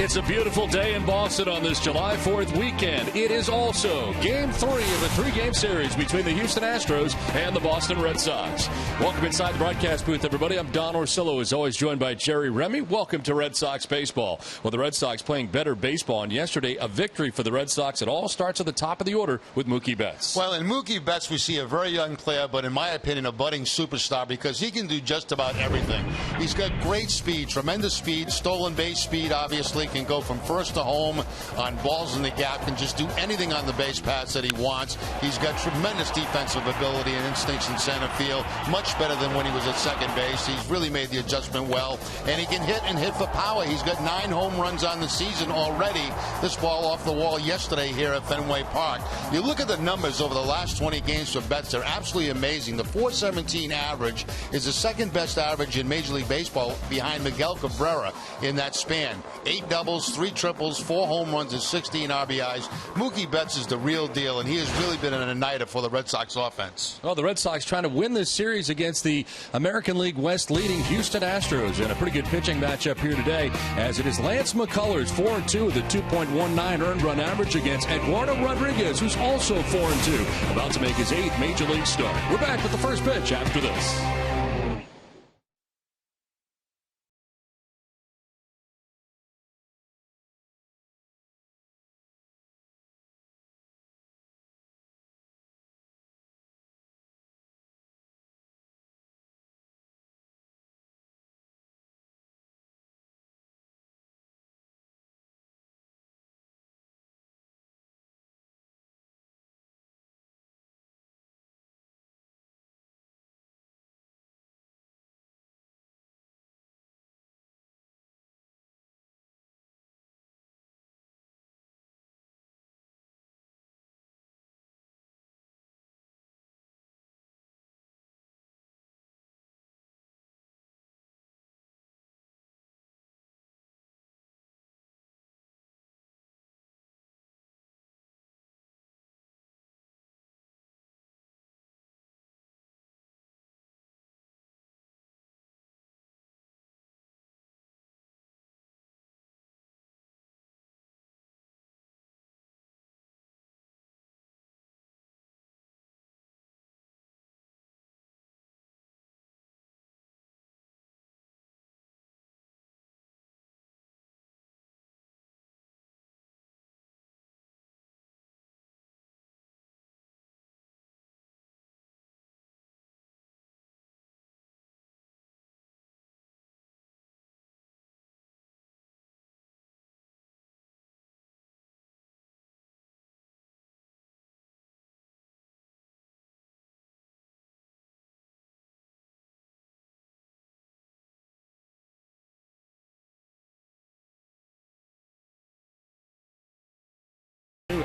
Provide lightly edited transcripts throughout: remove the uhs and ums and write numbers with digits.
It's a beautiful day in Boston on this July 4th weekend. It is also Game 3 of a 3-game series between the Houston Astros and the Boston Red Sox. Welcome inside the broadcast booth, everybody. I'm Don Orsillo, as always, joined by Jerry Remy. Welcome to Red Sox baseball. Well, the Red Sox playing better baseball, and yesterday a victory for the Red Sox. It all starts at the top of the order with Mookie Betts. Well, in Mookie Betts, we see a very young player, but in my opinion, a budding superstar because he can do just about everything. He's got great speed, tremendous speed, stolen base speed, obviously, can go from first to home on balls in the gap, can just do anything on the base paths that he wants. He's got tremendous defensive ability and instincts in center field, much better than when he was at second base. He's really made the adjustment well, and he can hit for power. He's got 9 home runs on the season already. This ball off the wall yesterday here at Fenway Park. You look at the numbers over the last 20 games for Betts, they're absolutely amazing. The .417 average is the second best average in Major League Baseball behind Miguel Cabrera in that span. 8 doubles, 3 triples, 4 home runs, and 16 RBIs. Mookie Betts is the real deal, and he has really been an igniter for the Red Sox offense. Well, the Red Sox trying to win this series against the American League West leading Houston Astros in a pretty good pitching matchup here today, as it is Lance McCullers 4-2 with a 2.19 earned run average against Eduardo Rodriguez, who's also 4-2, about to make his 8th Major League start. We're back with the first pitch after this.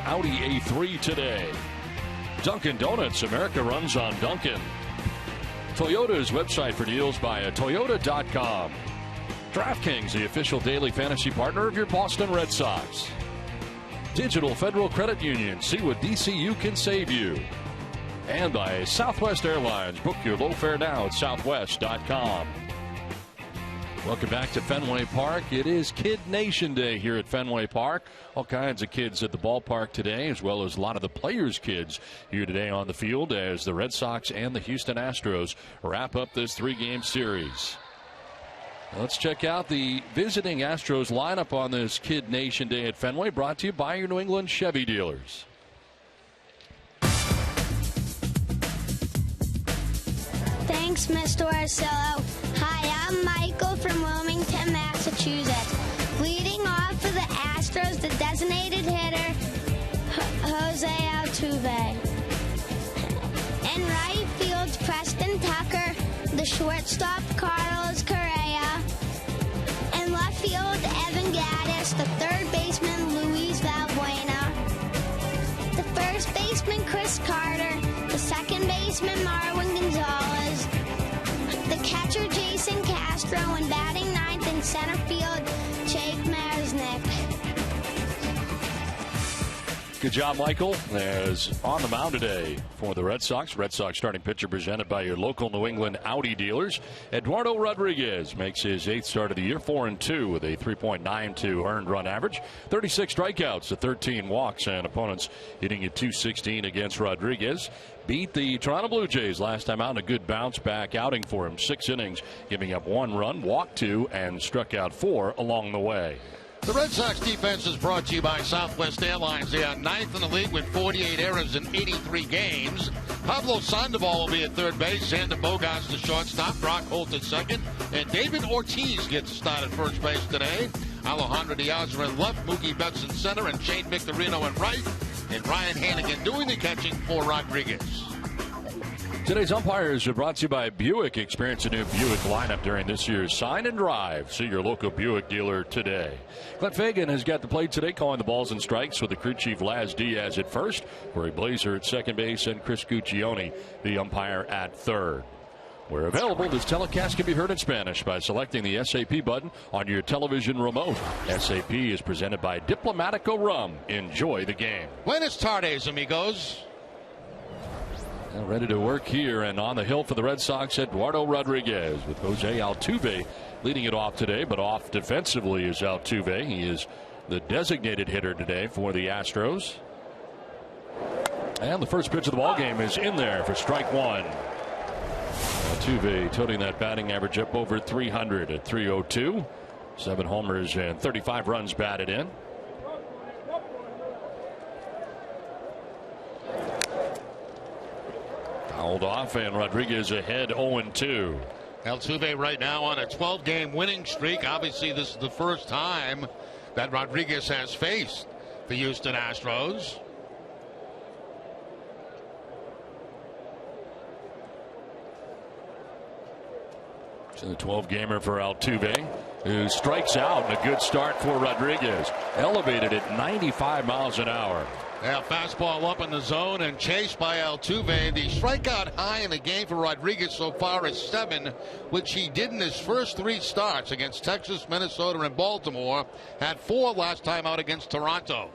Audi A3 today. Dunkin' Donuts, America runs on Dunkin'. Toyota's website for deals via Toyota.com. DraftKings, the official daily fantasy partner of your Boston Red Sox. Digital Federal Credit Union, see what DCU can save you. And by Southwest Airlines, book your low fare now at Southwest.com. Welcome back to Fenway Park. It is Kid Nation Day here at Fenway Park. All kinds of kids at the ballpark today, as well as a lot of the players' kids here today on the field as the Red Sox and the Houston Astros wrap up this 3-game series. Let's check out the visiting Astros lineup on this Kid Nation Day at Fenway, brought to you by your New England Chevy dealers. Thanks, Mr. Orsillo. Hi, I'm Michael from Wilmington, Massachusetts. Leading off for the Astros, the designated hitter, Jose Altuve. In right field, Preston Tucker. The shortstop, Carlos Correa. In left field, Evan Gattis. The third baseman, Luis Valbuena. The first baseman, Chris Carter. The second baseman, Marwin Gonzalez. The catcher, Jason Castro, and batting ninth in center field, Jake Masnick. Good job, Michael. As on the mound today for the Red Sox. Red Sox starting pitcher presented by your local New England Audi dealers. Eduardo Rodriguez makes his 8th start of the year, 4-2 with a 3.92 earned run average, 36 strikeouts to 13 walks, and opponents hitting at .216 against Rodriguez. Beat the Toronto Blue Jays last time out in a good bounce back outing for him. 6 innings, giving up 1 run, walked 2, and struck out 4 along the way. The Red Sox defense is brought to you by Southwest Airlines. They are 9th in the league with 48 errors in 83 games. Pablo Sandoval will be at third base. Xander Bogaerts the shortstop. Brock Holt at second. And David Ortiz gets to start at first base today. Alejandro Diaz in left. Mookie Betts in center. And Shane Victorino in right. And Ryan Hannigan doing the catching for Rodriguez. Today's umpires are brought to you by Buick. Experience a new Buick lineup during this year's Sign and Drive. See your local Buick dealer today. Clint Fagan has got the plate today, calling the balls and strikes with the crew chief Laz Diaz at first, Corey Blazer at second base, and Chris Guccione, the umpire, at third. Where available, this telecast can be heard in Spanish by selecting the SAP button on your television remote. SAP is presented by Diplomatico Rum. Enjoy the game. Buenas tardes, amigos. Ready to work here and on the hill for the Red Sox, Eduardo Rodriguez, with Jose Altuve leading it off today, but off defensively is Altuve. He is the designated hitter today for the Astros. And the first pitch of the ball game is in there for strike 1. Altuve toting that batting average up over 300 at 302. 7 homers and 35 runs batted in. Fouled off, and Rodriguez ahead 0-2. Altuve right now on a 12-game winning streak. Obviously, this is the first time that Rodriguez has faced the Houston Astros. So the 12-gamer for Altuve, who strikes out in a good start for Rodriguez. Elevated at 95 miles an hour. Yeah, fastball up in the zone and chased by Altuve. The strikeout high in the game for Rodriguez so far is 7, which he did in his first 3 starts against Texas, Minnesota, and Baltimore. Had 4 last time out against Toronto.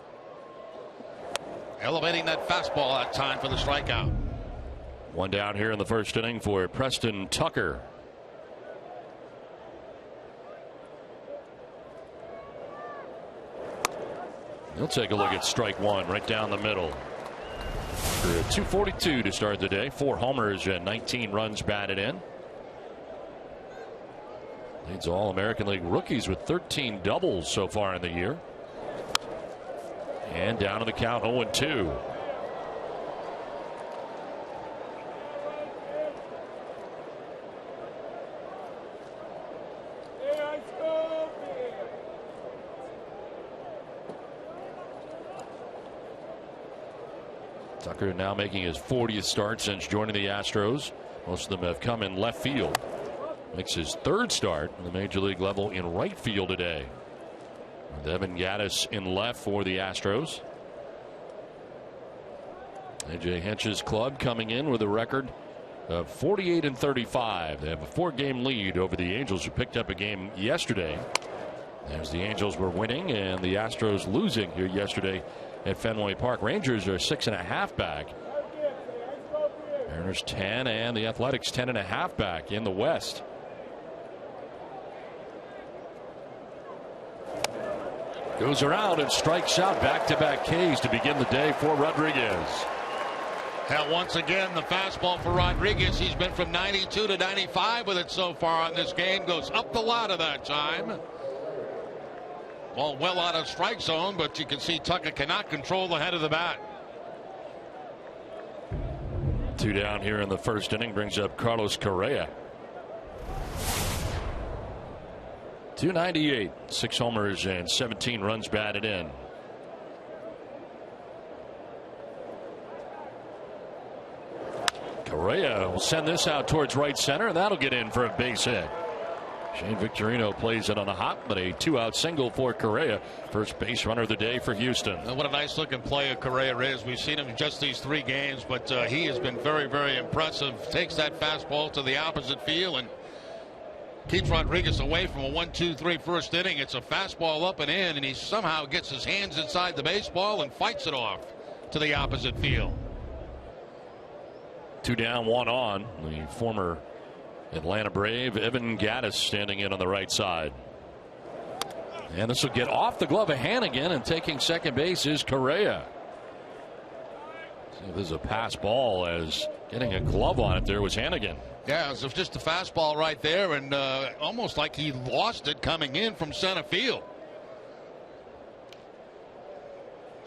Elevating that fastball that time for the strikeout. 1 down here in the first inning for Preston Tucker. He'll take a look at strike 1 right down the middle. For a 242 to start the day. 4 homers and 19 runs batted in. Leads all American League rookies with 13 doubles so far in the year. And down to the count 0-2. Tucker now making his 40th start since joining the Astros. Most of them have come in left field. Makes his 3rd start on the major league level in right field today. With Evan Gattis in left for the Astros. A.J. Hinch's club coming in with a record of 48-35. They have a 4-game lead over the Angels, who picked up a game yesterday, as the Angels were winning and the Astros losing here yesterday at Fenway Park. Rangers are 6.5 back. Mariners 10, and the Athletics 10.5 back in the West. Goes around and strikes out. Back-to-back Ks to begin the day for Rodriguez. Now, once again, the fastball for Rodriguez. He's been from 92 to 95 with it so far on this game. Goes up the ladder that time. Ball well out of strike zone, but you can see Tucker cannot control the head of the bat. 2 down here in the first inning brings up Carlos Correa. 298, 6 homers and 17 runs batted in. Correa will send this out towards right center, and that'll get in for a base hit. Shane Victorino plays it on a hop, but a 2-out single for Correa. First base runner of the day for Houston. And what a nice looking play Correa is. We've seen him in just these 3 games, but he has been very, very impressive. Takes that fastball to the opposite field and keeps Rodriguez away from a 1-2-3 first inning. It's a fastball up and in, and he somehow gets his hands inside the baseball and fights it off. to the opposite field. 2 down, 1 on. The former Atlanta Brave, Evan Gattis, standing in on the right side. And this will get off the glove of Hannigan, and taking second base is Correa. See if this is a pass ball, as getting a glove on it there was Hannigan. Yeah, it was just a fastball right there, and almost like he lost it coming in from center field.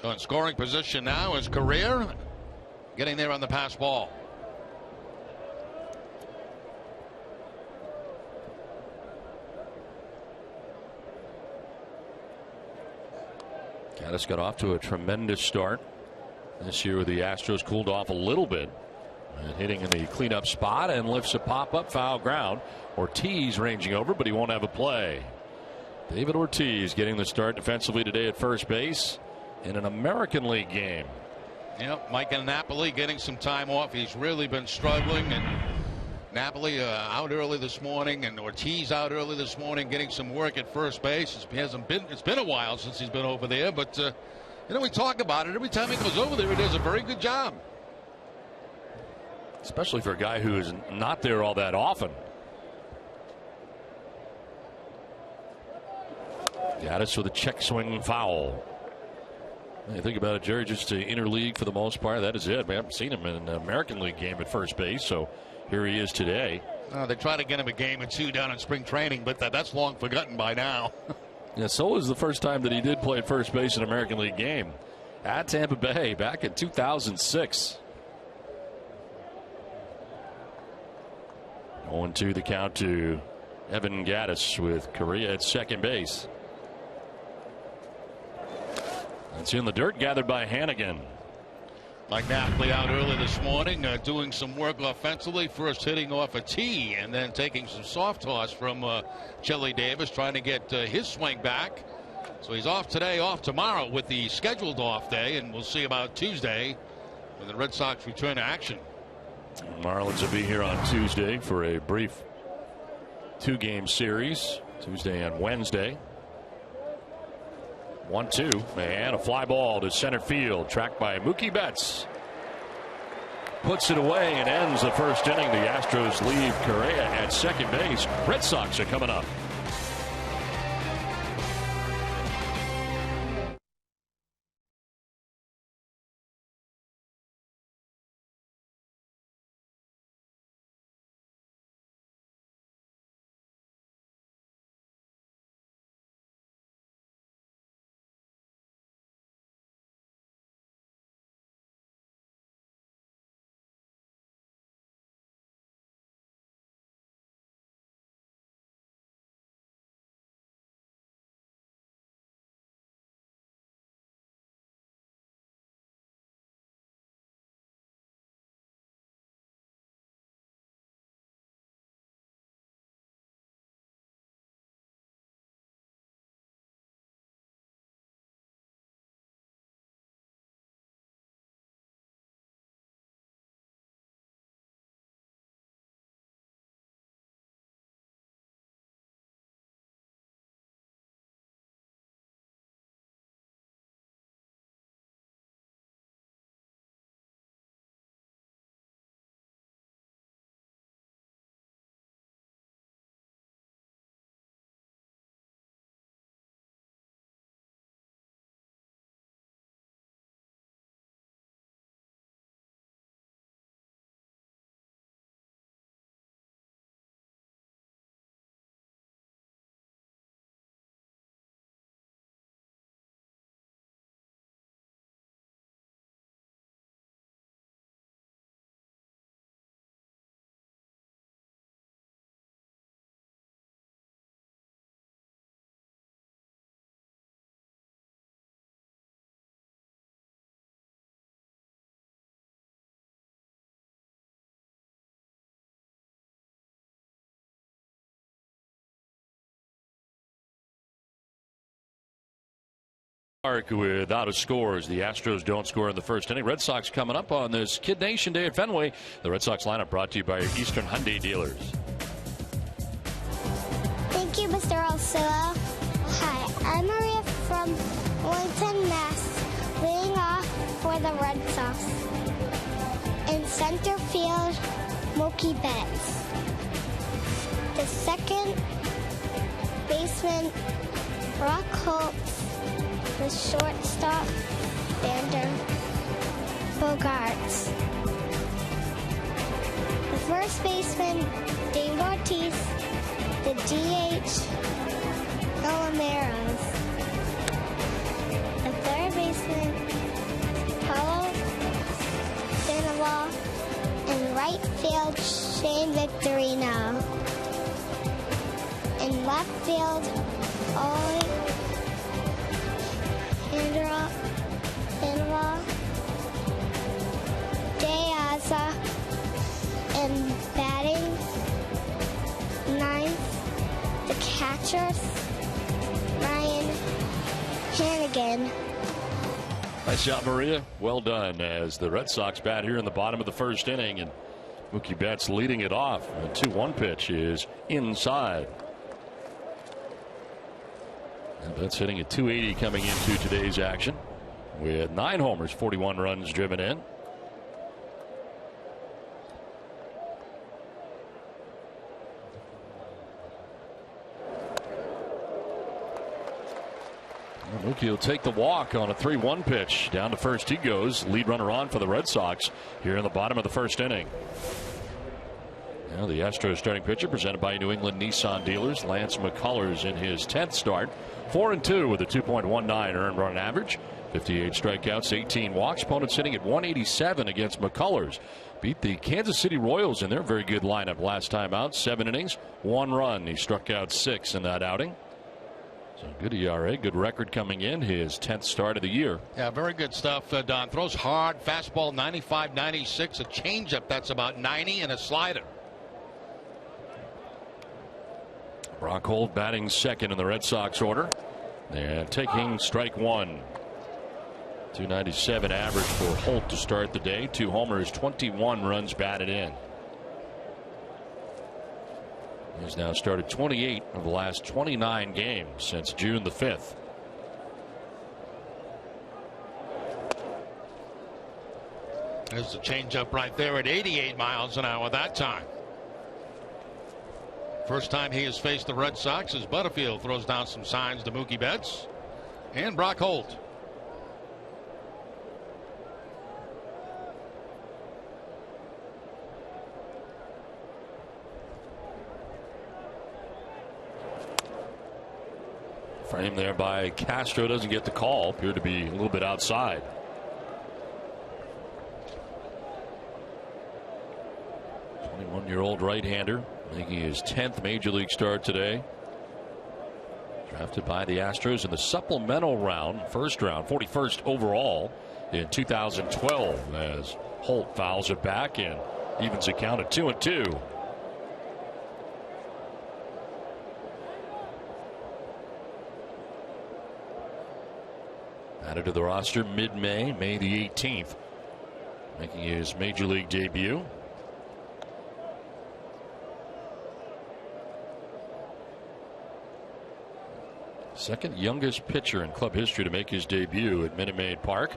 So in scoring position now is Correa, getting there on the pass ball. Gattis got off to a tremendous start this year with the Astros. Cooled off a little bit, and hitting in the cleanup spot, and lifts a pop-up foul ground. Ortiz ranging over, but he won't have a play. David Ortiz getting the start defensively today at first base in an American League game. Yep, Mike and Napoli getting some time off. He's really been struggling, and Napoli out early this morning, and Ortiz out early this morning, getting some work at first base. It's been a while since he's been over there, but we talk about it every time he goes over there. He does a very good job, especially for a guy who is not there all that often. Gattis with a check swing foul. When you think about it, Jerry, just interleague for the most part. That is it. We haven't seen him in an American League game at first base, so here he is today. They try to get him a game or two down in spring training, but that's long forgotten by now. Yeah, so was the first time that he did play at first base in an American League game at Tampa Bay back in 2006. 0-2 the count to Evan Gattis with Correa at second base. It's in the dirt, gathered by Hannigan. Mike Napoli out early this morning, doing some work offensively, first hitting off a tee and then taking some soft toss from Chelly Davis, trying to get his swing back. So he's off today, off tomorrow with the scheduled off day, and we'll see about Tuesday when the Red Sox return to action. Marlins will be here on Tuesday for a brief 2-game series, Tuesday and Wednesday. 1-2, and a fly ball to center field, tracked by Mookie Betts. Puts it away and ends the first inning. The Astros leave Correa at second base. Red Sox are coming up. Without a score as the Astros don't score in the first inning. Red Sox coming up on this Kid Nation Day at Fenway. The Red Sox lineup brought to you by your Eastern Hyundai dealers. Thank you, Mr. Alcillo. Hi, I'm Maria from Wellington, Mass. Leading off for for the Red Sox. In center field, Mookie Betts. The second baseman, Brock Holt. The shortstop, Vander Bogarts. The first baseman, Dave Ortiz. The DH, Colomeros. The third baseman, Paulo Sandoval. In right field, Shane Victorino. In left field, Alejandro Sandoval. Deaza. And batting ninth, the catcher, Ryan Hannigan. Nice job, Maria. Well done as the Red Sox bat here in the bottom of the first inning, and Mookie Betts leading it off. The 2-1 pitch is inside. And Betts hitting at 280 coming into today's action with 9 homers, 41 runs driven in. Mookie will take the walk on a 3-1 pitch. Down to first he goes. Lead runner on for the Red Sox here in the bottom of the first inning. Now the Astros starting pitcher presented by New England Nissan dealers. Lance McCullers in his 10th start. 4-2 with a 2.19 earned run average. 58 strikeouts, 18 walks. Opponent sitting at 187 against McCullers. Beat the Kansas City Royals in their very good lineup last time out. 7 innings, 1 run. He struck out 6 in that outing. So good ERA, good record coming in, his 10th start of the year. Yeah, very good stuff, Don. Throws hard, fastball 95, 96, a changeup that's about 90, and a slider. Brock Holt batting second in the Red Sox order. And taking strike one. 297 average for Holt to start the day. 2 homers, 21 runs batted in. He's now started 28 of the last 29 games since June the 5th. There's the changeup right there at 88 miles an hour that time. First time he has faced the Red Sox as Butterfield throws down some signs to Mookie Betts and Brock Holt. Frame there by Castro, doesn't get the call. Appeared to be a little bit outside. Year-old right-hander making his 10th major league start today. Drafted by the Astros in the supplemental round, first round, 41st overall in 2012 as Holt fouls it back and evens the count at 2-2. Added to the roster mid-May, May the 18th, making his major league debut. Second youngest pitcher in club history to make his debut at Minute Maid Park.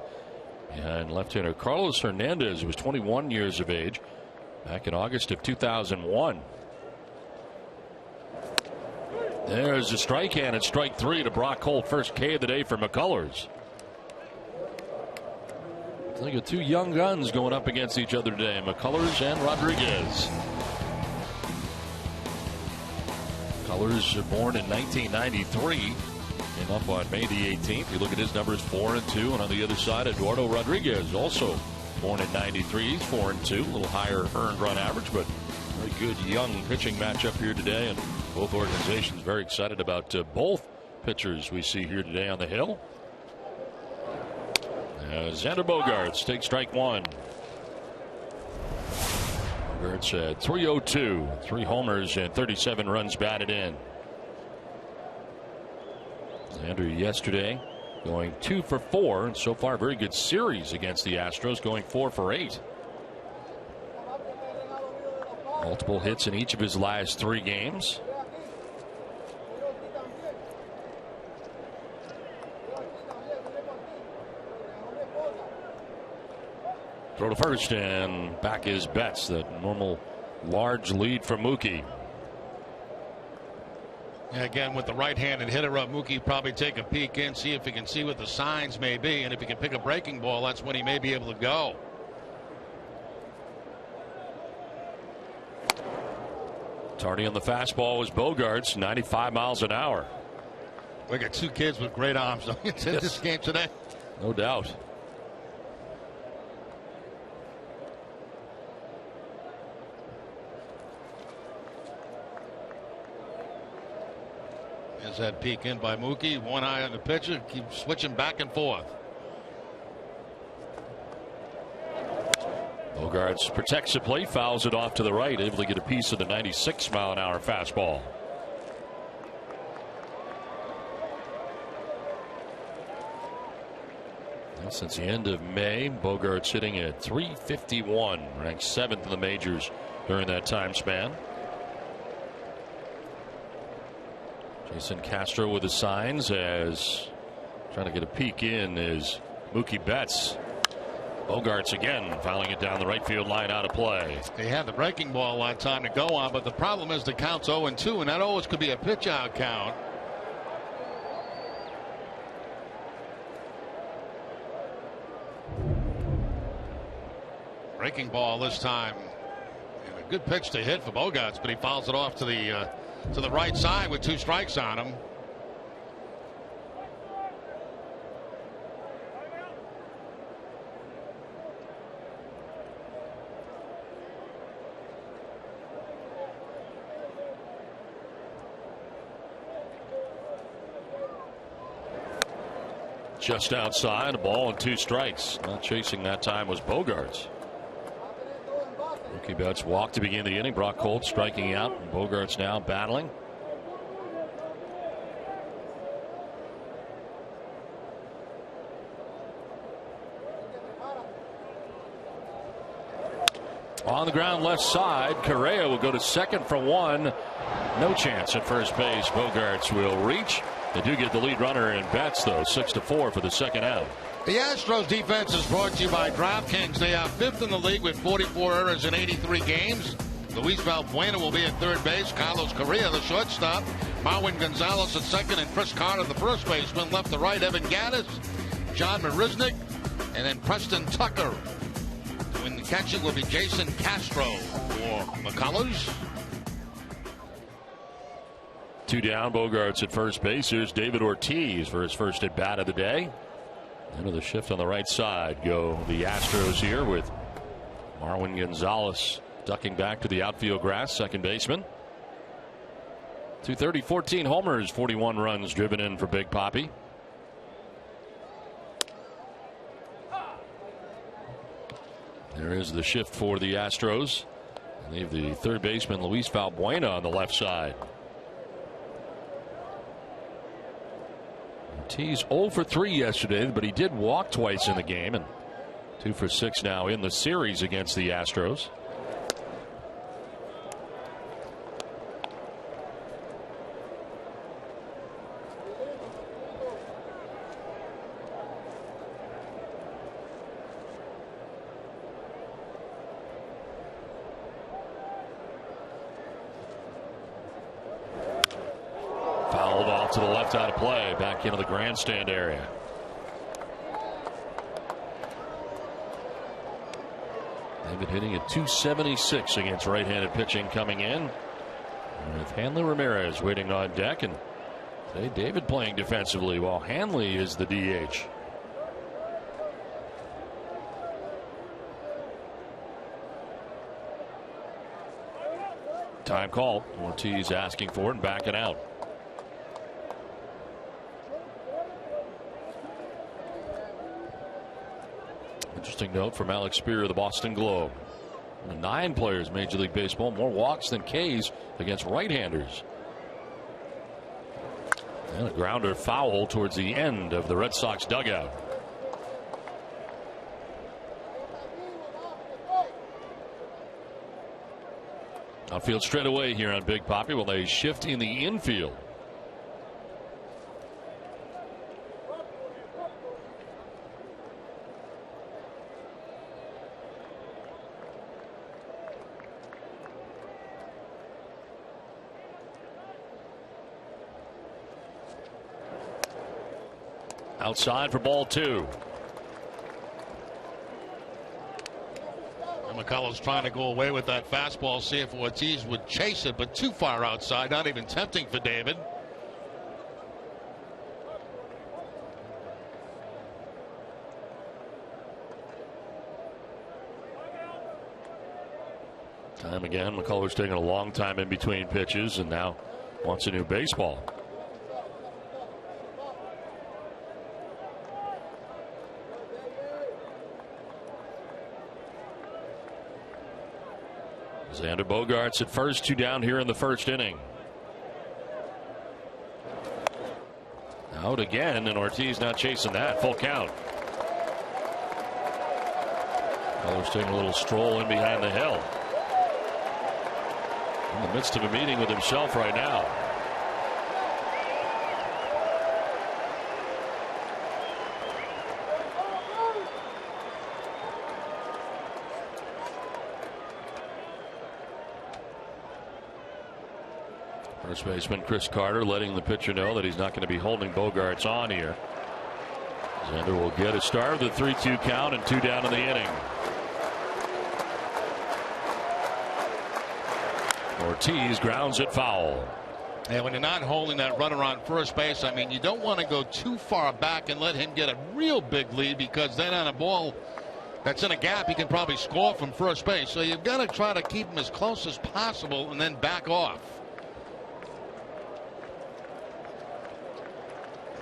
Behind left-hander Carlos Hernandez, who was 21 years of age back in August of 2001. There's a strike hand at strike 3 to Brock Holt. First K of the day for McCullers. I think of 2 young guns going up against each other today, McCullers and Rodriguez. McCullers born in 1993. Came up on May the 18th. You look at his numbers, 4-2, and on the other side, Eduardo Rodriguez, also born in 93. He's 4-2, a little higher earned run average, but very good young pitching matchup here today, and both organizations very excited about both pitchers we see here today on the hill. Xander Bogaerts takes strike 1. Bogaerts at 302, 3 homers and 37 runs batted in. Xander yesterday going 2 for 4, and so far very good series against the Astros, going 4 for 8. Multiple hits in each of his last 3 games. Throw to first, and back is Betts. That normal large lead for Mookie. Again, with the right-handed hitter up, Mookie probably take a peek in, see if he can see what the signs may be, and if he can pick a breaking ball, that's when he may be able to go. Tardy on the fastball was Bogarts, 95 miles an hour. We got two kids with great arms in this game today. No doubt. There's that peek in by Mookie. One eye on the pitcher. Keep switching back and forth. Bogarts protects the plate, fouls it off to the right, able to get a piece of the 96-mile-an-hour fastball. Well, since the end of May, Bogarts hitting at .351, ranked 7th in the majors during that time span. Jason Castro with the signs, as trying to get a peek in is Mookie Betts. Bogarts again fouling it down the right field line, out of play. They had the breaking ball a lot of time to go on, but the problem is the count's 0-2, and that always could be a pitch out count. Breaking ball this time, and a good pitch to hit for Bogarts, but he fouls it off to the right side with 2 strikes on him. Just outside, a ball and 2 strikes. Not chasing that time was Bogarts. Mookie Betts walked to begin the inning. Brock Holt striking out. And Bogarts now battling. On the ground left side, Correa will go to second for 1. No chance at first base. Bogarts will reach. They do get the lead runner in Betts, though, 6-4 for the second out. The Astros defense is brought to you by DraftKings. They are 5th in the league with 44 errors in 83 games. Luis Valbuena will be at third base. Carlos Correa, the shortstop. Marwin Gonzalez at second, and Chris Carter, the first baseman. Left to right, Evan Gattis, John Marisnick, and then Preston Tucker. Doing the catching will be Jason Castro for McCullers. 2 down, Bogarts at first base. Here's David Ortiz for his first at bat of the day. Into the shift on the right side go the Astros here with Marwin Gonzalez ducking back to the outfield grass, second baseman. 230, 14 homers, 41 runs driven in for Big Papi. There is the shift for the Astros. They leave the third baseman Luis Valbuena on the left side. Ortiz 0 for 3 yesterday, but he did walk twice in the game, and 2 for 6 now in the series against the Astros. Fouled off to the left, out of play, back into the grandstand area. They've been hitting at .276 against right-handed pitching coming in, with Hanley Ramirez waiting on deck, and today David playing defensively while Hanley is the DH. Time call. Ortiz asking for it and backing out. Interesting note from Alex Spear of the Boston Globe. 9 players Major League Baseball, more walks than Ks against right-handers. And a grounder foul towards the end of the Red Sox dugout. Outfield straight away here on Big Papi while they shift in the infield. Outside for ball 2. McCullers trying to go away with that fastball, see if Ortiz would chase it, but too far outside, not even tempting for David. Time again, McCullers taking a long time in between pitches and now wants a new baseball. Xander Bogaerts at first, 2 down here in the first inning. Out again, and Ortiz not chasing that. Full count. McCullers taking a little stroll in behind the hill. In the midst of a meeting with himself right now. First baseman Chris Carter letting the pitcher know that he's not going to be holding Bogaerts on here. Xander will get a start with a 3-2 count and 2 down in the inning. Ortiz grounds it foul. And when you're not holding that runner on first base, I mean, you don't want to go too far back and let him get a real big lead, because then on a ball that's in a gap, he can probably score from first base. So you've got to try to keep him as close as possible and then back off.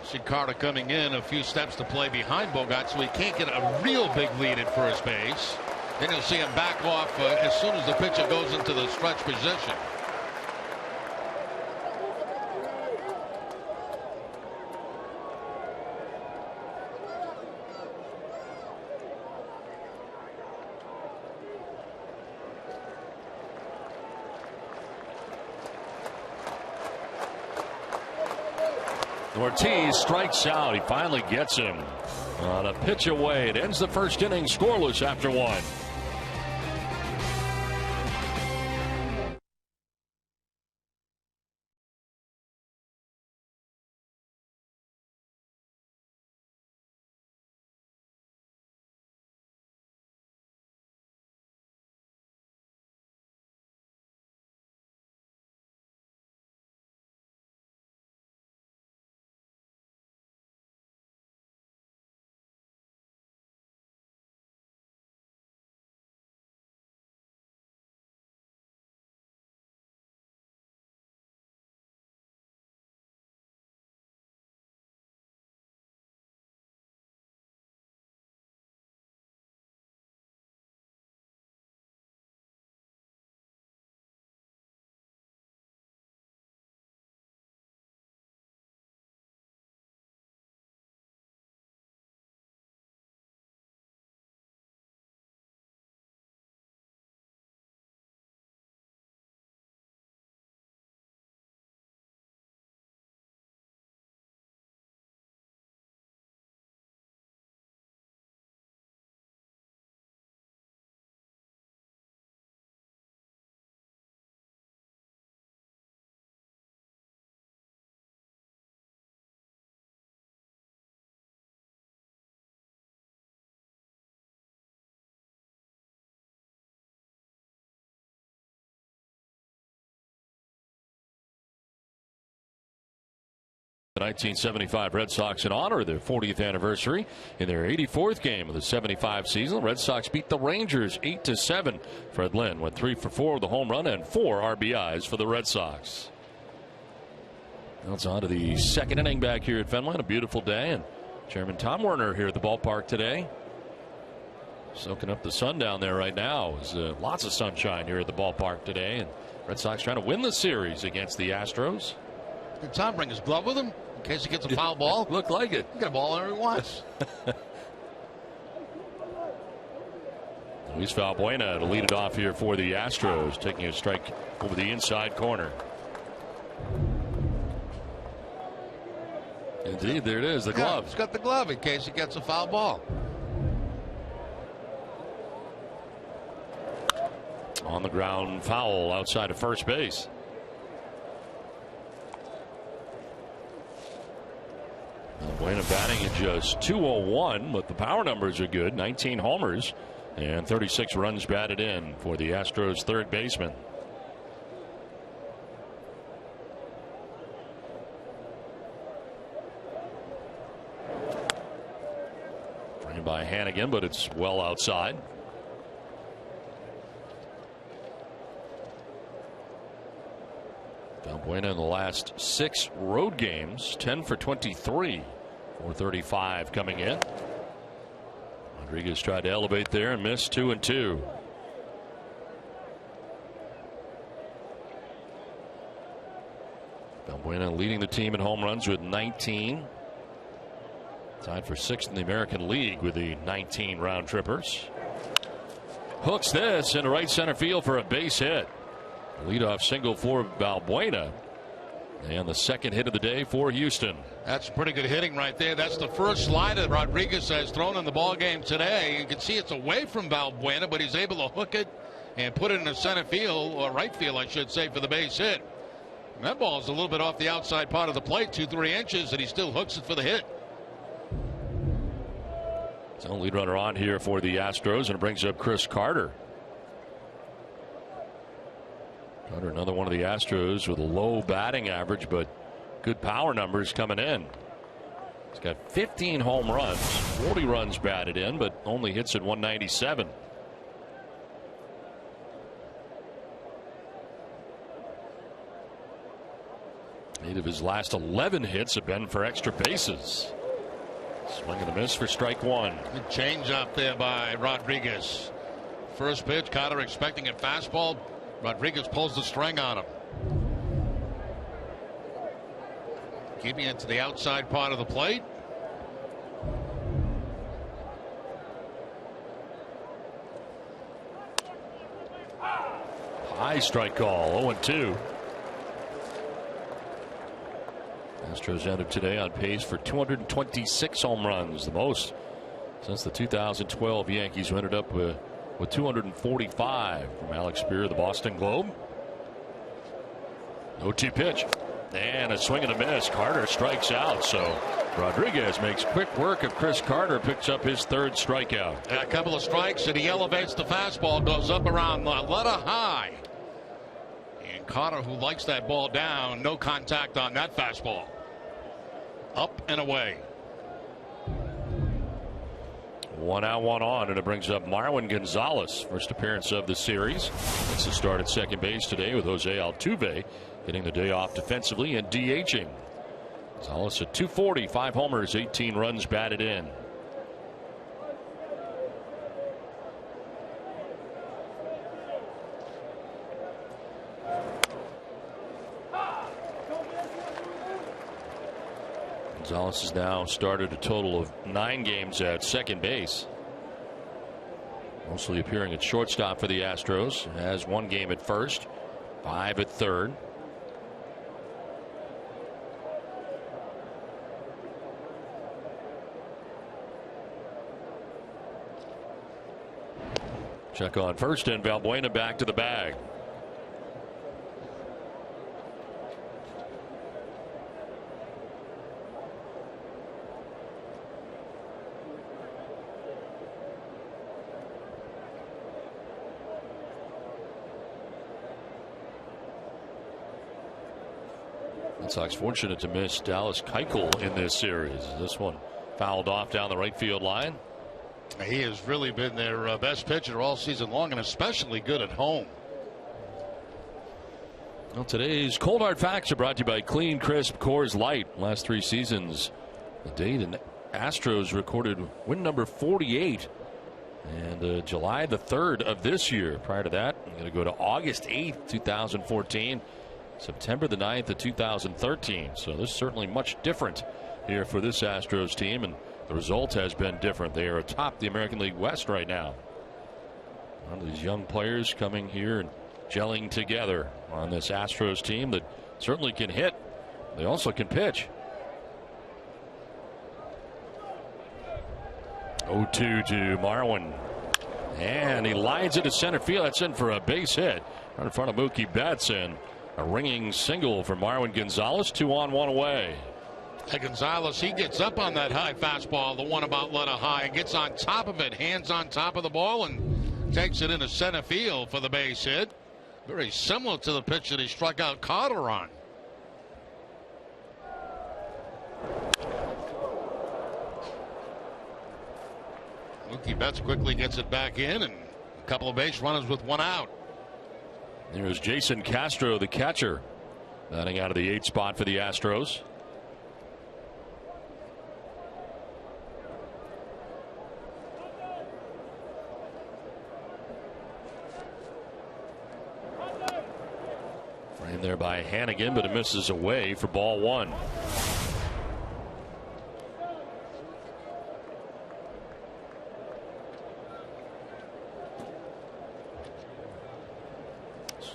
See Carter coming in a few steps to play behind Bogaerts, so he can't get a real big lead at first base. Then you'll see him back off as soon as the pitcher goes into the stretch position. Ortiz strikes out. He finally gets him on a pitch away. It ends the first inning scoreless after 1. The 1975 Red Sox, in honor of their 40th anniversary, in their 84th game of the 75 season, Red Sox beat the Rangers 8-7. Fred Lynn went 3 for 4 with a home run and 4 RBIs for the Red Sox. Now it's on to the second inning back here at Fenway. A beautiful day, and Chairman Tom Werner here at the ballpark today, soaking up the sun down there right now. There's lots of sunshine here at the ballpark today, and Red Sox trying to win the series against the Astros. Did Tom bring his glove with him in case he gets a foul ball? Looked like it. He got a ball wherever he wants. Luis Valbuena to lead it off here for the Astros, taking a strike over the inside corner. Indeed, there it is, the glove. He's got the glove in case he gets a foul ball. On the ground foul outside of first base. Balbuena batting at just .201, but the power numbers are good. 19 homers and 36 runs batted in for the Astros third baseman. Framed by Hannigan, but it's well outside. Balbuena in the last 6 road games, 10 for 23, 435 coming in. Rodriguez tried to elevate there and missed 2-2. Balbuena leading the team in home runs with 19. Tied for 6th in the American League with the 19 round trippers. Hooks this into right center field for a base hit. Leadoff single for Balbuena. And the second hit of the day for Houston. That's pretty good hitting right there. That's the first slider that Rodriguez has thrown in the ball game today. You can see it's away from Balbuena, but he's able to hook it and put it in the center field, or right field, I should say, for the base hit. And that ball is a little bit off the outside part of the plate, 2-3 inches, and he still hooks it for the hit. So lead runner on here for the Astros, and it brings up Chris Carter. Carter, another one of the Astros with a low batting average, but good power numbers coming in. He's got 15 home runs, 40 runs batted in, but only hits at 197. Eight of his last 11 hits have been for extra bases. Swing and a miss for strike one. Good change up there by Rodriguez. First pitch, Carter expecting a fastball. Rodriguez pulls the string on him. Keeping it to the outside part of the plate. High strike call, 0-2. Astros ended today on pace for 226 home runs, the most since the 2012 Yankees, who ended up with 245 from Alex Spear of the Boston Globe. 0-2 pitch and a swing and a miss. Carter strikes out, so Rodriguez makes quick work of Chris Carter, picks up his third strikeout. A couple of strikes, and he elevates the fastball, goes up around the letter high. And Carter, who likes that ball down, no contact on that fastball. Up and away. 1 out, 1 on, and it brings up Marwin Gonzalez, first appearance of the series. It's the start at second base today with Jose Altuve getting the day off defensively and DHing. Gonzalez at .240, 5 homers, 18 runs batted in. Gonzalez has now started a total of 9 games at second base. Mostly appearing at shortstop for the Astros. Has 1 game at first, 5 at third. Check on first, and Balbuena back to the bag. Red Sox fortunate to miss Dallas Keuchel in this series. This one fouled off down the right field line. He has really been their best pitcher all season long, and especially good at home. Well, today's Cold Hard Facts are brought to you by Clean Crisp Coors Light. Last 3 seasons, the date and Astros recorded win number 48, and July the 3rd of this year. Prior to that, I'm going to go to August 8th, 2014, September the 9th of 2013. So this is certainly much different here for this Astros team, and the result has been different. They are atop the American League West right now. One of these young players coming here and gelling together on this Astros team that certainly can hit. They also can pitch. 0-2 to Marwin. And he lines it to center field. That's in for a base hit right in front of Mookie Betts, and a ringing single for Marwin Gonzalez. 2 on, 1 away. Hey, Gonzalez, he gets up on that high fastball, the one about letter high, and gets on top of it, hands on top of the ball, and takes it into center field for the base hit. Very similar to the pitch that he struck out Carter on. Mookie Betts quickly gets it back in, and a couple of base runners with one out. There's Jason Castro, the catcher, batting out of the 8th spot for the Astros. Framed there by Hannigan, but it misses away for ball 1.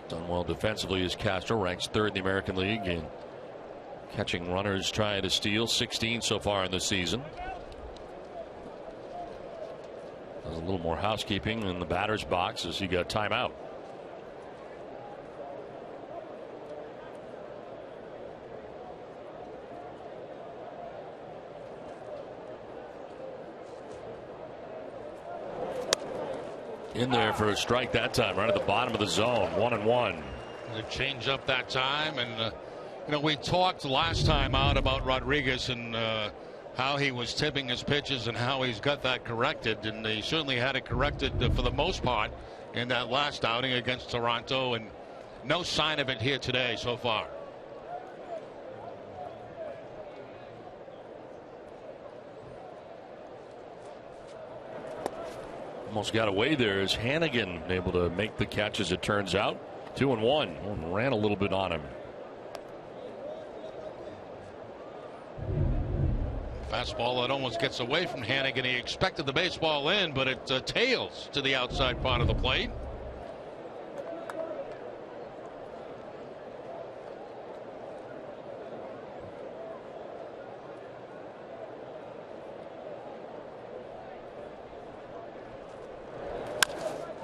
Done well defensively as Castro ranks 3rd in the American League in catching runners trying to steal, 16 so far in the season. Does a little more housekeeping in the batter's box as he got timeout. In there for a strike that time, right at the bottom of the zone. 1-1. The change up that time, and we talked last time out about Rodriguez and how he was tipping his pitches and how he's got that corrected, and he certainly had it corrected for the most part in that last outing against Toronto, and no sign of it here today so far. Almost got away there as Hannigan able to make the catch as it turns out. 2-1. Ran a little bit on him. Fastball that almost gets away from Hannigan. He expected the baseball in, but it tails to the outside part of the plate.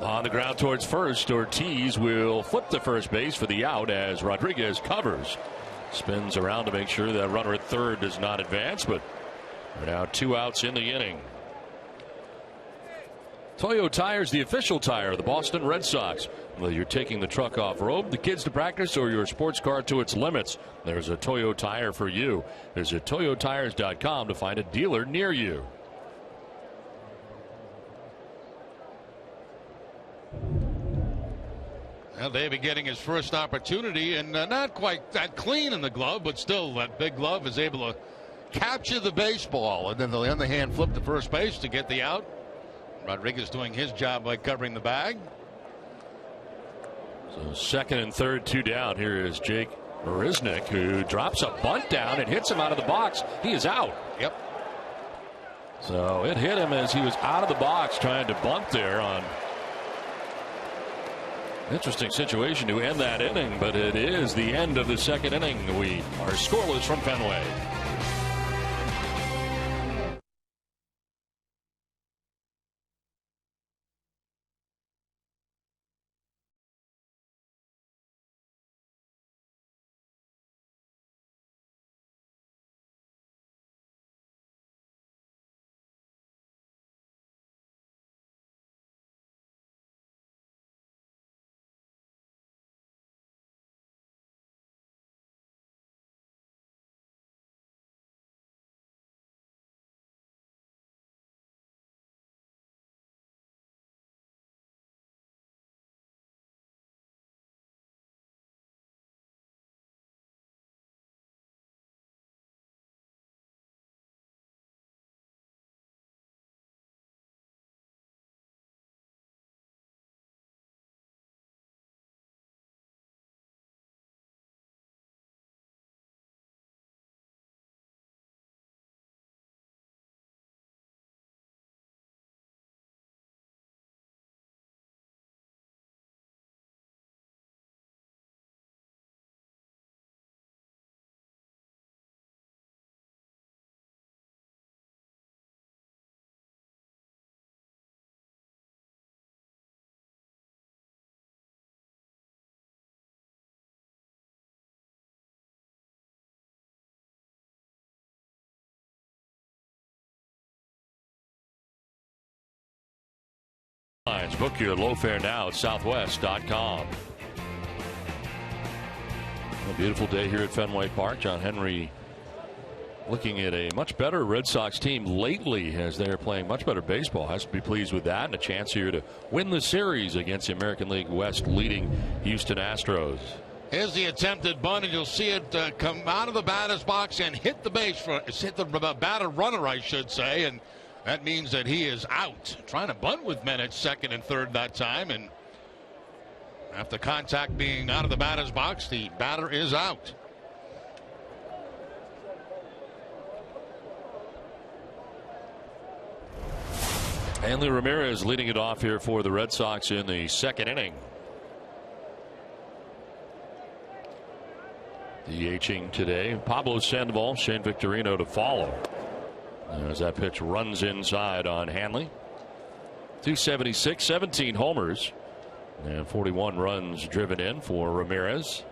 On the ground towards first, Ortiz will flip to first base for the out as Rodriguez covers. Spins around to make sure that runner at 3rd does not advance, but we're now 2 outs in the inning. Toyo Tire's the official tire of the Boston Red Sox. Whether you're taking the truck off-road, the kids to practice, or your sports car to its limits, there's a Toyo Tire for you. Visit toyotires.com to find a dealer near you. Well, David getting his first opportunity, and not quite that clean in the glove, but still that big glove is able to capture the baseball, and then the underhand flip to first base to get the out. Rodriguez doing his job by covering the bag. So 2nd and 3rd, 2 down. Here is Jake Marisnick, who drops a bunt down and hits him out of the box. He is out. Yep. So it hit him as he was out of the box trying to bunt there on. Interesting situation to end that inning, but it is the end of the 2nd inning. We are scoreless from Fenway. tickets. Book your low fare now at southwest.com. A beautiful day here at Fenway Park. John Henry looking at a much better Red Sox team lately as they're playing much better baseball. Has to be pleased with that, and a chance here to win the series against the American League West leading Houston Astros. Here's the attempted bunt, and you'll see it come out of the batter's box and hit the base for hit the batter runner, I should say, and that means that he is out. Trying to bunt with men at second and third that time, and after contact being out of the batter's box, the batter is out. Hanley Ramirez leading it off here for the Red Sox in the second inning. DHing today, Pablo Sandoval, Shane Victorino to follow. As that pitch runs inside on Hanley. 276, 17 homers, and 41 runs driven in for Ramirez.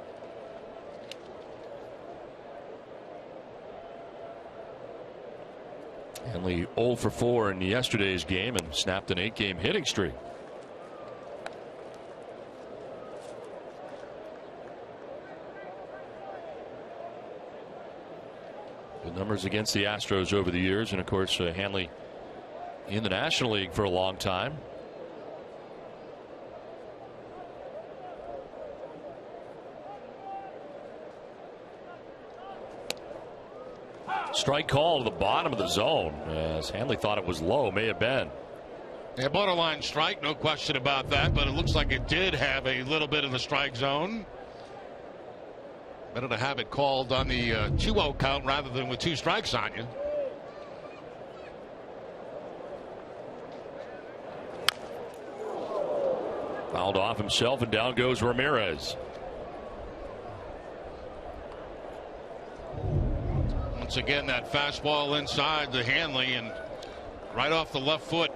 Hanley 0 for 4 in yesterday's game and snapped an 8-game hitting streak. Good numbers against the Astros over the years, and of course Hanley in the National League for a long time. Strike call to the bottom of the zone as Hanley thought it was low. May have been. Yeah, borderline strike, no question about that, but it looks like it did have a little bit in the strike zone. Better to have it called on the 2-0 count rather than with 2 strikes on you. Fouled off himself, and down goes Ramirez. Once again, that fastball inside the Hanley and right off the left foot.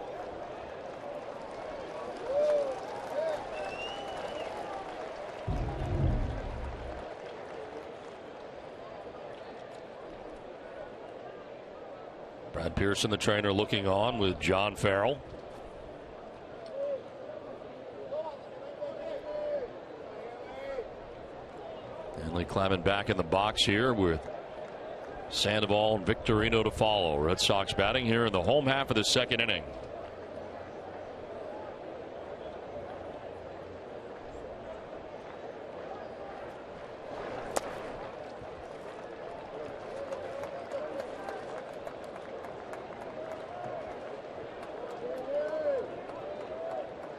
Brad Pearson, the trainer, looking on with John Farrell. Hanley climbing back in the box here with Sandoval and Victorino to follow. Red Sox batting here in the home half of the second inning.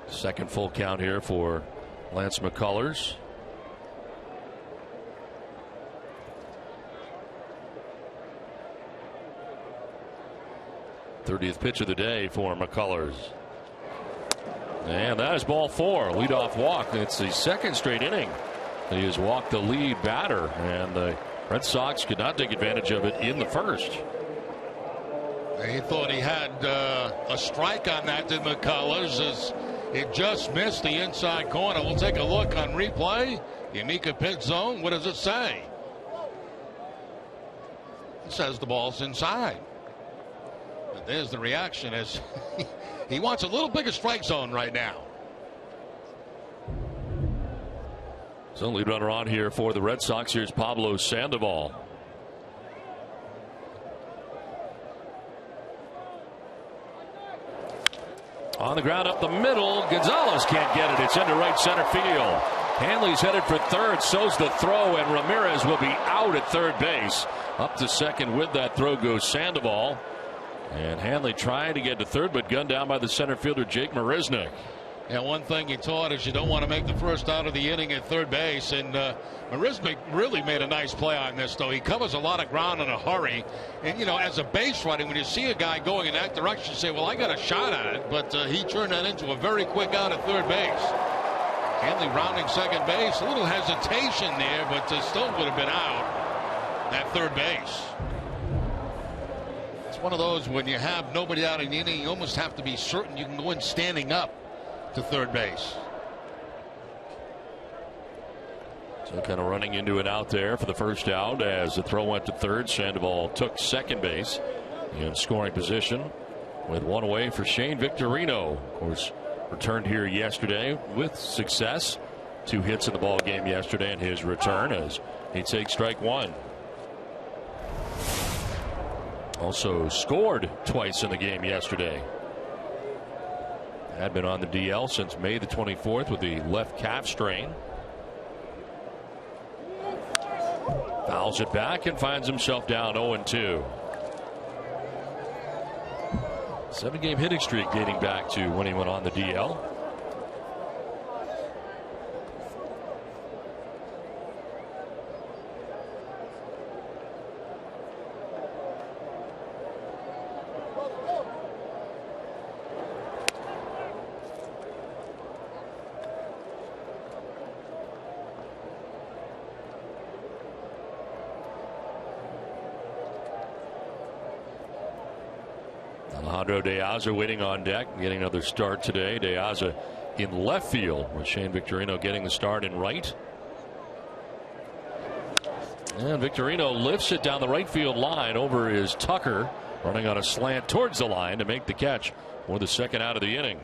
Second full count here for Lance McCullers. '30th pitch of the day for McCullers. And that is ball 4. Leadoff walk. It's the second straight inning he has walked the lead batter, and the Red Sox could not take advantage of it in the first. He thought he had a strike on that to McCullers as it just missed the inside corner. We'll take a look on replay. Yamika pit zone. What does it say? It says the ball's inside. But there's the reaction as he wants a little bigger strike zone right now. So lead runner on here for the Red Sox. Here's Pablo Sandoval. On the ground up the middle. Gonzalez can't get it. It's into right center field. Hanley's headed for third. So's the throw, and Ramirez will be out at third base. Up to second with that throw goes Sandoval. And Hanley trying to get to third, but gunned down by the center fielder Jake Marisnick. Yeah, one thing he taught is you don't want to make the first out of the inning at third base, and Marisnick really made a nice play on this, though. He covers a lot of ground in a hurry, and, you know, as a base runner, when you see a guy going in that direction, you say, well, I got a shot at it, but he turned that into a very quick out at third base. Hanley rounding second base, a little hesitation there, but still would have been out at third base. It's one of those when you have nobody out in the inning, you almost have to be certain you can go in standing up to third base. So kind of running into an out there for the first out as the throw went to third. Sandoval took second base in scoring position with one away for Shane Victorino. Of course, returned here yesterday with success. 2 hits in the ball game yesterday in his return as he takes strike 1. Also scored twice in the game yesterday. Had been on the DL since May the 24th with the left calf strain. Fouls it back and finds himself down 0-2. 7-game hitting streak dating back to when he went on the DL. Alejandro De Aza waiting on deck, getting another start today. De Aza in left field with Shane Victorino getting the start in right. And Victorino lifts it down the right field line over is Tucker, running on a slant towards the line to make the catch for the second out of the inning.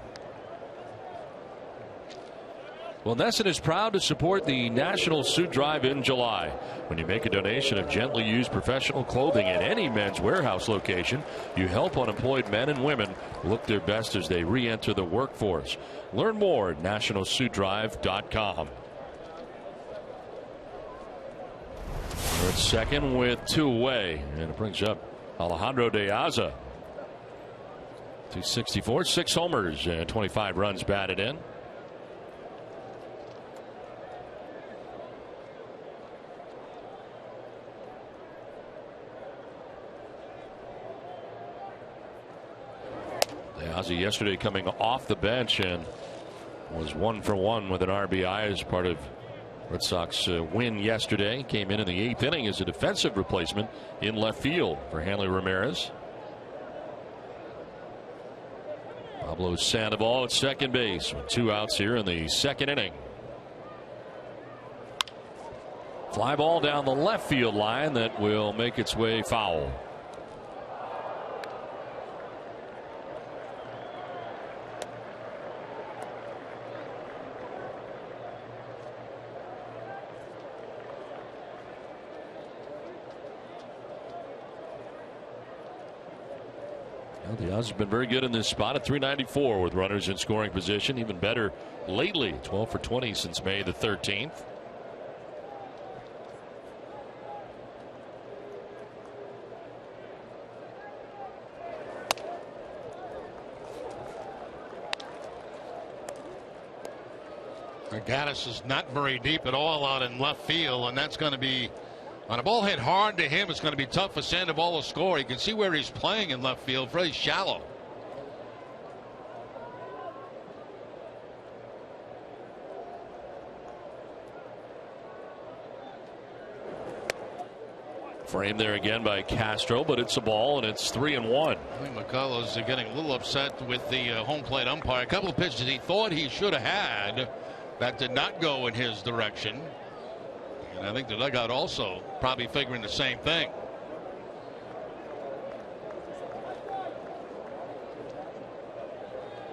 Well, Nesson is proud to support the National Suit Drive in July. When you make a donation of gently used professional clothing at any Men's Warehouse location, you help unemployed men and women look their best as they re-enter the workforce. Learn more at nationalsuitdrive.com. We're at second with 2 away, and it brings up Alejandro De Aza. 264, 6 homers, and 25 runs batted in. Ozzy yesterday coming off the bench and was 1 for 1 with an RBI as part of Red Sox win yesterday. Came in the 8th inning as a defensive replacement in left field for Hanley Ramirez. Pablo Sandoval at second base with 2 outs here in the second inning. Fly ball down the left field line that will make its way foul. The Oz has been very good in this spot at 394 with runners in scoring position. Even better lately, 12 for 20 since May the 13th. Gaddis is not very deep at all out in left field, and that's going to be, on a ball hit hard to him, it's going to be tough for Sandoval to score. You can see where he's playing in left field, very shallow. Framed there again by Castro, but it's a ball and it's 3-1. I think McCullers are getting a little upset with the home plate umpire. A couple of pitches he thought he should have had that did not go in his direction. And I think the dugout also probably figuring the same thing.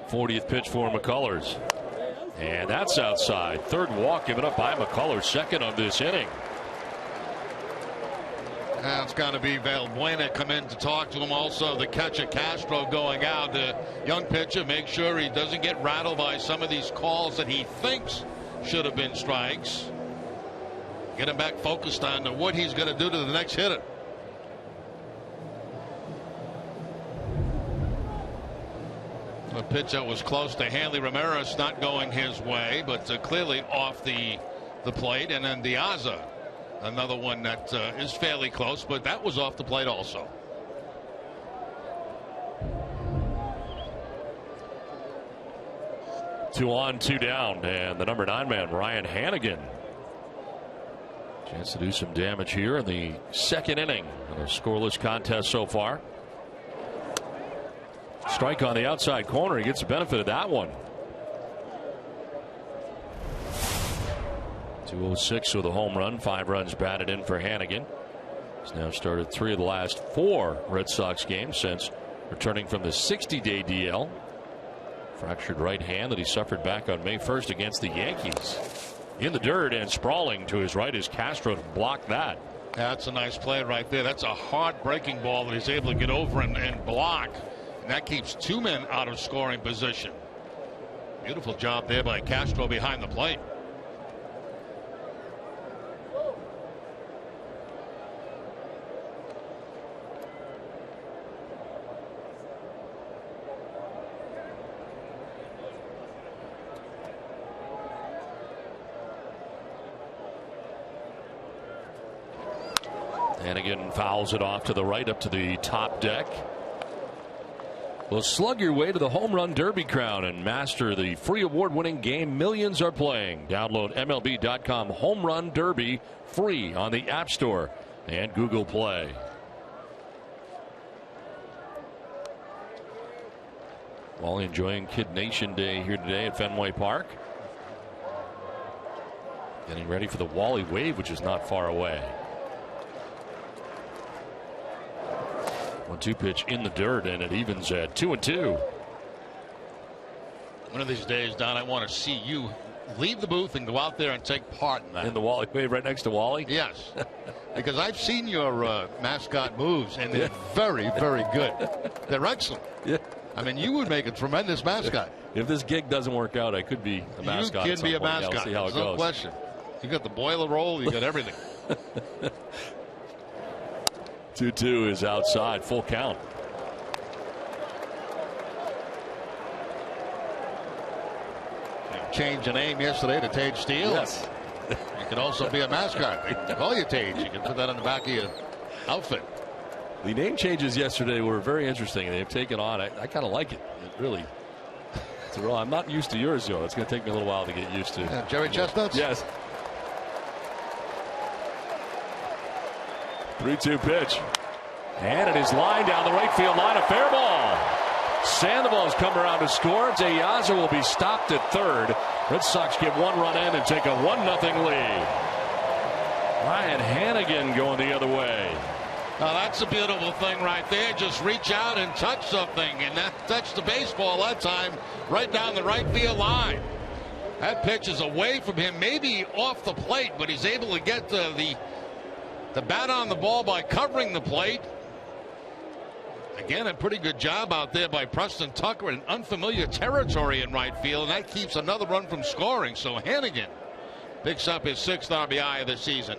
'40th pitch for McCullers. And that's outside. Third walk given up by McCullers, second of this inning. Now it's got to be Valbuena come in to talk to him. Also the catcher Castro going out. The young pitcher, make sure he doesn't get rattled by some of these calls that he thinks should have been strikes. Get him back focused on what he's going to do to the next hitter. A pitch that was close to Hanley Ramirez, not going his way, but clearly off the plate. And then De Aza, another one that is fairly close, but that was off the plate also. Two on, two down, and the number 9 man, Ryan Hannigan. Chance to do some damage here in the second inning in a scoreless contest so far. Strike on the outside corner. He gets the benefit of that one. 206 with a home run. 5 runs batted in for Hannigan. He's now started 3 of the last 4 Red Sox games since returning from the 60-day DL. Fractured right hand that he suffered back on May 1st against the Yankees. In the dirt and sprawling to his right is Castro to block that. That's a nice play right there. That's a hard breaking ball that he's able to get over and block. And that keeps two men out of scoring position. Beautiful job there by Castro behind the plate. Hannigan fouls it off to the right up to the top deck. Well, slug your way to the Home Run Derby crown and master the free award-winning game millions are playing. Download MLB.com Home Run Derby free on the App Store and Google Play. Wally enjoying Kid Nation Day here today at Fenway Park. Getting ready for the Wally Wave, which is not far away. 1-2 pitch in the dirt, and it evens at 2-2. One of these days, Don, I want to see you leave the booth and go out there and take part in that. In the Wally Wave right next to Wally? Yes. Because I've seen your mascot moves, and they're very, very good. They're excellent. Yeah. I mean, you would make a tremendous mascot. If this gig doesn't work out, I could be a mascot. You can be a mascot. Yeah, see how it There's no goes. question. You got the boiler roll. You got everything. 2-2 is outside. Full count. Changed the name yesterday to Tage Steele. Yes. You can also be a mascot. They can call you Tage. You can put that on the back of your outfit. The name changes yesterday were very interesting. They've taken on. I kind of like it. It really. It's a real. I'm not used to yours, though. It's going to take me a little while to get used to. Yeah, Jerry Chestnuts? Yes. 3-2 pitch. And it is lined down the right field line. A fair ball. Sandoval's come around to score. Deyaza will be stopped at third. Red Sox get one run in and take a 1-0 lead. Ryan Hannigan going the other way. Now that's a beautiful thing right there. Just reach out and touch something, and that touched the baseball that time right down the right field line. That pitch is away from him, maybe off the plate, but he's able to get the bat on the ball by covering the plate. Again, a pretty good job out there by Preston Tucker in unfamiliar territory in right field, and that keeps another run from scoring. So Hannigan picks up his 6th RBI of the season.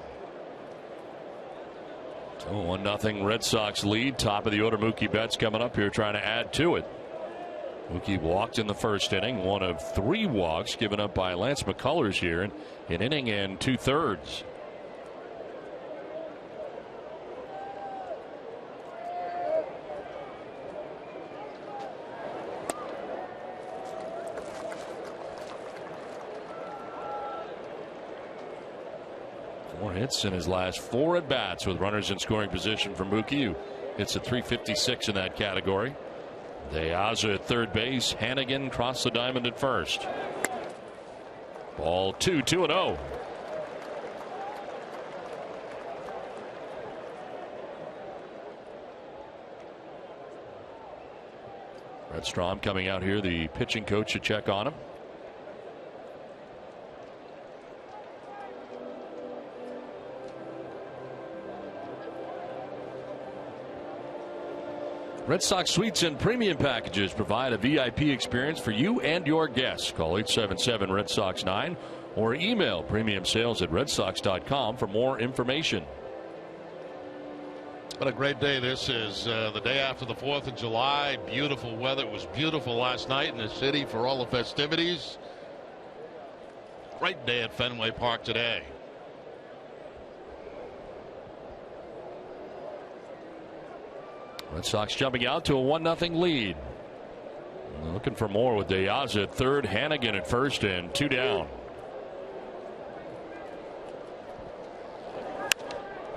Oh, 1-0 Red Sox lead. Top of the order. Mookie Betts coming up here trying to add to it. Mookie walked in the first inning. One of 3 walks given up by Lance McCullers here in an inning and 2/3. More hits in his last 4 at bats with runners in scoring position for Mookie, who hits at .356 in that category. Deyaza at third base. Hannigan crossed the diamond at first. Ball 2-0. Brett Strom coming out here, the pitching coach, to check on him. Red Sox Suites and Premium Packages provide a VIP experience for you and your guests. Call 877 Red Sox 9 or email premiumsales@redsox.com for more information. What a great day this is. The day after the 4th of July. Beautiful weather. It was beautiful last night in the city for all the festivities. Great day at Fenway Park today. Red Sox jumping out to a 1-0 lead. Looking for more with Deyaza at third, Hannigan at first, and 2 down.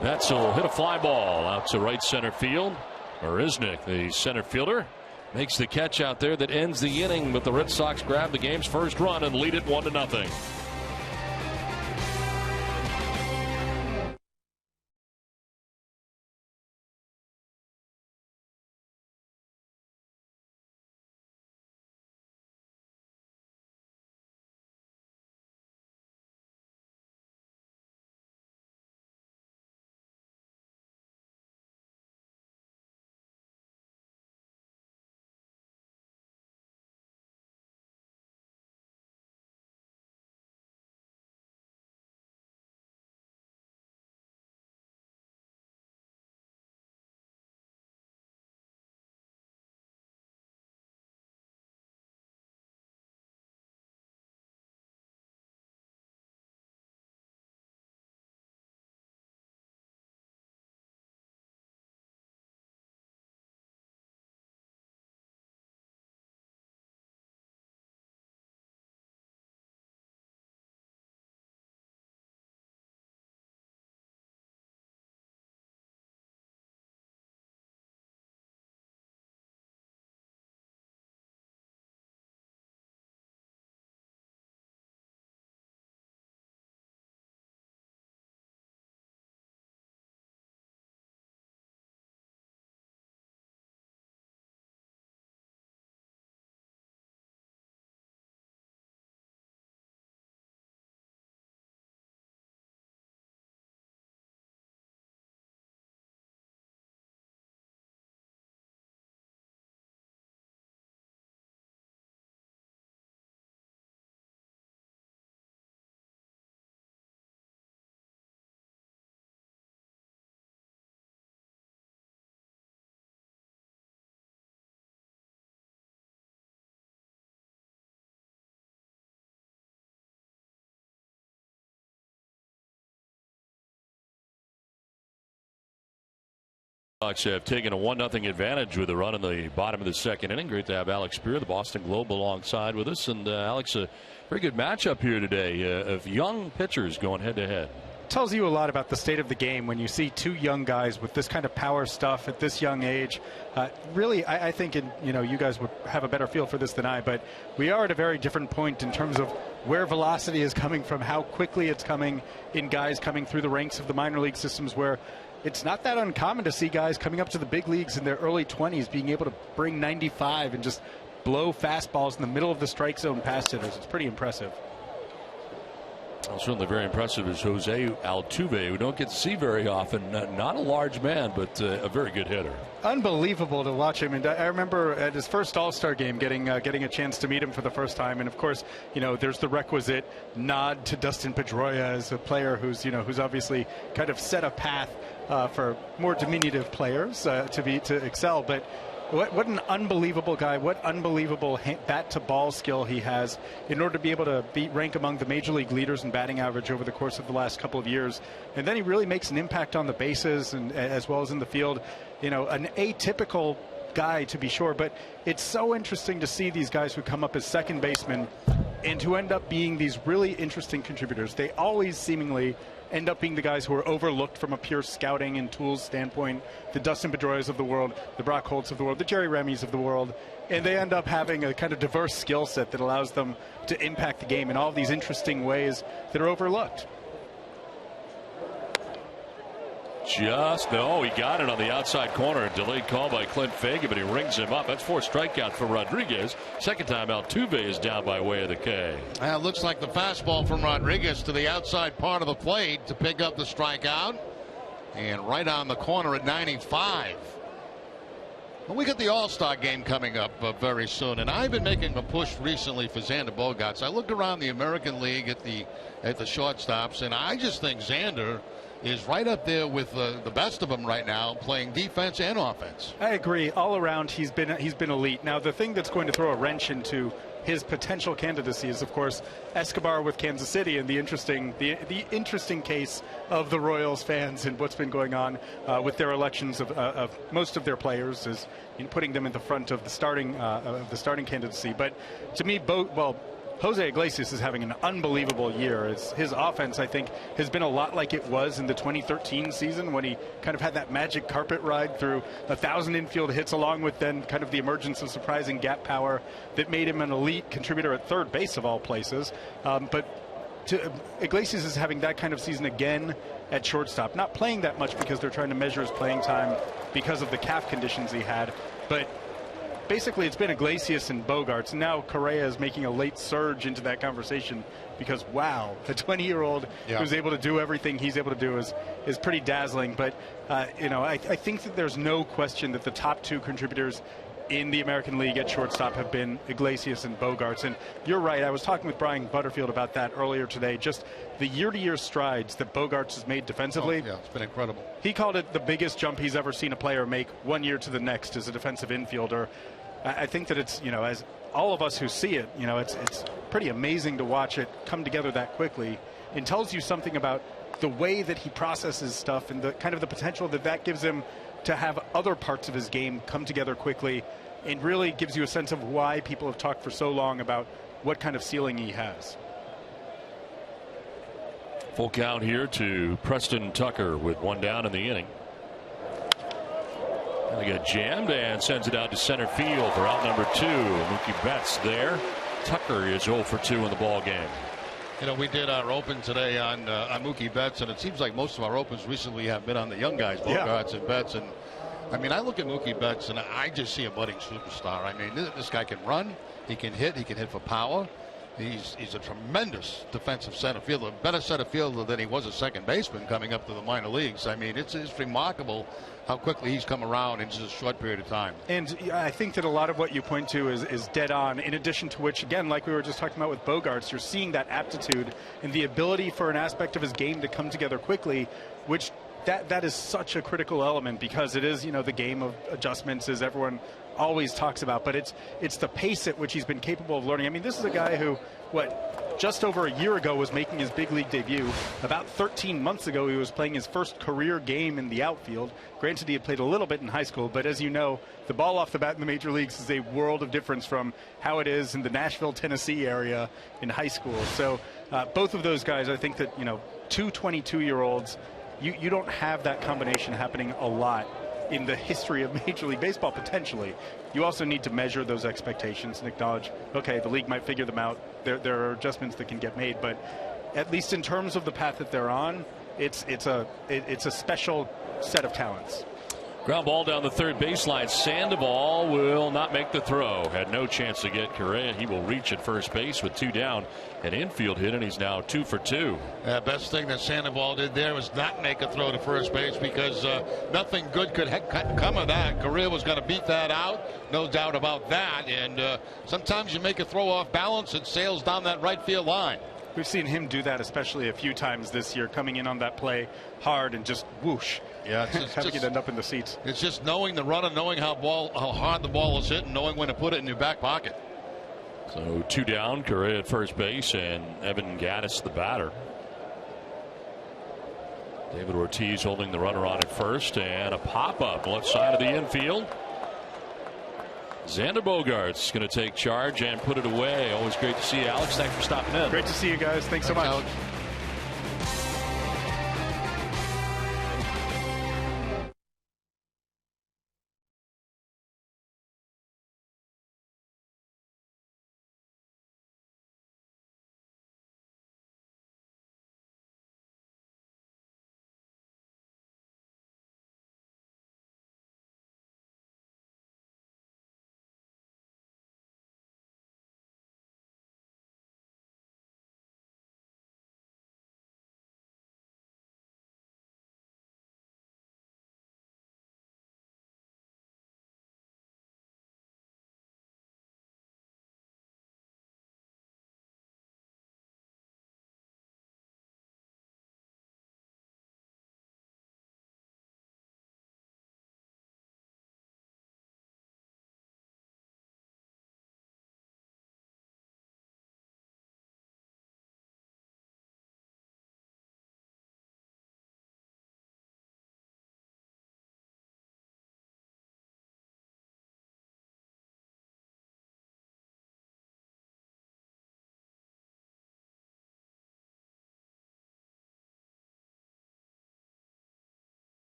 Netzel hit a fly ball out to right center field. Marisnik, the center fielder, makes the catch out there that ends the inning, but the Red Sox grab the game's first run and lead it 1-0. Bucks have taken a 1-0 advantage with a run in the bottom of the second inning. Great to have Alex Spear, the Boston Globe, alongside with us. And Alex, a very good matchup here today of young pitchers going head to head. Tells you a lot about the state of the game when you see two young guys with this kind of power stuff at this young age. Really, I think you guys would have a better feel for this than I, but we are at a very different point in terms of where velocity is coming from, how quickly it's coming in guys coming through the ranks of the minor league systems, where it's not that uncommon to see guys coming up to the big leagues in their early 20s being able to bring 95 and just blow fastballs in the middle of the strike zone past hitters. It's pretty impressive. Certainly very impressive is Jose Altuve, who don't get to see very often. Not a large man, but a very good hitter. Unbelievable to watch him. And I remember at his first All-Star game getting a chance to meet him for the first time. And of course, there's the requisite nod to Dustin Pedroia as a player who's obviously kind of set a path for more diminutive players to excel. But what an unbelievable guy, what unbelievable bat-to-ball skill he has in order to be able to rank among the major league leaders in batting average over the course of the last couple of years. And then he really makes an impact on the bases and as well as in the field. An atypical guy, to be sure, but it's so interesting to see these guys who come up as second basemen and who end up being these really interesting contributors. They always seemingly end up being the guys who are overlooked from a pure scouting and tools standpoint, the Dustin Pedroias of the world, the Brock Holtz of the world, the Jerry Remys of the world, and they end up having a kind of diverse skill set that allows them to impact the game in all these interesting ways that are overlooked. He got it on the outside corner. A delayed call by Clint Fagan, but he rings him up. That's 4 strikeouts for Rodriguez. Second time Altuve is down by way of the K. It looks like the fastball from Rodriguez to the outside part of the plate to pick up the strikeout. And right on the corner at 95. Well, we got the All-Star game coming up very soon, and I've been making a push recently for Xander Bogaerts. I looked around the American League at the shortstops, and I just think Xander is right up there with the best of them right now, playing defense and offense. I agree. All around, he's been elite. Now, the thing that's going to throw a wrench into his potential candidacy is, of course, Escobar with Kansas City, and the interesting case of the Royals fans and what's been going on with their elections of most of their players is putting them in the front of the starting candidacy. But to me, Jose Iglesias is having an unbelievable year. His offense, I think, has been a lot like it was in the 2013 season when he kind of had that magic carpet ride through 1,000 infield hits, along with then kind of the emergence of surprising gap power that made him an elite contributor at third base of all places. Iglesias is having that kind of season again at shortstop. Not playing that much because they're trying to measure his playing time because of the calf conditions he had, but basically, it's been Iglesias and Bogaerts, and now Correa is making a late surge into that conversation because, wow, the 20-year-old who's able to do everything he's able to do is pretty dazzling. But, I think that there's no question that the top 2 contributors in the American League at shortstop have been Iglesias and Bogaerts. And you're right. I was talking with Brian Butterfield about that earlier today. Just the year-to-year strides that Bogaerts has made defensively. Oh, yeah, it's been incredible. He called it the biggest jump he's ever seen a player make one year to the next as a defensive infielder. I think that it's, as all of us who see it, it's pretty amazing to watch it come together that quickly. It tells you something about the way that he processes stuff and the kind of the potential that gives him to have other parts of his game come together quickly, and really gives you a sense of why people have talked for so long about what kind of ceiling he has. Full count here to Preston Tucker with 1 down in the inning. They get jammed and sends it out to center field for out number 2. Mookie Betts there. Tucker is 0 for 2 in the ball game. We did our open today on Mookie Betts, and it seems like most of our opens recently have been on the young guys, Bogaerts and Betts. And I mean, I look at Mookie Betts and I just see a budding superstar. I mean, this guy can run, he can hit for power. He's a tremendous defensive center fielder, a better center fielder than he was a second baseman coming up to the minor leagues. I mean, it's remarkable how quickly he's come around in just a short period of time. And I think that a lot of what you point to is dead on, in addition to which, again, like we were just talking about with Bogaerts, you're seeing that aptitude and the ability for an aspect of his game to come together quickly, which that is such a critical element, because it is, the game of adjustments, as everyone always talks about, but it's the pace at which he's been capable of learning. I mean, this is a guy who, just over a year ago was making his big league debut. About 13 months ago, he was playing his first career game in the outfield. Granted, he had played a little bit in high school, but as you know, the ball off the bat in the major leagues is a world of difference from how it is in the Nashville, Tennessee area in high school. So both of those guys, I think that, two 22-year-olds, you don't have that combination happening a lot in the history of Major League Baseball, potentially. You also need to measure those expectations and acknowledge, okay, the league might figure them out. There are adjustments that can get made, but at least in terms of the path that they're on, it's a special set of talents. Ground ball down the third baseline. Sandoval will not make the throw. Had no chance to get Correa. He will reach at first base with 2 down. An infield hit, and he's now 2 for 2. Best thing that Sandoval did there was not make a throw to first base, because nothing good could come of that. Correa was going to beat that out, no doubt about that. And sometimes you make a throw off balance, it sails down that right field line. We've seen him do that especially a few times this year, coming in on that play hard and just whoosh. Yeah, having it end up in the seats. It's just knowing the run and knowing how hard the ball is hit and knowing when to put it in your back pocket. So 2 down, Correa at first base, and Evan Gattis the batter. David Ortiz holding the runner on at first, and a pop-up left side of the infield. Xander Bogaerts going to take charge and put it away. Always great to see you, Alex. Thanks for stopping in. Great to see you guys. Thanks so much. Alex.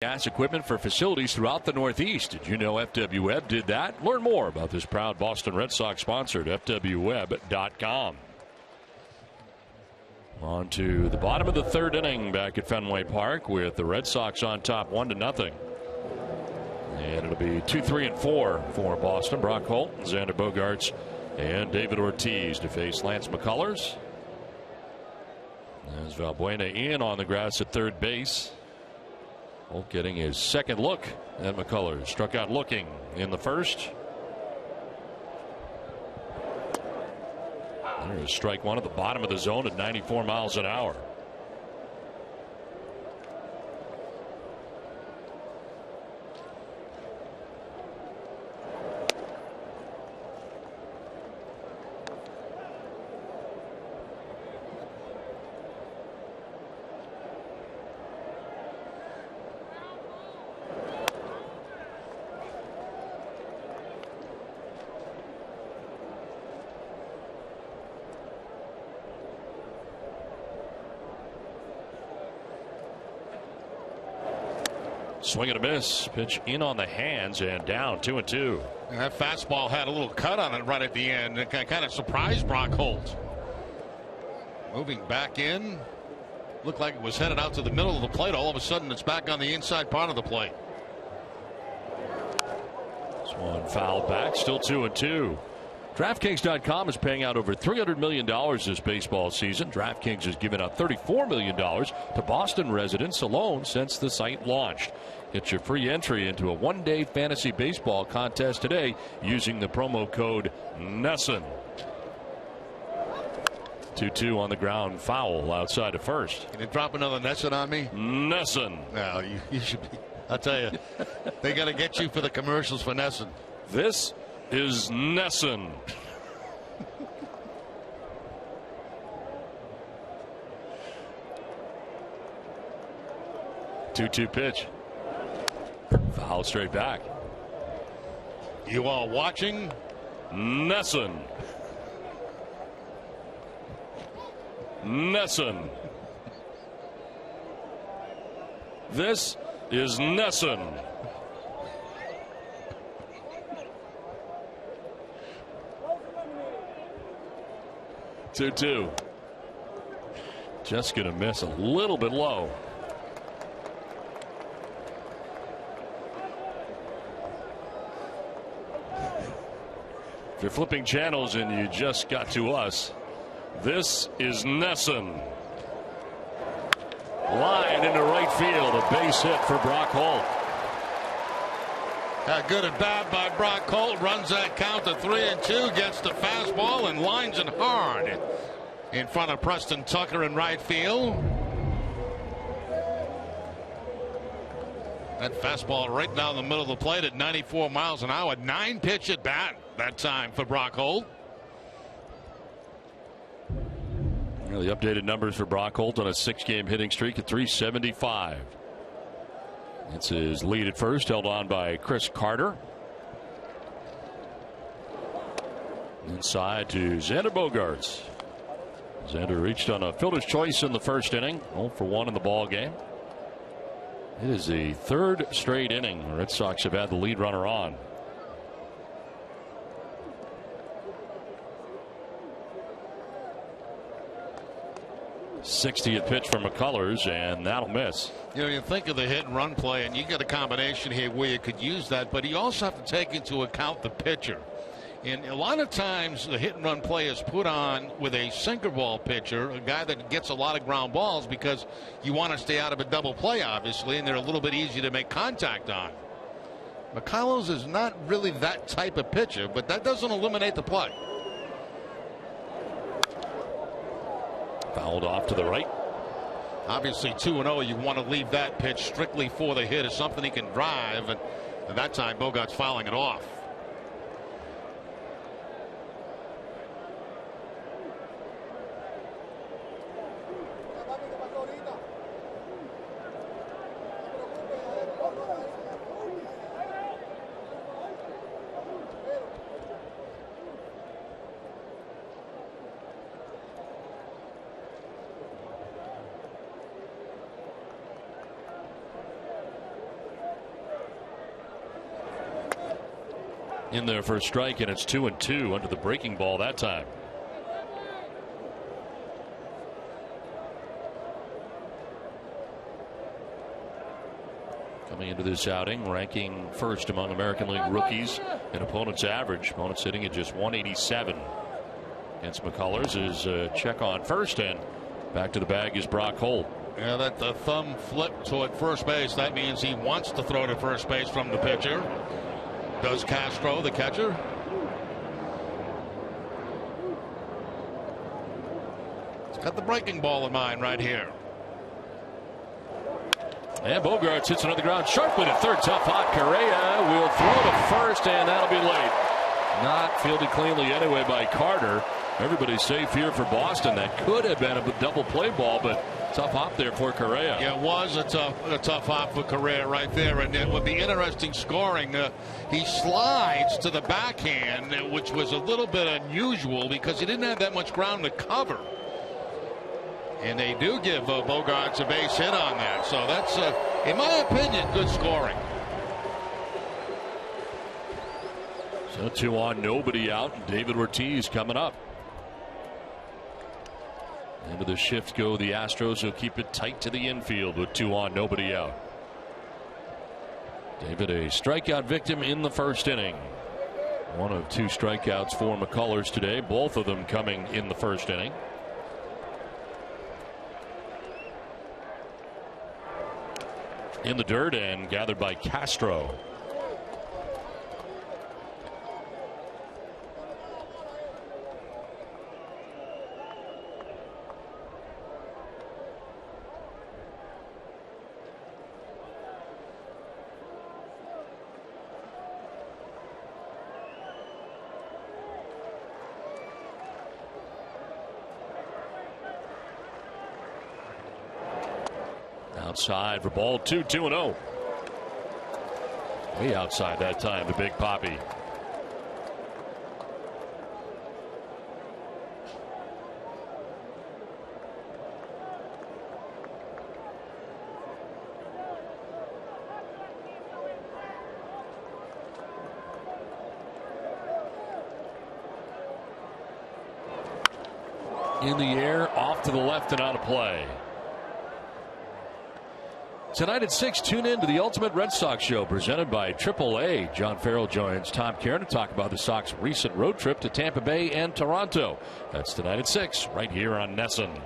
Gas equipment for facilities throughout the Northeast. Did you know FW Web did that? Learn more about this proud Boston Red Sox sponsor at FWWeb.com. On to the bottom of the third inning back at Fenway Park with the Red Sox on top 1-0. And it'll be 2, 3, and 4 for Boston. Brock Holt, Xander Bogaerts, and David Ortiz to face Lance McCullers. There's Valbuena in on the grass at third base. Holt getting his second look at McCullers. Struck out looking in the first. There's strike one at the bottom of the zone at 94 miles an hour. Swing and a miss. Pitch in on the hands and down 2-2. And that fastball had a little cut on it right at the end. It kind of surprised Brock Holt. Moving back in. Looked like it was headed out to the middle of the plate. All of a sudden it's back on the inside part of the plate. This one fouled back. Still 2-2. DraftKings.com is paying out over $300 million this baseball season. DraftKings has given out $34 million to Boston residents alone since the site launched. Get your free entry into a one-day fantasy baseball contest today using the promo code NESSN. 2-2 on the ground, foul outside of first. Can you drop another NESSN on me? NESSN. No, you should be. I'll tell you, they got to get you for the commercials for NESSN. This is NESSN. Two pitch. Foul straight back. You are watching NESSN. NESSN. This is NESSN. Two. Just going to miss a little bit low. If you're flipping channels and you just got to us, this is NESSN. Line into right field, a base hit for Brock Holt. Good at bat by Brock Holt. Runs that count to 3-2. Gets the fastball and lines it hard in front of Preston Tucker in right field. That fastball right down the middle of the plate at 94 miles an hour. 9-pitch at bat that time for Brock Holt. The updated numbers for Brock Holt on a 6-game hitting streak at .375. It's his lead at first, held on by Chris Carter. Inside to Xander Bogaerts. Xander reached on a fielder's choice in the first inning. 0 for 1 in the ball game. It is the third straight inning the Red Sox have had the lead runner on. .60 pitch from McCullers, and that'll miss. You know, you think of the hit and run play, and you get a combination here where you could use that, but you also have to take into account the pitcher. And a lot of times the hit and run play is put on with a sinker ball pitcher, a guy that gets a lot of ground balls, because you want to stay out of a double play, obviously, and they're a little bit easier to make contact on. McCullers is not really that type of pitcher, but that doesn't eliminate the play. Fouled off to the right. Obviously 2-0, you want to leave that pitch strictly for the hit as something he can drive, and at that time Bogaerts fouling it off. In there for a strike, and it's 2-2 under the breaking ball that time. Coming into this outing, ranking first among American League rookies in opponents' average. Opponents sitting at just 187. Against McCullers is a check on first, and back to the bag is Brock Holt. Yeah, that the thumb flip toward first base. That means he wants to throw to first base from the pitcher. Does Castro, the catcher. He's got the breaking ball in mind right here. And Bogaerts hits another ground sharply to third. Tough hot Correa will throw to first, and that'll be late. Not fielded cleanly anyway by Carter. Everybody's safe here for Boston. That could have been a double play ball, but tough hop there for Correa. Yeah, it was a tough hop for Correa right there, and it would be interesting scoring. He slides to the backhand, which was a little bit unusual because he didn't have that much ground to cover. And they do give Bogaerts a base hit on that, so that's, in my opinion, good scoring. So 2 on, nobody out. David Ortiz coming up. Into the shift go the Astros, who'll keep it tight to the infield with 2 on, nobody out. David, a strikeout victim in the first inning. One of 2 strikeouts for McCullers today, both of them coming in the first inning. In the dirt and gathered by Castro. Outside for ball 2, 2-0. Way outside that time to Big Papi. In the air, off to the left and out of play. Tonight at 6, tune in to the Ultimate Red Sox Show presented by AAA. John Farrell joins Tom Caron to talk about the Sox' recent road trip to Tampa Bay and Toronto. That's tonight at 6, right here on NESN.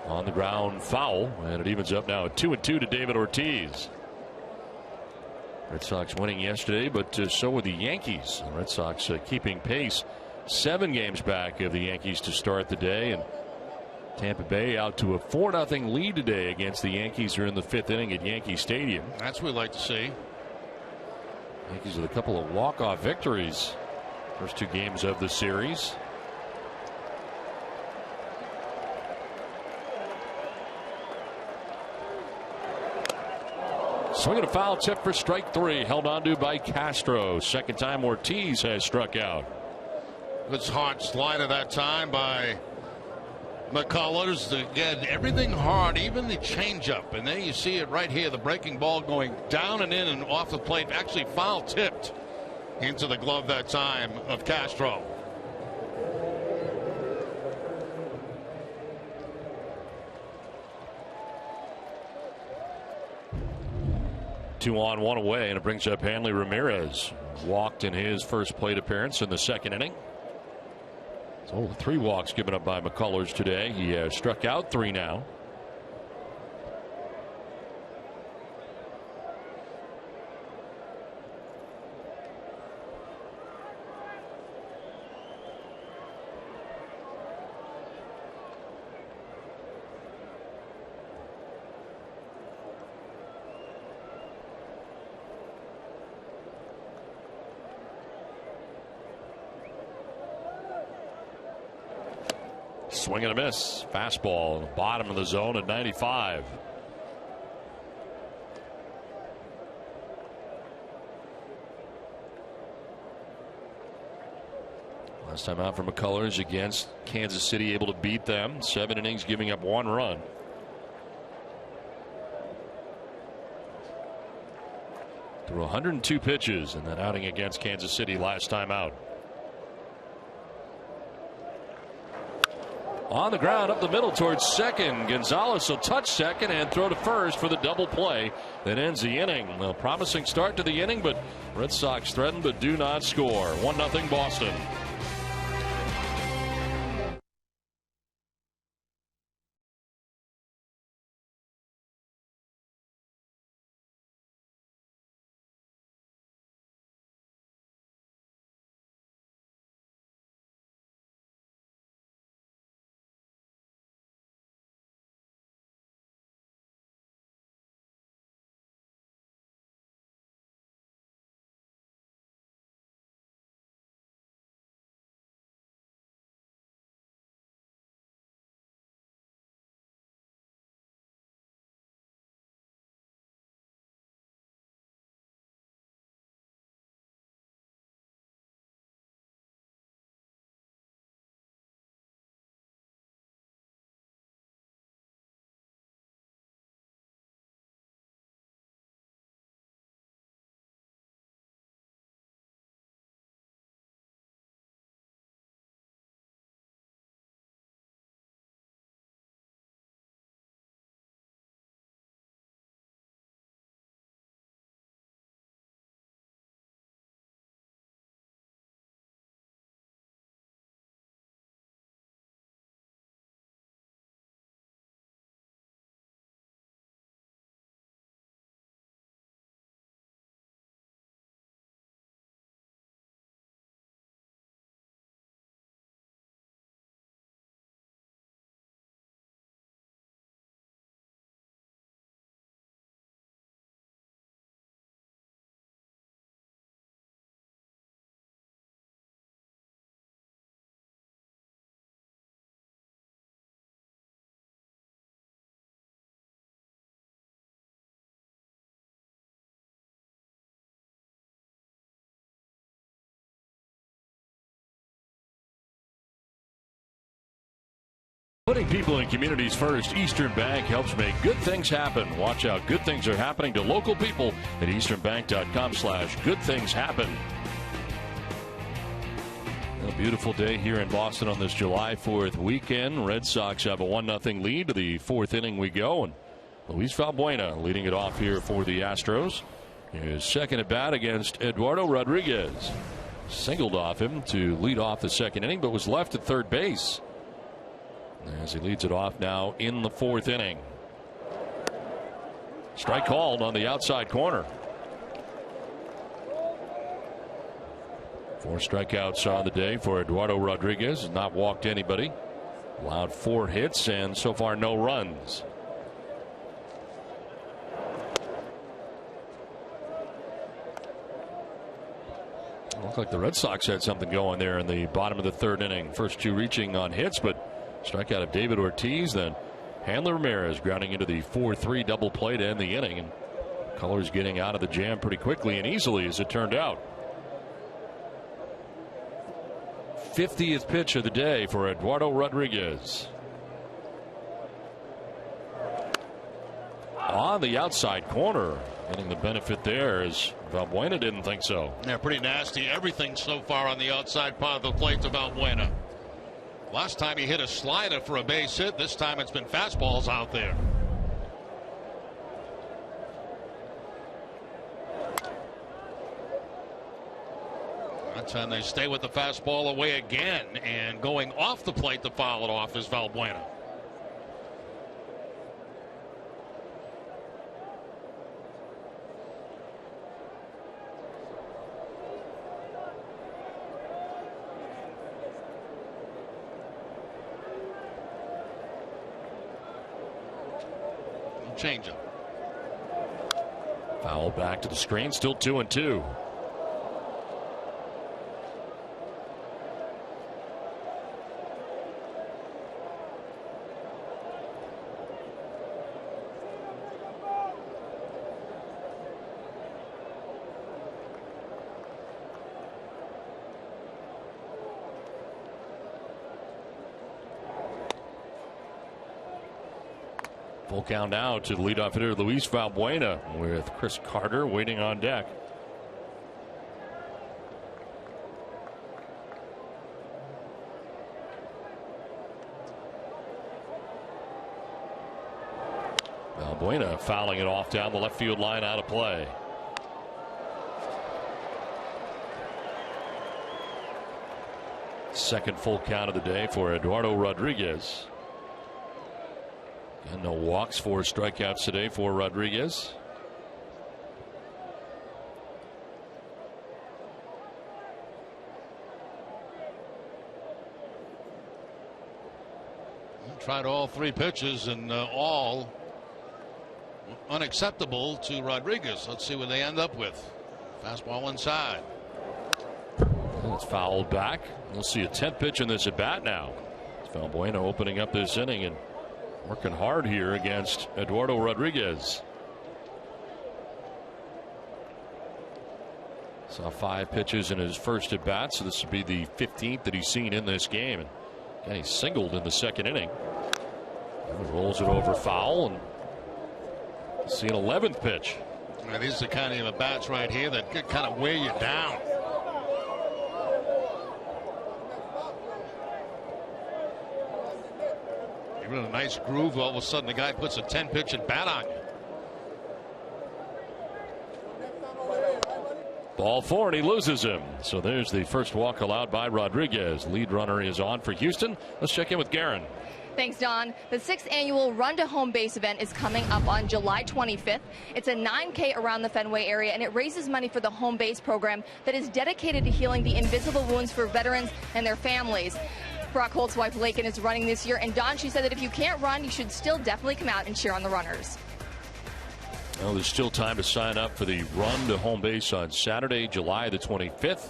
On the ground, foul, and it evens up now at 2-2 to David Ortiz. Red Sox winning yesterday, but so were the Yankees. The Red Sox keeping pace, 7 games back of the Yankees to start the day, and Tampa Bay out to a 4-0 lead today against the Yankees here in the 5th inning at Yankee Stadium. That's what we like to see. Yankees with a couple of walk-off victories, first 2 games of the series. Swinging a foul tip for strike 3, held onto by Castro. Second time Ortiz has struck out. Good hard slider that time by McCullers. Again, everything hard, even the changeup. And then you see it right here, the breaking ball going down and in and off the plate. Actually foul tipped into the glove that time of Castro. Two on, one away, and it brings up Hanley Ramirez. Walked in his first plate appearance in the second inning. So 3 walks given up by McCullers today. He has struck out 3 now. Swing and a miss. Fastball, bottom of the zone at 95. Last time out for McCullers against Kansas City, able to beat them. 7 innings, giving up 1 run. Threw 102 pitches in that outing against Kansas City last time out. On the ground up the middle towards second. Gonzalez will touch second and throw to first for the double play that ends the inning. A promising start to the inning, but Red Sox threaten but do not score. 1-0 Boston. Putting people and communities first, Eastern Bank helps make good things happen. Watch how good things are happening to local people at easternbank.com/goodthingshappen. A beautiful day here in Boston on this July 4th weekend. Red Sox have a 1-0 lead. To the fourth inning we go, and Luis Valbuena leading it off here for the Astros. His second at bat against Eduardo Rodriguez. Singled off him to lead off the second inning, but was left at third base as he leads it off now in the fourth inning. Strike called on the outside corner. 4 strikeouts on the day for Eduardo Rodriguez. Has not walked anybody. Allowed 4 hits and so far no runs. Looked like the Red Sox had something going there in the bottom of the third inning. First 2 reaching on hits, but strikeout of David Ortiz, then Hanley Ramirez grounding into the 4-3 double play to end the inning, and Colors getting out of the jam pretty quickly and easily, as it turned out. 50th pitch of the day for Eduardo Rodriguez. On the outside corner, getting the benefit there, as Valbuena didn't think so. Yeah, pretty nasty. Everything so far on the outside part of the plate to Valbuena. Last time he hit a slider for a base hit. This time it's been fastballs out there. That time they stay with the fastball away again, and going off the plate to foul it off is Valbuena. Changeup. Foul back to the screen. Still 2-2. Full count now to the leadoff hitter Luis Valbuena, with Chris Carter waiting on deck. Valbuena fouling it off down the left field line, out of play. Second full count of the day for Eduardo Rodriguez. And no walks, 4 strikeouts today for Rodriguez. Tried all 3 pitches, and all unacceptable to Rodriguez. Let's see what they end up with. Fastball inside. It's fouled back. We'll see a 10th pitch in this at bat now. It's Valbuena opening up this inning and working hard here against Eduardo Rodriguez. Saw 5 pitches in his first at bat, so this would be the 15th that he's seen in this game. And he singled in the second inning. And rolls it over foul, and see an 11th pitch. Now, these are the kind of bats right here that could kind of wear you down. You're in a nice groove, all of a sudden the guy puts a 10-pitch at bat on you. Ball 4, and he loses him. So there's the first walk allowed by Rodriguez. Lead runner is on for Houston. Let's check in with Garen. Thanks, Don. The 6th annual Run to Home Base event is coming up on July 25th. It's a 9K around the Fenway area, and it raises money for the Home Base program that is dedicated to healing the invisible wounds for veterans and their families. Brock Holt's wife, Lakin, is running this year, and Don, she said that if you can't run, you should still definitely come out and cheer on the runners. Well, there's still time to sign up for the Run to Home Base on Saturday, July the 25th.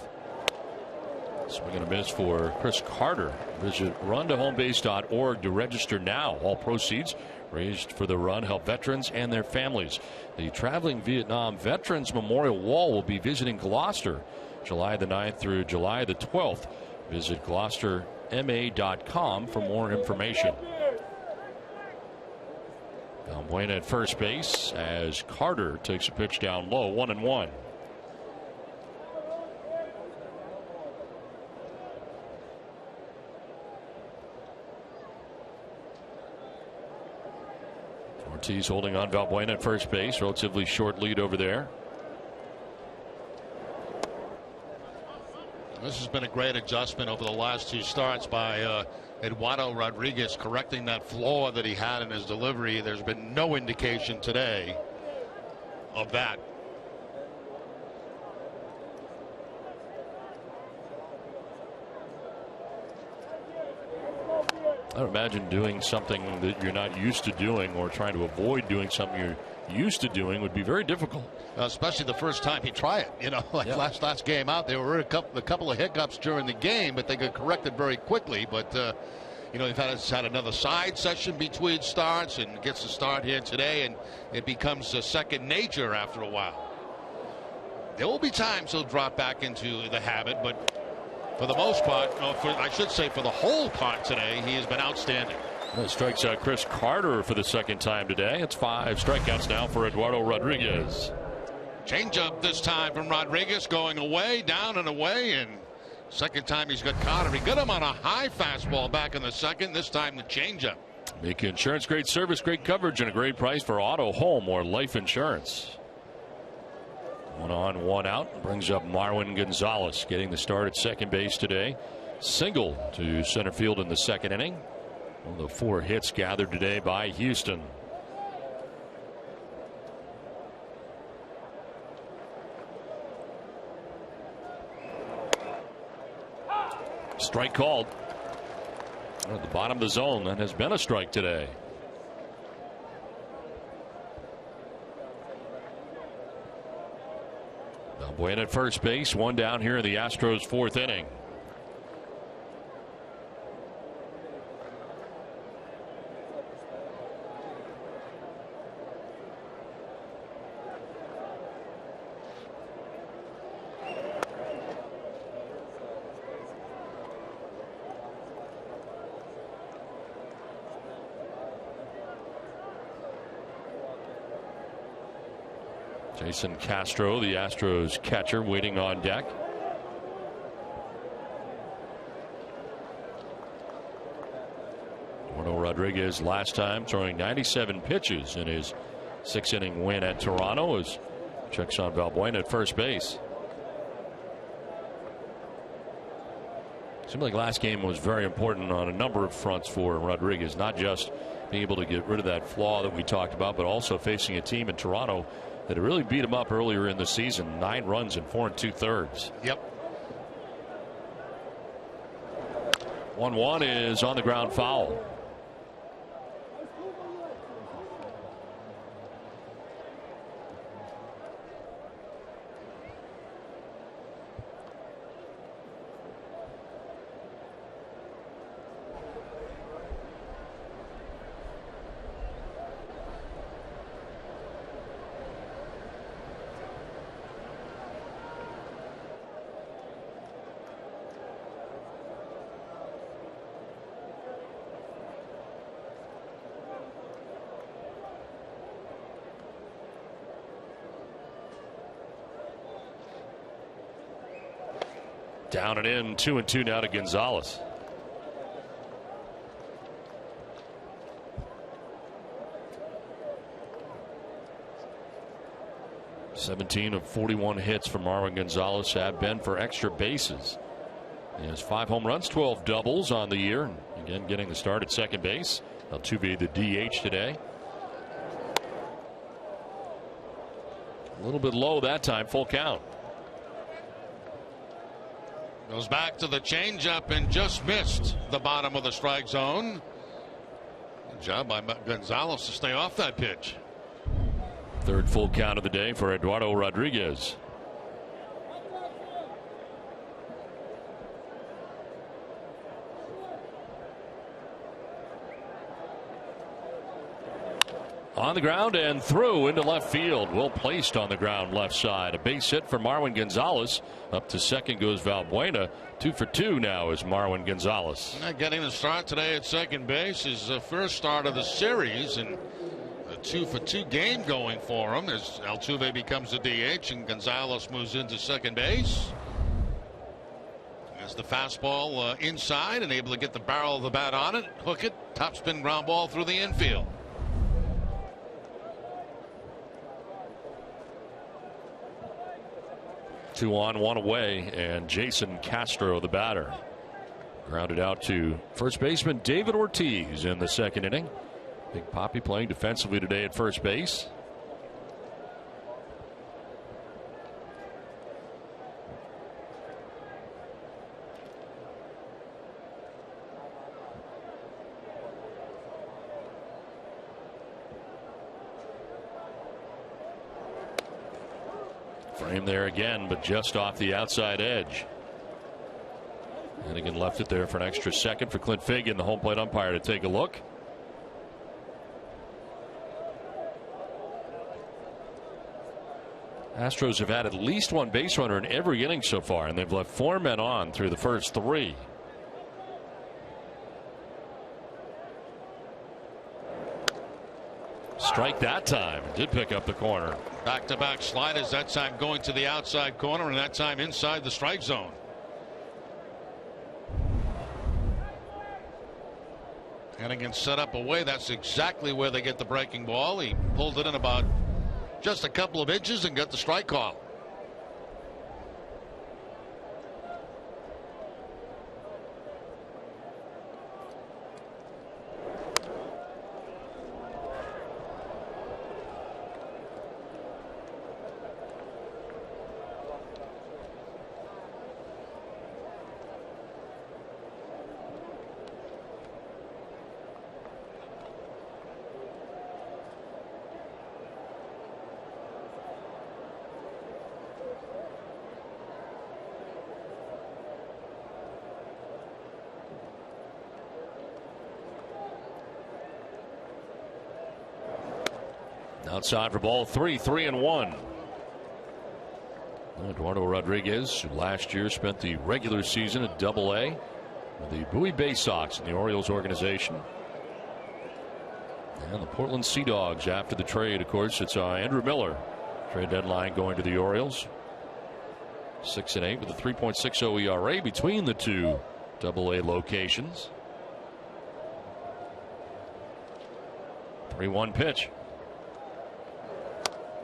Swing and a miss for Chris Carter. Visit runtohomebase.org to register now. All proceeds raised for the run help veterans and their families. The Traveling Vietnam Veterans Memorial Wall will be visiting Gloucester July the 9th through July the 12th. Visit GloucesterMA.com for more information. Valbuena at first base as Carter takes a pitch down low, 1-1. Ortiz holding on. Valbuena at first base, relatively short lead over there. This has been a great adjustment over the last two starts by Eduardo Rodriguez, correcting that flaw that he had in his delivery. There's been no indication today of that. I would imagine doing something that you're not used to doing or trying to avoid doing something you're used to doing would be very difficult. Especially the first time you try it. You know, like last game out, there were a couple of hiccups during the game, but they got corrected very quickly. But, you know, he's had another side session between starts and gets to start here today, and it becomes a second nature after a while. There will be times he'll drop back into the habit, but for the most part, I should say for the whole part today, he has been outstanding. Strikes out Chris Carter for the second time today. It's 5 strikeouts now for Eduardo Rodriguez. Changeup this time from Rodriguez, going away, down and away, and second time he's got Carter. He got him on a high fastball back in the second. This time the changeup. Make insurance, great service, great coverage, and a great price for auto, home, or life insurance. 1 on, 1 out. Brings up Marwin Gonzalez, getting the start at second base today. Single to center field in the second inning. One of the 4 hits gathered today by Houston. Strike called. At the bottom of the zone, that has been a strike today. Valbuena at first base, 1 down here in the Astros 4th inning. Jason Castro, the Astros catcher, waiting on deck. Eduardo Rodriguez last time throwing 97 pitches in his 6-inning win at Toronto as checks on Valbuena at first base. Seemed like last game was very important on a number of fronts for Rodriguez, not just being able to get rid of that flaw that we talked about, but also facing a team in Toronto that had really beat him up earlier in the season. 9 runs in 4 2/3. Yep. 1-1 is on the ground, foul. Down and in, 2-2 now to Gonzalez. "17 of 41 hits for Marwin Gonzalez have been for extra bases. He has 5 home runs, 12 doubles on the year. Again, getting the start at second base. Altuve the DH today. A little bit low that time, full count. Goes back to the changeup and just missed the bottom of the strike zone. Good job by Gonzalez to stay off that pitch. 3rd full count of the day for Eduardo Rodriguez. On the ground and through into left field. Well placed on the ground left side. A base hit for Marwin Gonzalez. Up to second goes Valbuena. 2 for 2 now is Marwin Gonzalez. Not getting the start today at second base. His first start of the series, and 2-for-2 game going for him as Altuve becomes the DH and Gonzalez moves into second base. As the fastball inside and able to get the barrel of the bat on it, hook it, topspin ground ball through the infield. Two on, one away, and Jason Castro, the batter, grounded out to first baseman David Ortiz in the second inning. Big Papi playing defensively today at first base. Frame there again, but just off the outside edge. And again, left it there for an extra second for Clint Fagan, the home plate umpire, to take a look. Astros have had at least one base runner in every inning so far, and they've left 4 men on through the first 3. Strike that time. Did pick up the corner. Back-to-back sliders, that time going to the outside corner, and that time inside the strike zone. And again, set up away. That's exactly where they get the breaking ball. He pulled it in about just a couple of inches and got the strike call. Outside for ball 3, 3-1. Eduardo Rodriguez, who last year spent the regular season at Double-A with the Bowie Bay Sox in the Orioles organization. And the Portland Sea Dogs after the trade, of course, it's Andrew Miller. Trade deadline going to the Orioles. 6-8 with a 3.60 ERA between the two Double-A locations. 3-1 pitch.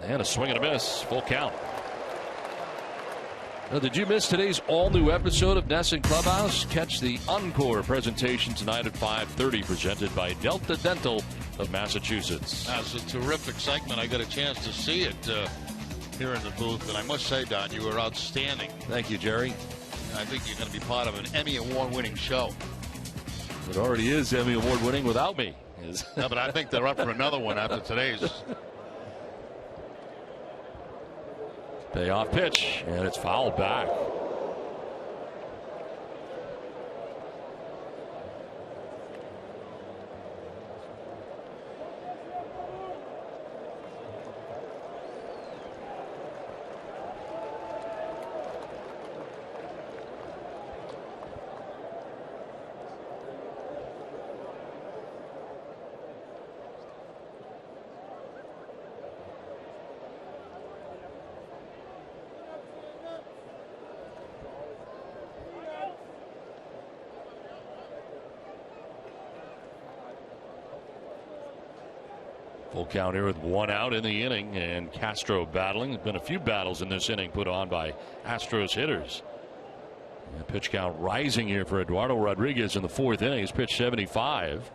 And a swing and a miss. Full count. Now, did you miss today's all-new episode of NESN Clubhouse? Catch the encore presentation tonight at 5:30, presented by Delta Dental of Massachusetts. That's a terrific segment. I got a chance to see it here in the booth, and I must say, Don, you were outstanding. Thank you, Jerry. I think you're going to be part of an Emmy Award-winning show. It already is Emmy Award-winning without me. No, but I think they're up for another one after today's. Payoff pitch, and it's fouled back. Full count here with 1 out in the inning, and Castro battling. There's been a few battles in this inning put on by Astros hitters. And pitch count rising here for Eduardo Rodriguez in the 4th inning. He's pitched 75.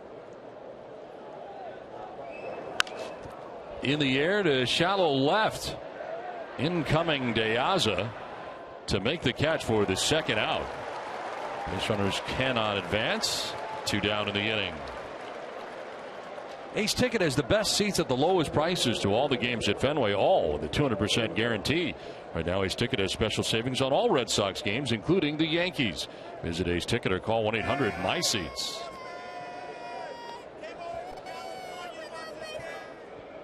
In the air to shallow left. Incoming De Aza to make the catch for the second out. Base runners cannot advance. 2 down in the inning. Ace Ticket has the best seats at the lowest prices to all the games at Fenway, all with a 200% guarantee. Right now, Ace Ticket has special savings on all Red Sox games, including the Yankees. Visit Ace Ticket or call 1-800-MY-SEATS.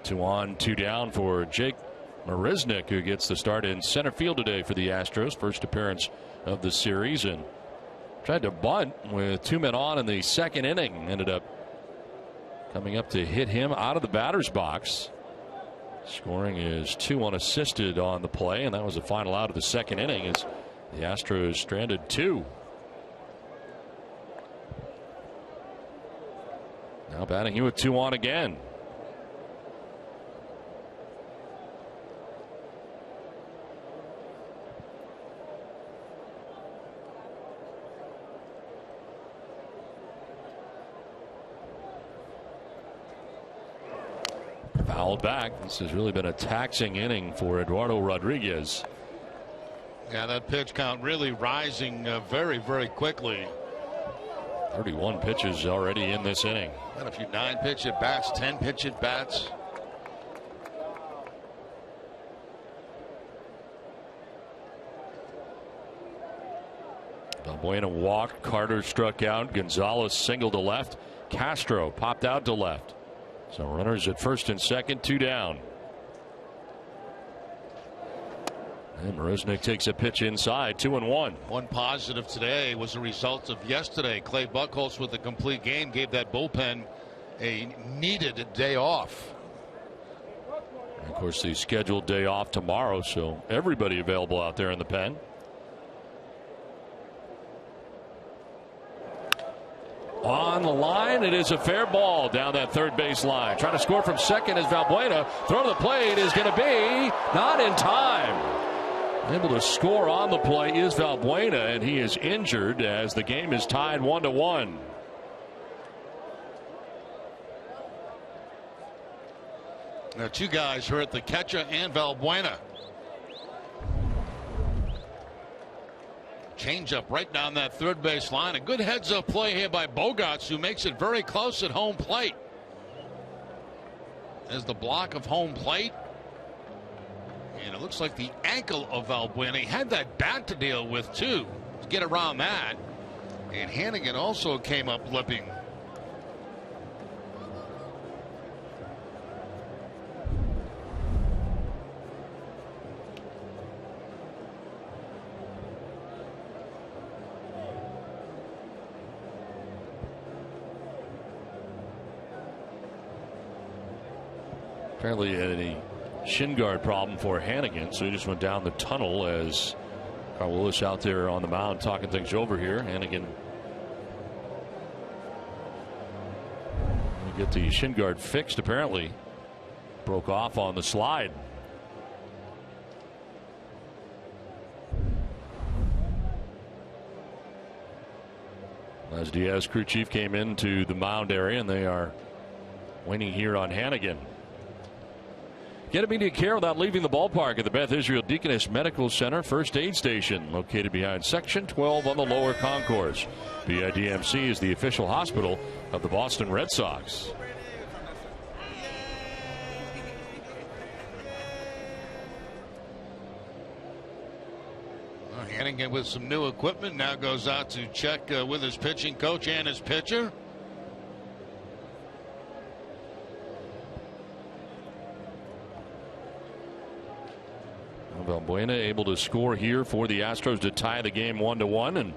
2 on, 2 down for Jake Marisnick, who gets the start in center field today for the Astros. First appearance of the series, and tried to bunt with 2 men on in the second inning. Ended up coming up to hit him out of the batter's box. Scoring is 2 unassisted on the play, and that was the final out of the second inning as the Astros stranded 2. Now batting you with 2 on again. Fouled back. This has really been a taxing inning for Eduardo Rodriguez. Yeah, that pitch count really rising very, very quickly. 31 pitches already in this inning. And a few 9-pitch at bats, 10-pitch at bats. Valbuena walked. Carter struck out. Gonzalez singled to left. Castro popped out to left. So runners at first and second, 2 down. And Moroznik takes a pitch inside, 2-1. One positive today was a result of yesterday. Clay Buchholz with a complete game gave that bullpen a needed day off. And of course, the scheduled day off tomorrow, so everybody available out there in the pen. On the line, it is a fair ball down that third base line. Trying to score from second is Valbuena. Throw to the plate is going to be not in time. Able to score on the play is Valbuena, and he is injured as the game is tied 1-1. Now 2 guys hurt, the catcher and Valbuena. Change up right down that third base line. A good heads up play here by Bogaerts, who makes it very close at home plate. There's the block of home plate. And it looks like the ankle of Valbuena. He had that bat to deal with too to get around that. And Hannigan also came up limping. Apparently had a shin guard problem for Hannigan, so he just went down the tunnel as Carl Willis out there on the mound talking things over here. Hannigan get the shin guard fixed. Apparently broke off on the slide. As Diaz, crew chief, came into the mound area, and they are waiting here on Hannigan. Get immediate care without leaving the ballpark at the Beth Israel Deaconess Medical Center First Aid Station, located behind Section 12 on the lower concourse. BIDMC is the official hospital of the Boston Red Sox. Hannigan with some new equipment now goes out to check with his pitching coach and his pitcher. Valbuena able to score here for the Astros to tie the game 1-1, and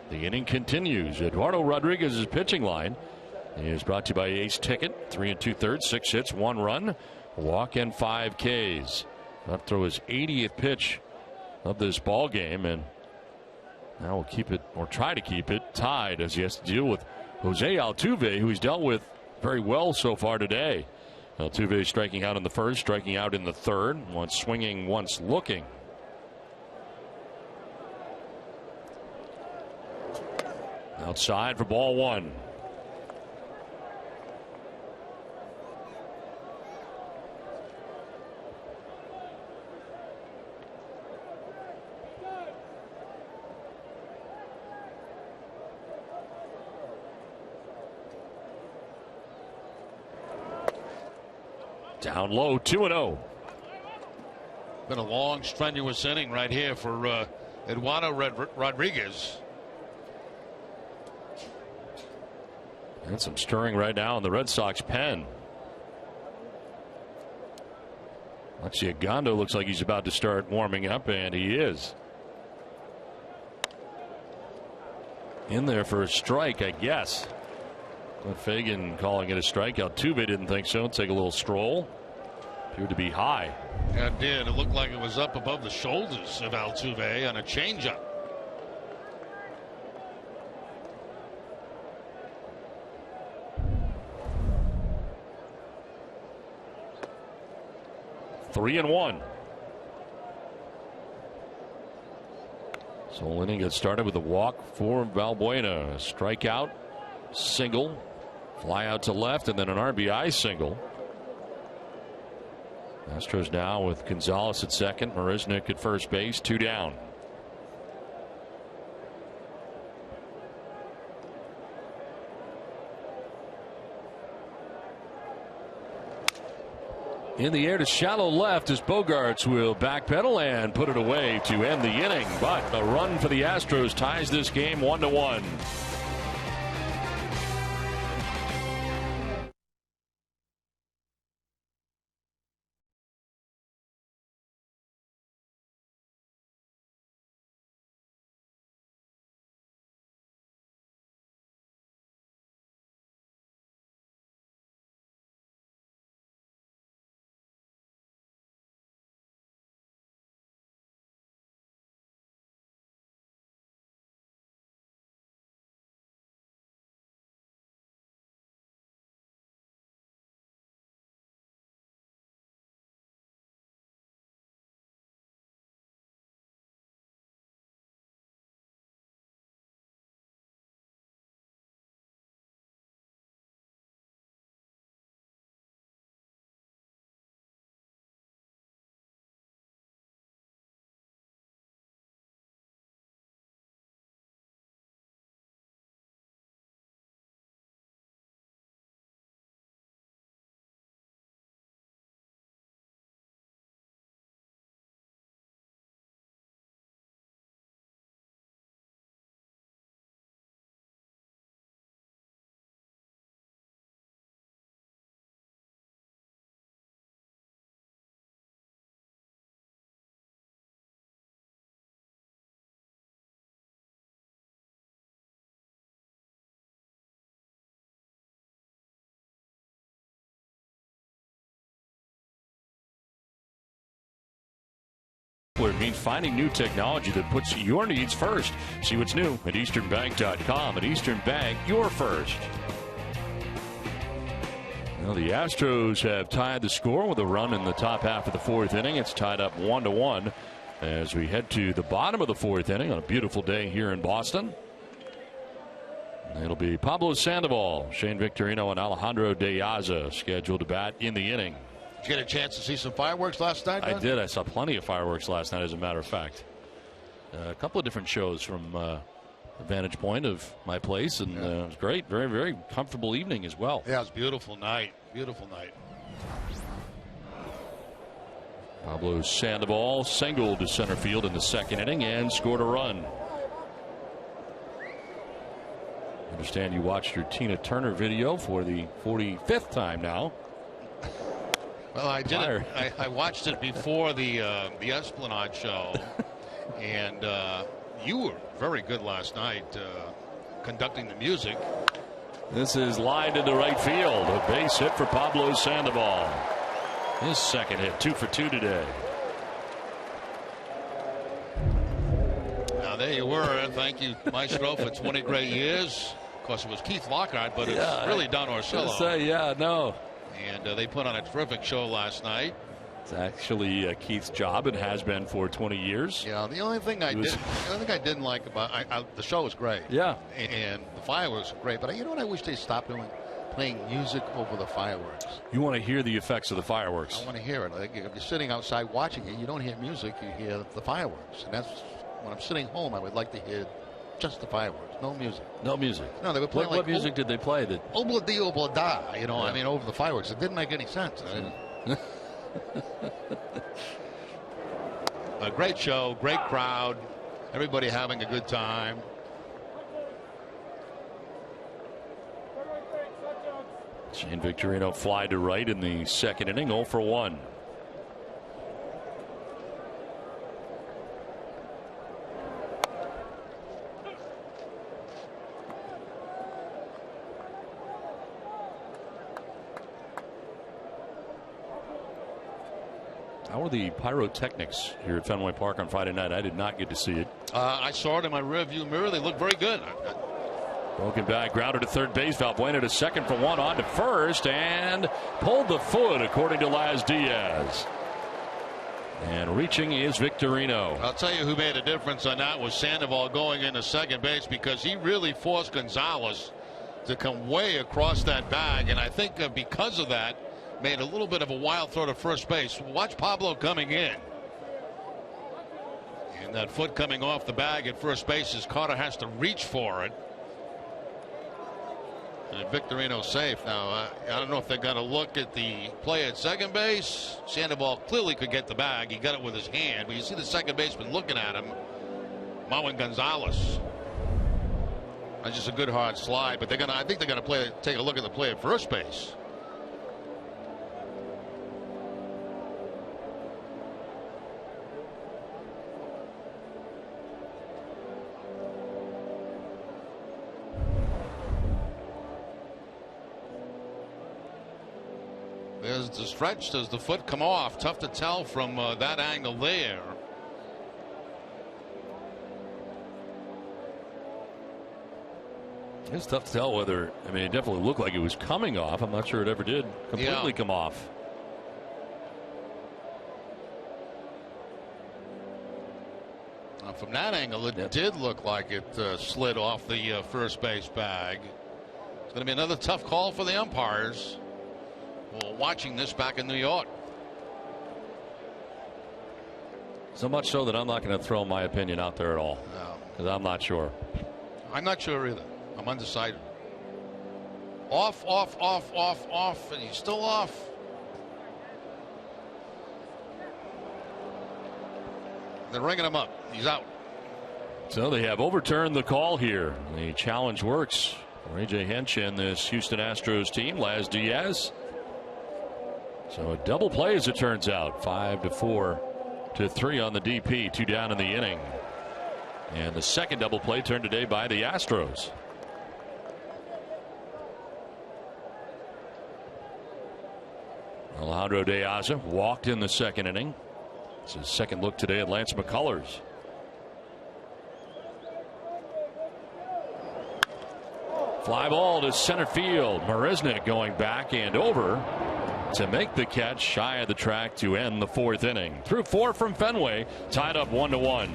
the inning continues. Eduardo Rodriguez's pitching line is brought to you by Ace Ticket. 3 2/3, 6 hits, 1 run, walk, and 5 Ks. Left throw his 80th pitch of this ball game, and now we'll keep it, or try to keep it, tied as he has to deal with Jose Altuve, who he's dealt with very well so far today. Altuve striking out in the first, striking out in the third, once swinging, once looking. Outside for ball 1. Down low, 2-0. Been a long, strenuous inning right here for Eduardo Rodriguez. And some stirring right now in the Red Sox pen. Alexia Gondo looks like he's about to start warming up, and he is. In there for a strike, I guess. Fagan calling it a strikeout. Tuve didn't think so. Take a little stroll. Appeared to be high. Yeah, it did. It looked like it was up above the shoulders of Altuve on a changeup. Three and one. So inning gets started with a walk for Valbuena. A strikeout, single, fly out to left, and then an RBI single. Astros now with Gonzalez at second, Marisnik at first base, 2 down. In the air to shallow left as Bogarts will backpedal and put it away to end the inning. But a run for the Astros ties this game 1-1. It means finding new technology that puts your needs first. See what's new at easternbank.com. At Eastern Bank, you're first. Well, the Astros have tied the score with a run in the top half of the 4th inning. It's tied up 1-1 as we head to the bottom of the 4th inning on a beautiful day here in Boston. It'll be Pablo Sandoval, Shane Victorino, and Alejandro De Aza scheduled to bat in the inning. Did you get a chance to see some fireworks last night? I did. I saw plenty of fireworks last night, as a matter of fact. A couple of different shows from the vantage point of my place, and it was great. Very, very comfortable evening as well. Yeah, it was a beautiful night. Beautiful night. Pablo Sandoval singled to center field in the 2nd inning and scored a run. I understand you watched your Tina Turner video for the 45th time now. Well, I did it. I watched it before the Esplanade show, and you were very good last night conducting the music. This is lined into right field. A base hit for Pablo Sandoval. His 2nd hit, 2 for 2 today. Now there you were. Thank you, Maestro, for 20 great years. Of course, it was Keith Lockhart, but it's really Don Orsillo. And they put on a terrific show last night. It's actually Keith's job and has been for 20 years. Yeah, the only thing I didn't like about the show was great. Yeah, and the fireworks were great. But you know what I wish they stopped doing? Playing music over the fireworks. You want to hear the effects of the fireworks. I want to hear it. Like, if you're sitting outside watching it, you don't hear music, you hear the fireworks. And that's when I'm sitting home, I would like to hear just the fireworks. No music. No music. No, they were playing what music did they play? That Obla Di Obla Da, I mean, over the fireworks. It didn't make any sense. A great show, great crowd, everybody having a good time. Shane Victorino fly to right in the 2nd inning, 0 for 1. How were the pyrotechnics here at Fenway Park on Friday night? I did not get to see it. I saw it in my rearview mirror. They look very good. Broken back, grounded to third base. Valbuena to second for one, on to first, and pulled the foot, according to Laz Diaz. And reaching is Victorino. I'll tell you who made a difference on that was Sandoval going into second base, because he really forced Gonzalez to come way across that bag, and I think because of that made a little bit of a wild throw to first base. Watch Pablo coming in, and that foot coming off the bag at first base as Carter has to reach for it. And Victorino's safe. Now, I don't know if they're going to look at the play at second base. Sandoval clearly could get the bag. He got it with his hand. But you see the second baseman looking at him, Marwin Gonzalez. That's just a good hard slide. But I think they're going to take a look at the play at first base. There's the stretch. Does the foot come off? Tough to tell from that angle there. It's tough to tell whether, I mean, it definitely looked like it was coming off. I'm not sure it ever did completely come off. From that angle, it did look like it slid off the first base bag. It's going to be another tough call for the umpires. Well, watching this back in New York. So much so that I'm not going to throw my opinion out there at all. No. Because I'm not sure. I'm not sure either. I'm undecided. Off, and he's still off. They're ringing him up. He's out. So they have overturned the call here. The challenge works for A.J. Hinch and this Houston Astros team. Laz Diaz. So a double play, as it turns out. 5-4 to 3 on the DP. 2 down in the inning. And the second double play turned today by the Astros. Alejandro De Aza walked in the second inning. It's his second look today at Lance McCullers. Fly ball to center field. Marisnick going back and over to make the catch shy of the track to end the fourth inning. Through 4 from Fenway, tied up 1-1.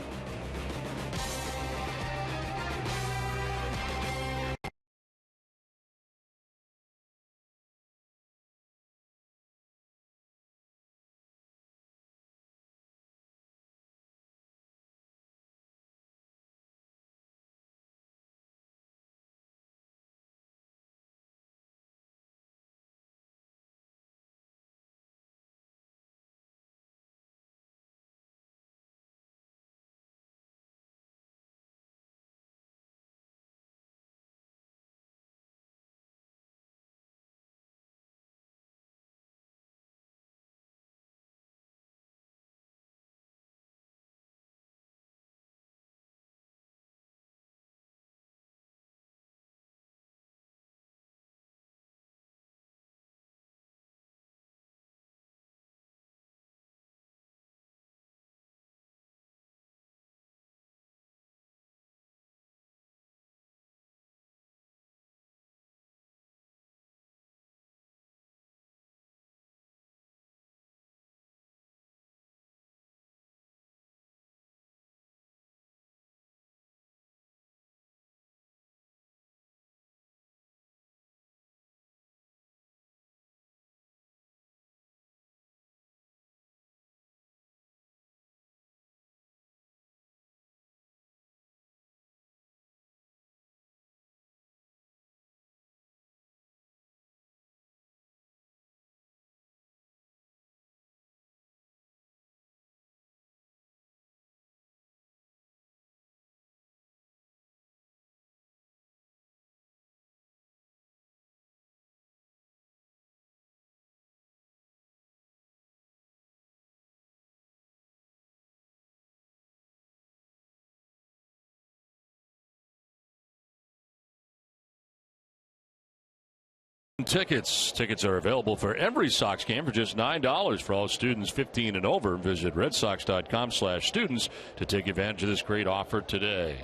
Tickets. Tickets are available for every Sox game for just $9 for all students 15 and over. Visit redsox.com/students to take advantage of this great offer today.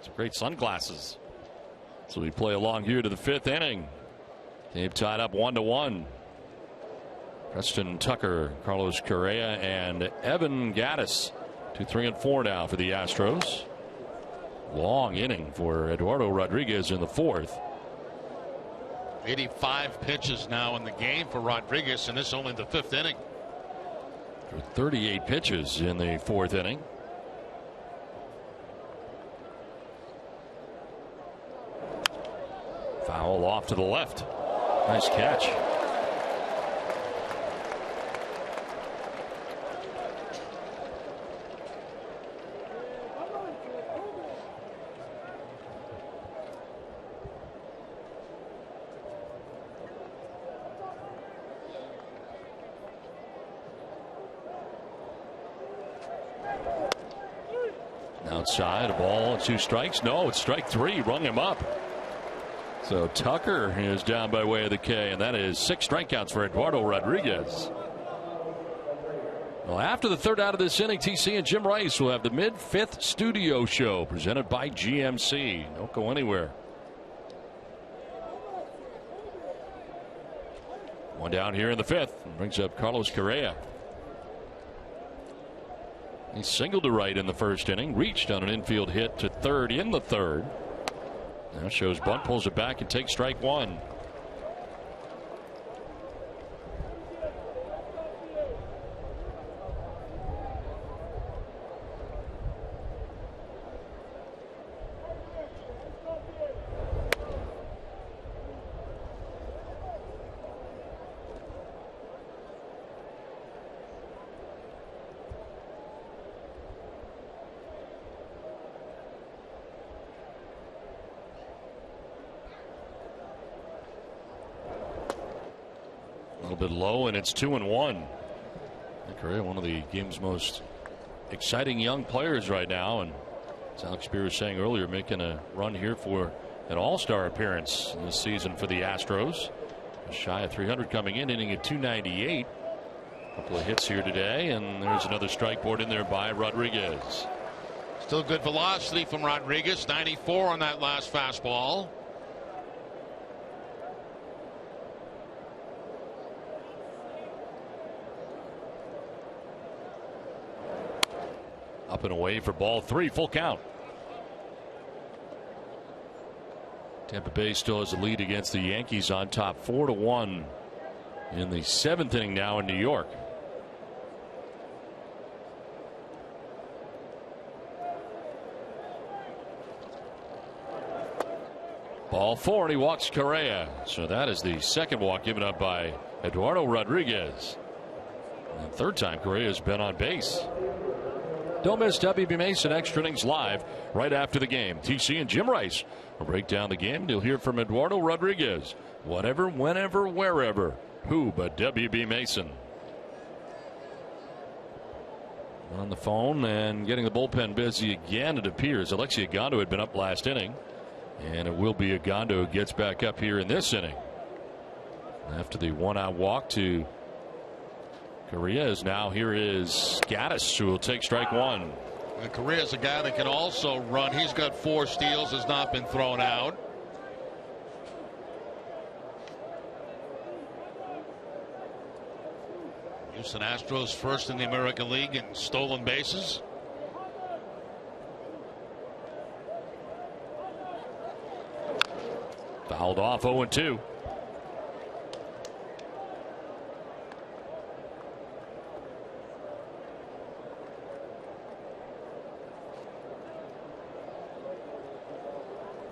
Some great sunglasses. So we play along here to the 5th inning. Game tied up 1-1. Preston Tucker, Carlos Correa, and Evan Gattis. 2, 3, and 4 now for the Astros. Long inning for Eduardo Rodriguez in the 4th. 85 pitches now in the game for Rodriguez, and this is only the 5th inning. 38 pitches in the 4th inning. Foul off to the left. Nice catch. Outside, a ball, 2 strikes. No, it's strike 3. Rung him up. So Tucker is down by way of the K, and that is 6 strikeouts for Eduardo Rodriguez. Well, after the 3rd out of this inning, TC and Jim Rice will have the mid-5th studio show presented by GMC. Don't go anywhere. One down here in the 5th. Brings up Carlos Correa. He singled to right in the 1st inning, reached on an infield hit to 3rd in the 3rd. Now shows bunt, pulls it back, and takes strike 1. A little bit low, and it's 2-1. Correa, one of the game's most exciting young players right now, and as Alex Spear was saying earlier, making a run here for an all-star appearance this season for the Astros. Shy of 300 coming in, inning at 298. A couple of hits here today, and there's another strike board in there by Rodriguez. Still good velocity from Rodriguez. 94 on that last fastball. Up and away for ball 3, full count. Tampa Bay still has a lead against the Yankees on top 4-1 in the 7th inning now in New York. Ball 4, and he walks Correa. So that is the 2nd walk given up by Eduardo Rodriguez. And 3rd time Correa has been on base. Don't miss WB Mason Extra Innings live right after the game. TC and Jim Rice will break down the game. You'll hear from Eduardo Rodriguez. Whatever, whenever, wherever. Who but WB Mason? On the phone and getting the bullpen busy again, it appears. Alexi Agondo had been up last inning, and it will be Agondo who gets back up here in this inning. After the 1-out walk to Correa, now here is Gattis, who will take strike 1. And Correa's a guy that can also run. He's got 4 steals, has not been thrown out. Houston Astros first in the American League in stolen bases. Fouled off, 0-2.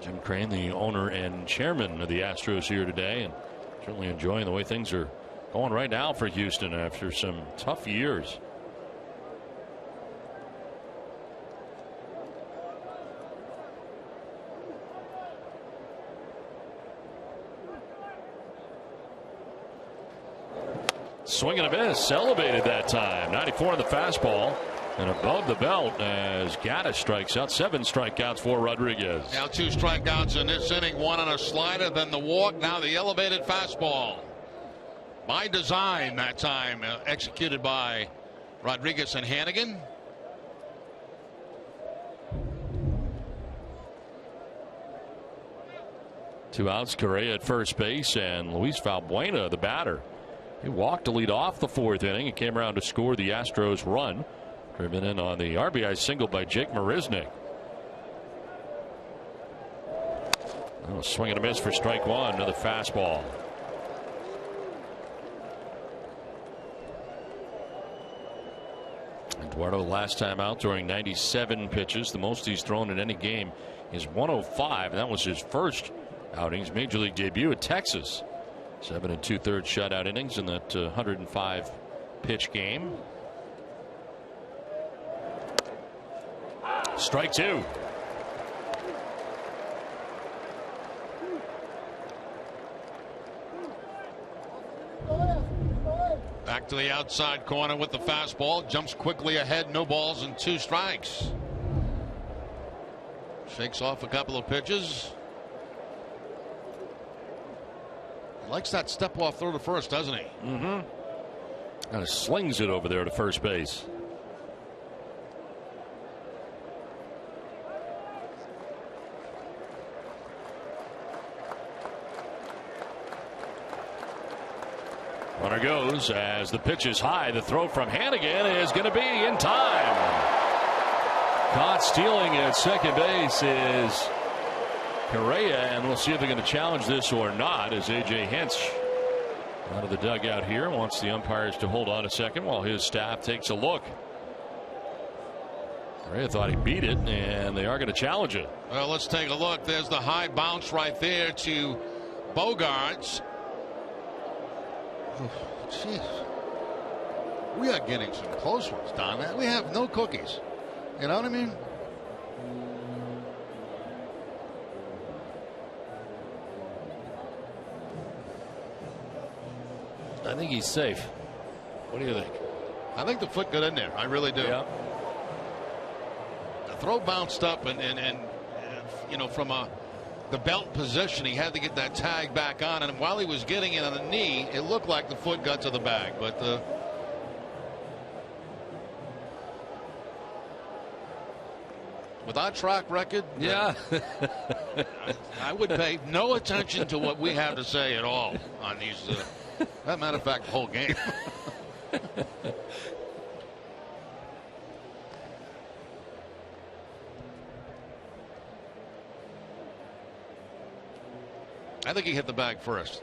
Jim Crane, the owner and chairman of the Astros here today, and certainly enjoying the way things are going right now for Houston after some tough years. Swing and a miss, elevated that time. 94 on the fastball. And above the belt as Gaddis strikes out. 7 strikeouts for Rodriguez. Now 2 strikeouts in this inning. 1 on a slider, then the walk. Now the elevated fastball. By design that time, executed by Rodriguez and Hannigan. Two outs, Correa at first base, and Luis Valbuena, the batter. He walked to lead off the 4th inning and came around to score the Astros run. Driven in on the RBI single by Jake Marisnick. Oh, swing and a miss for strike 1. Another fastball. Eduardo last time out throwing 97 pitches. The most he's thrown in any game is 105. And that was his first outings, major league debut at Texas. 7 2/3 shutout innings in that 105 pitch game. Strike 2. Back to the outside corner with the fastball. Jumps quickly ahead. No balls and 2 strikes. Shakes off a couple of pitches. Likes that step off throw to first, doesn't he? Mm-hmm. Kind of slings it over there to first base. Runner goes as the pitch is high. The throw from Hannigan is going to be in time. Caught stealing at second base is Correa, and we'll see if they're going to challenge this or not, as A.J. Hinch out of the dugout here wants the umpires to hold on a second while his staff takes a look. Correa thought he beat it, and they are going to challenge it. Well, let's take a look. There's the high bounce right there to Bogaerts. Jeez. We are getting some close ones, Don. We have no cookies. You know what I mean? I think he's safe. What do you think? I think the foot got in there. I really do. Yeah. The throw bounced up and you know, from the belt position, he had to get that tag back on, and while he was getting it on the knee, it looked like the foot got to the bag, but with our track record, yeah, I would pay no attention to what we have to say at all on these. As a matter of fact, the whole game. I think he hit the bag first.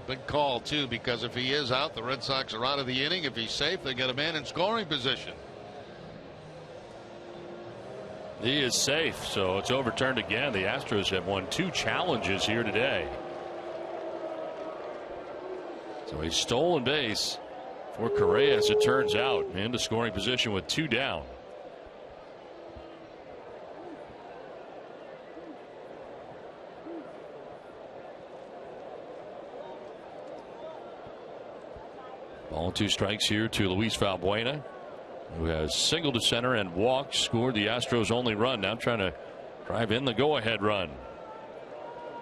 Big call, too, because if he is out, the Red Sox are out of the inning. If he's safe, they get a man in scoring position. He is safe, so it's overturned again. The Astros have won 2 challenges here today. So a stolen base for Correa, as it turns out, into scoring position with 2 down. Ball 2 strikes here to Luis Valbuena, who has singled to center and walked, scored the Astros' only run. Now trying to drive in the go-ahead run.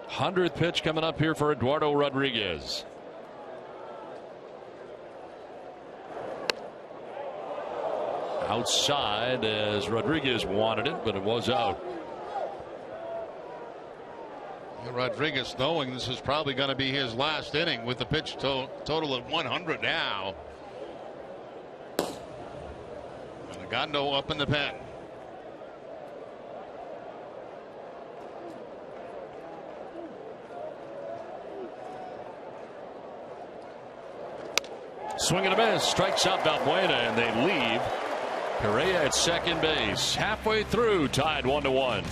100th pitch coming up here for Eduardo Rodriguez. Outside as Rodriguez wanted it, but it was out. Rodriguez knowing this is probably going to be his last inning with the pitch total of 100 now. And Gondo up in the pen. Swing and a miss, strikes out Valbuena, and they leave Correa at second base. Halfway through, tied 1-1.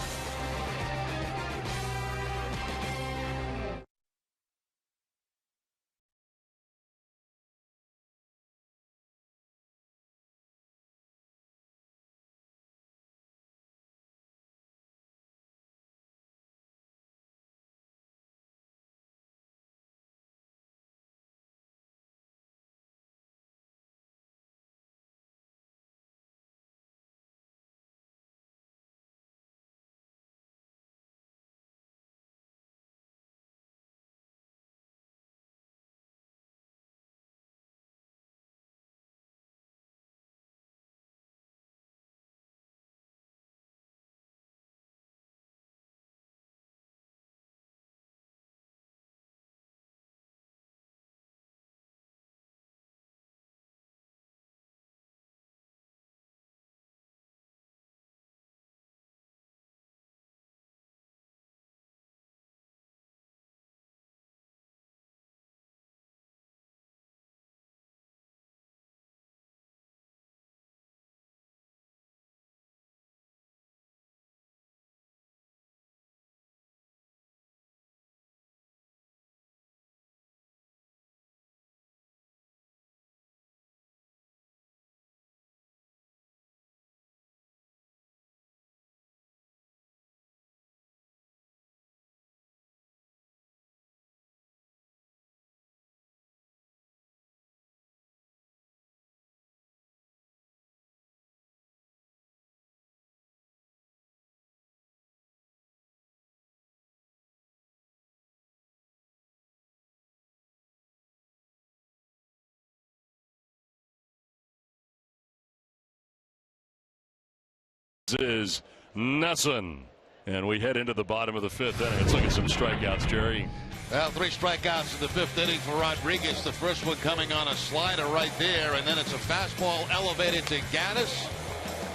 is nothing. And we head into the bottom of the fifth inning. Let's look at some strikeouts, Jerry. Well, 3 strikeouts in the 5th inning for Rodriguez. The first one coming on a slider right there, and then it's a fastball elevated to Gaddis,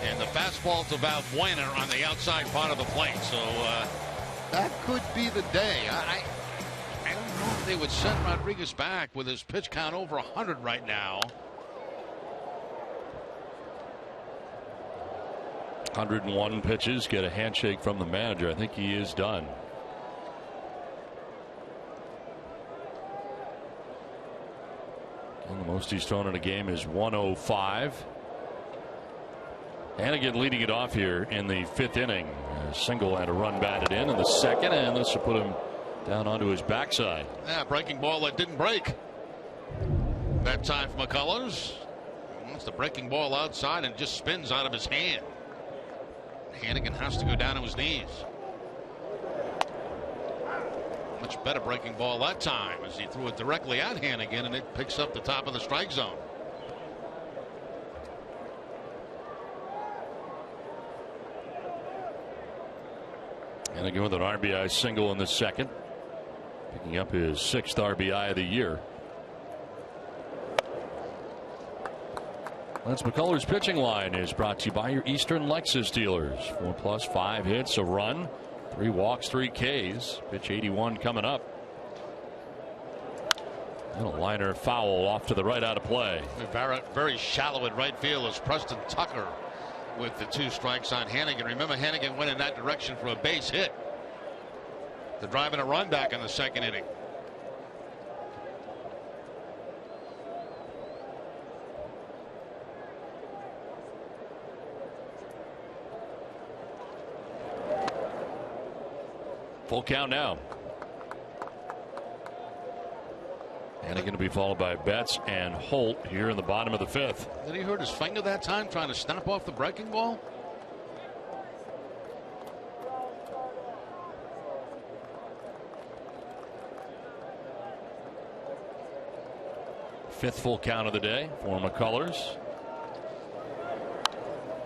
and the fastball to Valbuena on the outside part of the plate. So that could be the day. I don't know if they would send Rodriguez back with his pitch count over 100 right now. 101 pitches, get a handshake from the manager. I think he is done. And the most he's thrown in a game is 105. Hannigan leading it off here in the 5th inning. A single and a run batted in the 2nd, and this will put him down onto his backside. Yeah, breaking ball that didn't break. That time for McCullers. Wants the breaking ball outside and just spins out of his hand. Hannigan has to go down to his knees. Much better breaking ball that time as he threw it directly at Hannigan, and it picks up the top of the strike zone. Hannigan with an RBI single in the 2nd, picking up his 6th RBI of the year. Lance McCullers' pitching line is brought to you by your Eastern Lexus dealers. 4+, 5 hits, a run, 3 walks, 3 Ks. Pitch 81 coming up. And a liner foul off to the right, out of play. Very shallow at right field is Preston Tucker with the 2 strikes on Hannigan. Remember, Hannigan went in that direction for a base hit to drive in a run back in the 2nd inning. Full count now. Hannigan to be followed by Betts and Holt here in the bottom of the 5th. Did he hurt his finger that time trying to snap off the breaking ball? Fifth full count of the day for McCullers.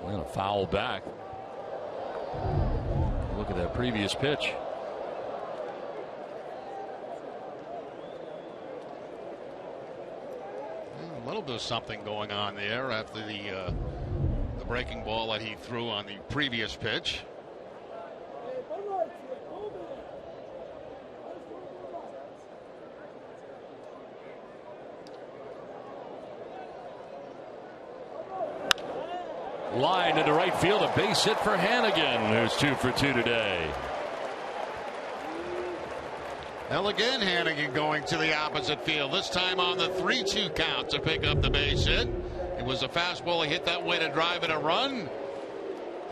And a foul back. Look at that previous pitch. A little bit of something going on there after the breaking ball that he threw on the previous pitch. Line into right field, a base hit for Hannigan, who's 2 for 2 today. Well, again, Hannigan going to the opposite field, this time on the 3-2 count to pick up the base hit. It was a fastball he hit that way to drive in a run.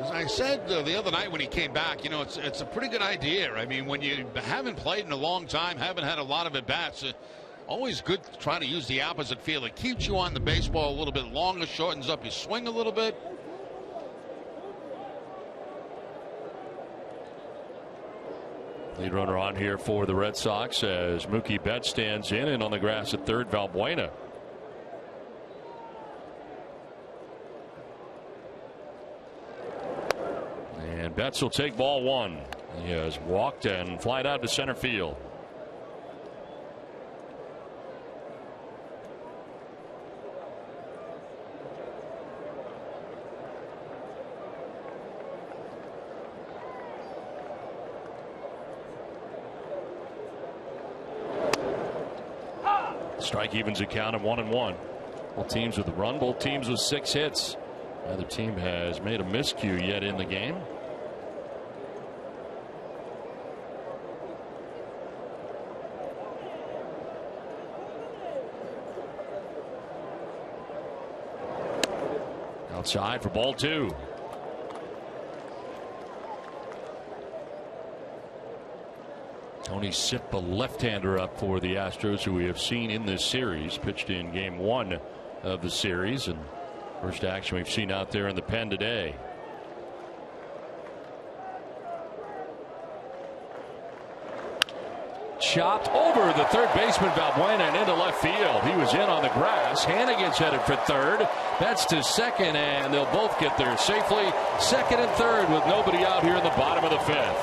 As I said the other night when he came back, you know, it's a pretty good idea. I mean, when you haven't played in a long time, haven't had a lot of at-bats, always good to try to use the opposite field. It keeps you on the baseball a little bit longer, shortens up your swing a little bit. Lead runner on here for the Red Sox as Mookie Betts stands in, and on the grass at third, Valbuena. And Betts will take ball 1. He has walked and flied out to center field. Strike evens a count of 1-1. Both teams with a run, both teams with 6 hits. Neither team has made a miscue yet in the game. Outside for ball 2. Tony Sipp, a left-hander up for the Astros, who we have seen in this series. Pitched in game 1 of the series, and first action we've seen out there in the pen today. chopped over the third baseman Valbuena and into left field. He was in on the grass. Hannigan's headed for third. That's to second, and they'll both get there safely. Second and third with nobody out here in the bottom of the fifth.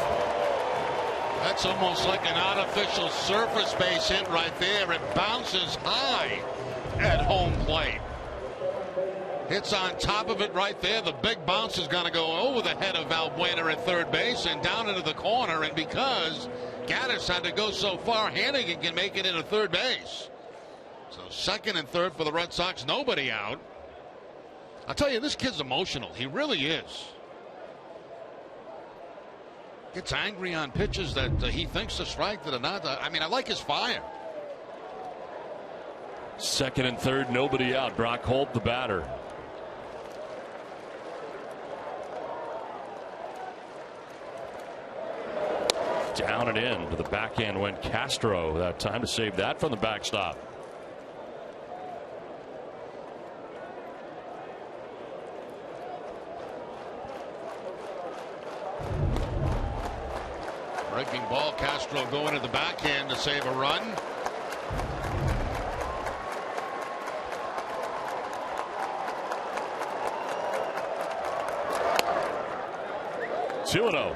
That's almost like an artificial surface base hit right there. It bounces high at home plate. Hits on top of it right there. The big bounce is going to go over the head of Valbuena at third base and down into the corner. And because Gaddis had to go so far, Hannigan can make it into third base. So second and third for the Red Sox. Nobody out. I'll tell you, this kid's emotional. He really is. Gets angry on pitches that he thinks are strike that are not. I mean, I like his fire. Second and third, nobody out. Brock Holt, the batter. Down and in. To the backhand went Castro. That time to save that from the backstop. Breaking ball. Castro going to the backhand to save a run. Two and 0.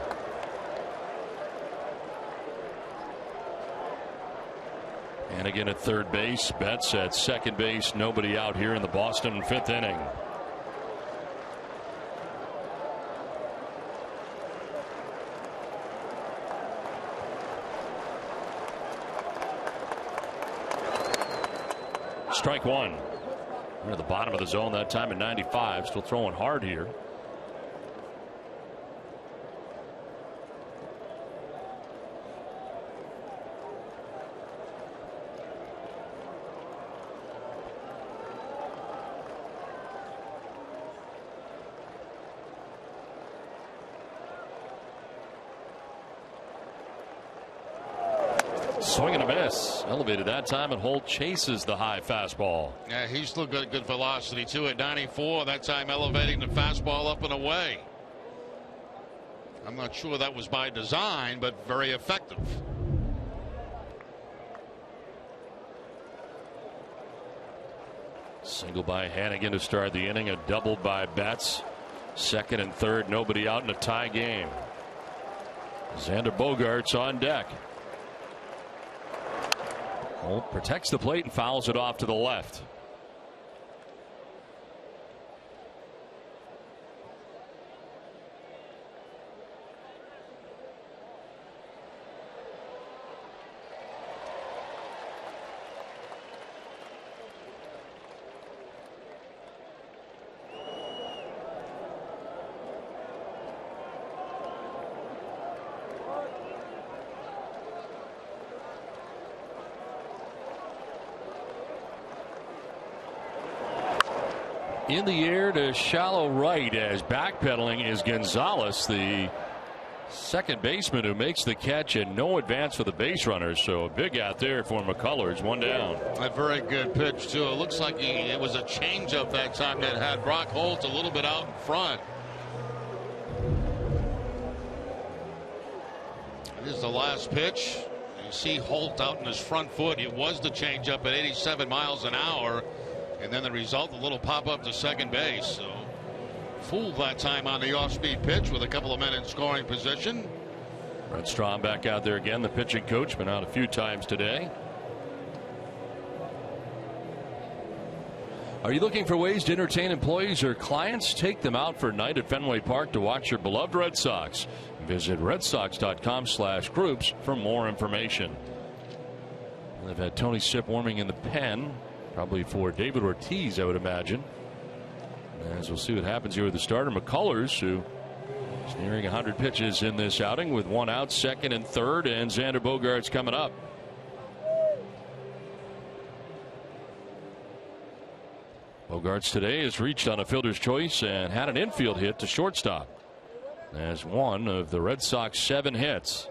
And again at third base. Betts at second base. Nobody out here in the Boston fifth inning. Strike one. We're at the bottom of the zone that time at 95. Still throwing hard here. Swing and a miss. Elevated that time, and Holt chases the high fastball. Yeah, he's still got good velocity too at 94. That time elevating the fastball up and away. I'm not sure that was by design, but very effective. Single by Hannigan to start the inning. A double by Betts. Second and third, nobody out in a tie game. Xander Bogaerts on deck. Holt protects the plate and fouls it off to the left. In the air to shallow right as backpedaling is Gonzalez, the second baseman who makes the catch, and no advance for the base runners. So a big out there for McCullers. One down. A very good pitch too. It looks like it was a changeup that time that had Brock Holt a little bit out in front. It is the last pitch. You see Holt out in his front foot. It was the changeup at 87 miles an hour. And then the result, a little pop up to second base. So fooled that time on the off speed pitch with a couple of men in scoring position. Brett Strom back out there again. The pitching coach been out a few times today. Are you looking for ways to entertain employees or clients? Take them out for a night at Fenway Park to watch your beloved Red Sox. Visit redsox.com/groups for more information. They've had Tony Sipp warming in the pen. Probably for David Ortiz, I would imagine. As we'll see what happens here with the starter, McCullers, who is nearing 100 pitches in this outing with one out, second and third, and Xander Bogaerts coming up. Bogaerts today has reached on a fielder's choice and had an infield hit to shortstop as one of the Red Sox 7 hits.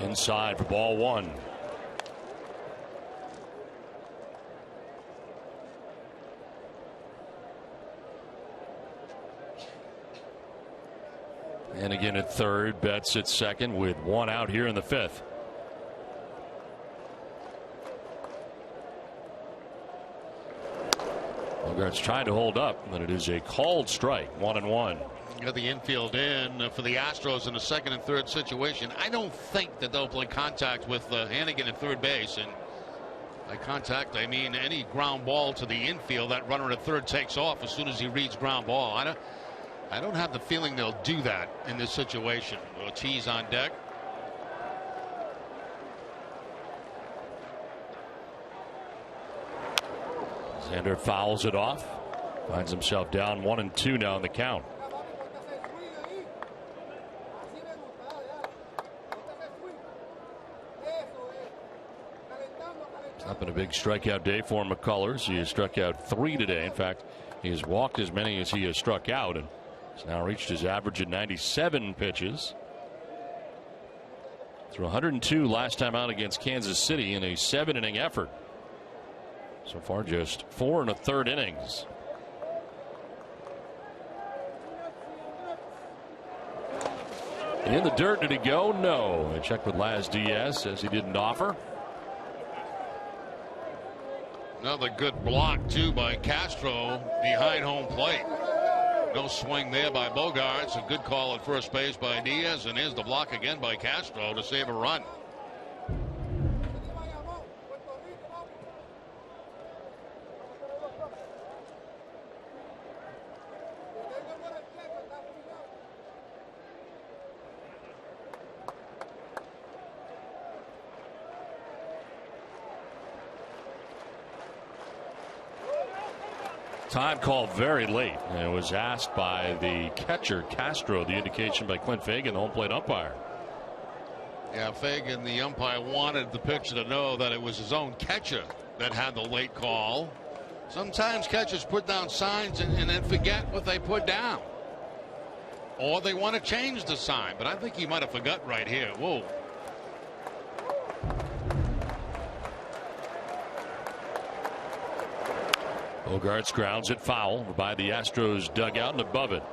Inside for ball one. And again at third, Betts at second with one out here in the fifth. Bogart's trying to hold up, but it is a called strike. 1-1. Got the infield in for the Astros in a second and third situation. I don't think that they'll play contact with Hannigan at third base. And by contact, I mean any ground ball to the infield. That runner at third takes off as soon as he reads ground ball. I don't have the feeling they'll do that in this situation. Ortiz on deck. Xander fouls it off. Finds himself down 1-2 now in the count. It's not been a big strikeout day for McCullers. He has struck out 3 today. In fact, he has walked as many as he has struck out, and has now reached his average at 97 pitches. Through 102 last time out against Kansas City in a 7-inning effort. So far, just 4 1/3 innings. In the dirt, did he go? No. I checked with Laz Diaz, says he didn't offer. Another good block, too, by Castro behind home plate. No swing there by Bogarts. A good call at first base by Diaz, and here's the block again by Castro to save a run. Time called very late, and it was asked by the catcher Castro. The indication by Clint Fagan, the home plate umpire. Yeah, Fagan, the umpire, wanted the pitcher to know that it was his own catcher that had the late call. Sometimes catchers put down signs and then forget what they put down, or they want to change the sign. But I think he might have forgot right here. Whoa. Bogarts grounds it foul by the Astros dugout and above it.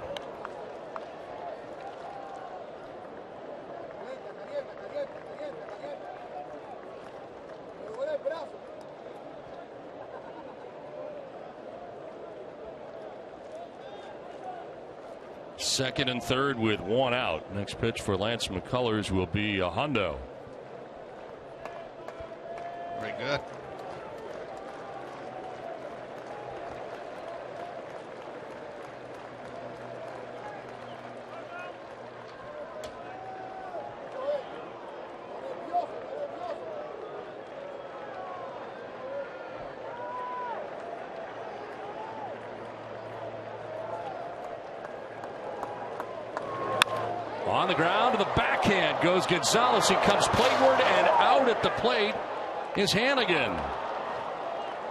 Second and third with one out. Next pitch for Lance McCullers will be a hundo. Very good. On the ground to the backhand goes Gonzalez. He comes plateward, and out at the plate is Hannigan.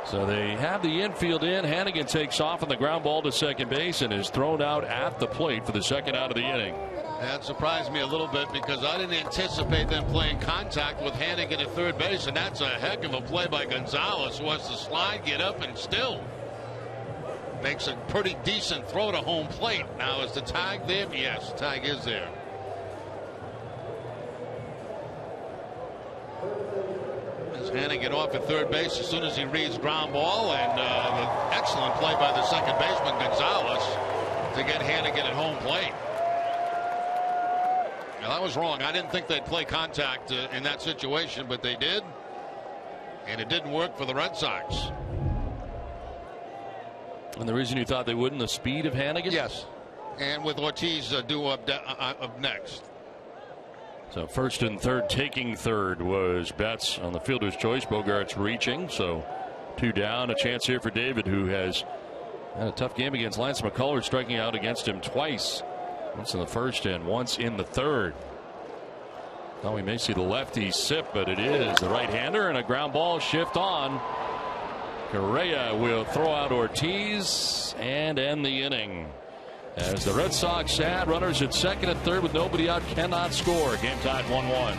So they have the infield in. Hannigan takes off on the ground ball to second base and is thrown out at the plate for the second out of the inning. That surprised me a little bit because I didn't anticipate them playing contact with Hannigan at third base, and that's a heck of a play by Gonzalez, who has to slide, get up, and still makes a pretty decent throw to home plate. Now, is the tag there? Yes, the tag is there. Hannigan off at third base as soon as he reads ground ball, and an excellent play by the second baseman Gonzalez to get Hannigan at home plate. Now, that was wrong. I didn't think they'd play contact in that situation, but they did, and it didn't work for the Red Sox. And the reason you thought they wouldn't, the speed of Hannigan? Yes, and with Ortiz due up next. So first and third, taking third was Betts on the fielder's choice. Bogarts reaching, so 2 down. A chance here for David, who has had a tough game against Lance McCullers, striking out against him twice. Once in the first and once in the third. Now we may see the lefty sip, but it is the right-hander, and a ground ball shift on. Correa will throw out Ortiz and end the inning. As the Red Sox had runners at second and third with nobody out, cannot score. Game tied 1-1.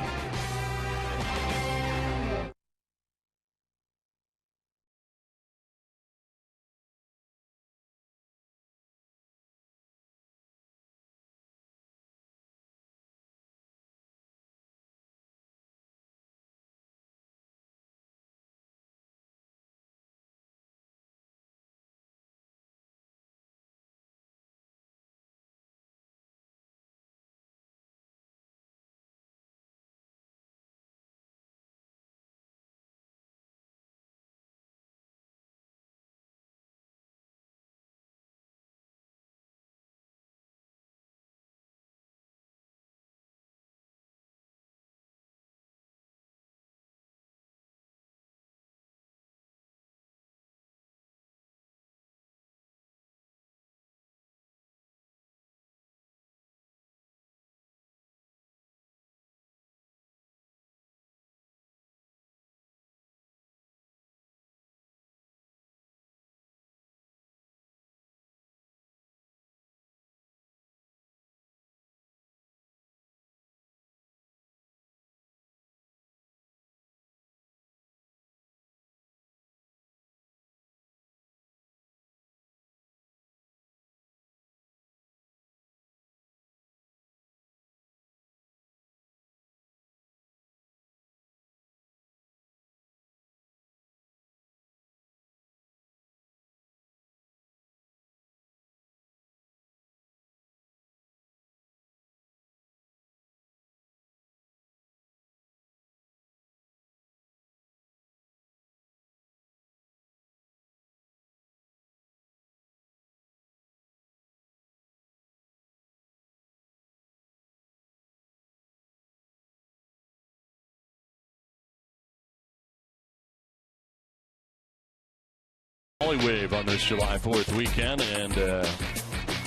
family wave on this July 4th weekend, and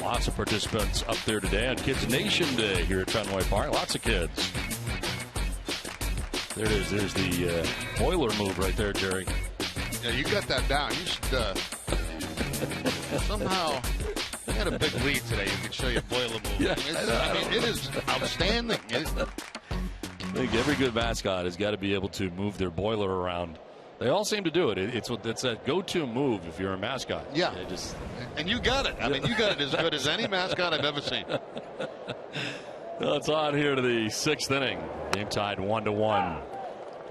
lots of participants up there today on Kids Nation Day here at Fenway Park. Lots of kids. There it is. There's the boiler move right there, Jerry. Yeah, you got that down. You should somehow. You had a big lead today. You can show you boiler move. Yeah, I mean, it is outstanding. I think every good mascot has got to be able to move their boiler around. They all seem to do it. It's a go-to move if you're a mascot. Yeah. And you got it. I mean, you got it as good as any mascot I've ever seen. Well, it's on here to the 6th inning. Game tied 1-1.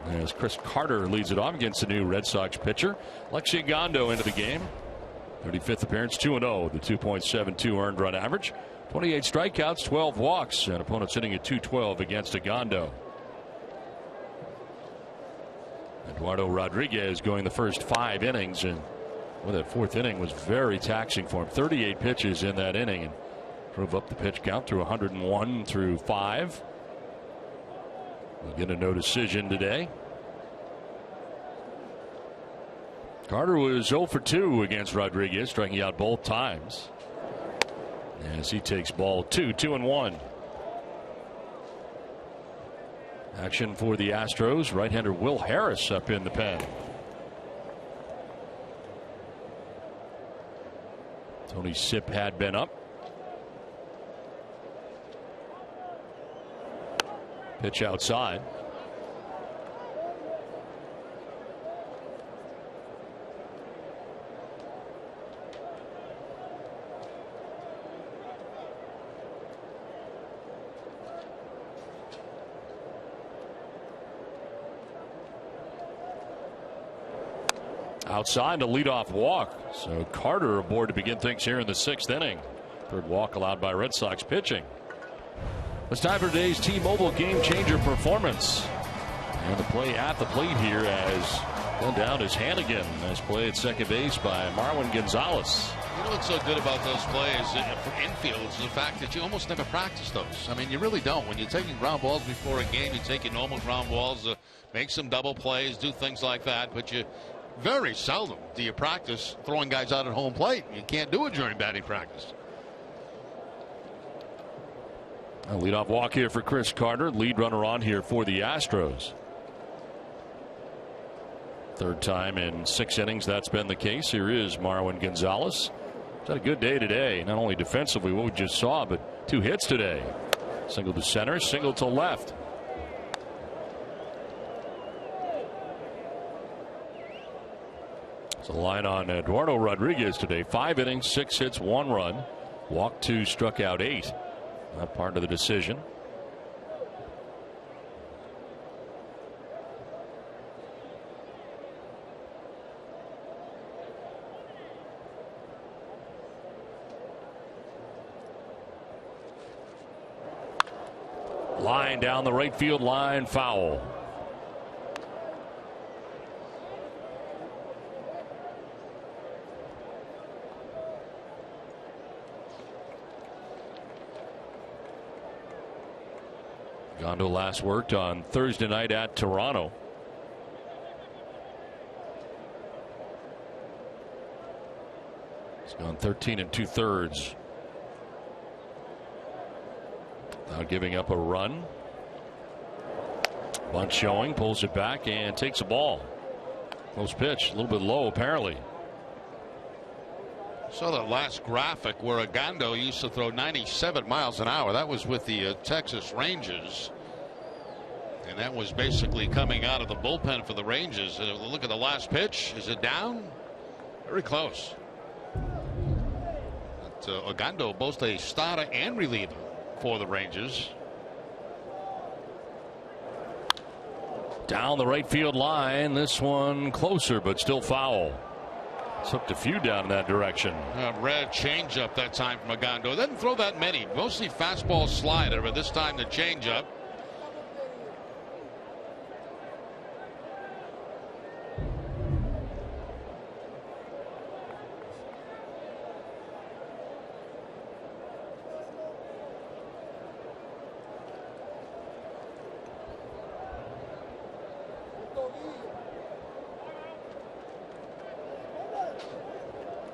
As Chris Carter leads it off against the new Red Sox pitcher. Lexi Gondo into the game. 35th appearance, 2-0. The 2.72 earned run average. 28 strikeouts, 12 walks. And opponents hitting at .212 against Gondo. Eduardo Rodriguez going the first 5 innings, and that 4th inning was very taxing for him. 38 pitches in that inning and drove up the pitch count to 101 through 5. We'll get a no decision today. Carter was 0 for 2 against Rodriguez, striking out both times. As he takes ball 2, 2-1. Action for the Astros. Right-hander Will Harris up in the pen. Tony Sipp had been up. Pitch outside. Outside, a leadoff walk. So Carter aboard to begin things here in the 6th inning. 3rd walk allowed by Red Sox pitching. It's time for today's T-Mobile game changer performance. And the play at the plate here as going down is Hannigan. Nice play at second base by Marwin Gonzalez. You know what's so good about those plays for infield is the fact that you almost never practice those. I mean, you really don't. When you're taking ground balls before a game, you take your normal ground balls, make some double plays, do things like that. But you very seldom do you practice throwing guys out at home plate. You can't do it during batting practice. A leadoff walk here for Chris Carter. Lead runner on here for the Astros. 3rd time in 6 innings that's been the case. Here is Marwin Gonzalez. He's had a good day today. Not only defensively, what we just saw, but 2 hits today. Single to center, single to left. It's a line on Eduardo Rodriguez today. 5 innings, 6 hits, 1 run. Walked 2, struck out 8. Not part of the decision. Line down the right field line, foul. Gondo last worked on Thursday night at Toronto. He's gone 13 2/3 without giving up a run. Bunt showing, pulls it back and takes a ball. Close pitch, a little bit low apparently. Saw that last graphic where Gondo used to throw 97 miles an hour. That was with the Texas Rangers. And that was basically coming out of the bullpen for the Rangers. Look at the last pitch. Is it down? Very close. Gondo both a starter and reliever for the Rangers. Down the right field line. This one closer, but still foul. It's hooked a few down in that direction. Red changeup that time from Gondo. Doesn't throw that many. Mostly fastball slider, but this time the changeup.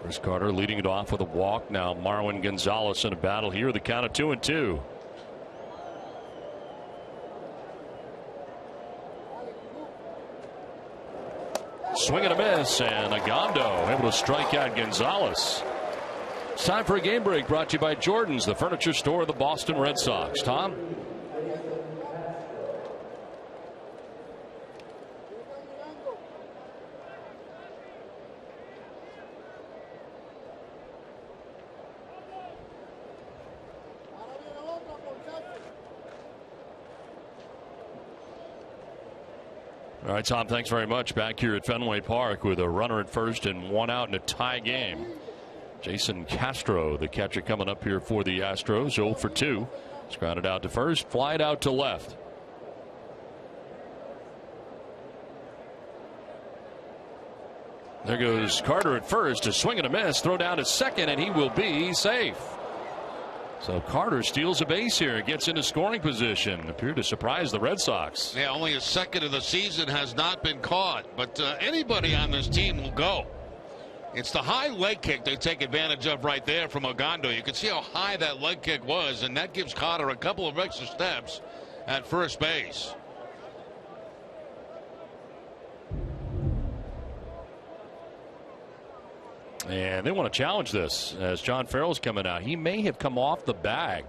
Chris Carter leading it off with a walk. Now Marwin Gonzalez in a battle here. The count of 2-2. Swing and a miss, and Agondo able to strike out Gonzalez. It's time for a game break brought to you by Jordan's, the furniture store of the Boston Red Sox. Tom? All right, Tom, thanks very much. Back here at Fenway Park with a runner at first and one out in a tie game. Jason Castro, the catcher, coming up here for the Astros, 0 for 2. He's grounded out to first, flied out to left. There goes Carter at first, a swing and a miss, throw down to second, and he will be safe. So Carter steals a base here, gets into scoring position. Appeared to surprise the Red Sox. Yeah, only his second of the season has not been caught, but anybody on this team will go. It's the high leg kick they take advantage of right there from Agondo. You can see how high that leg kick was, and that gives Carter a couple of extra steps at first base. And they want to challenge this as John Farrell's coming out. He may have come off the bag,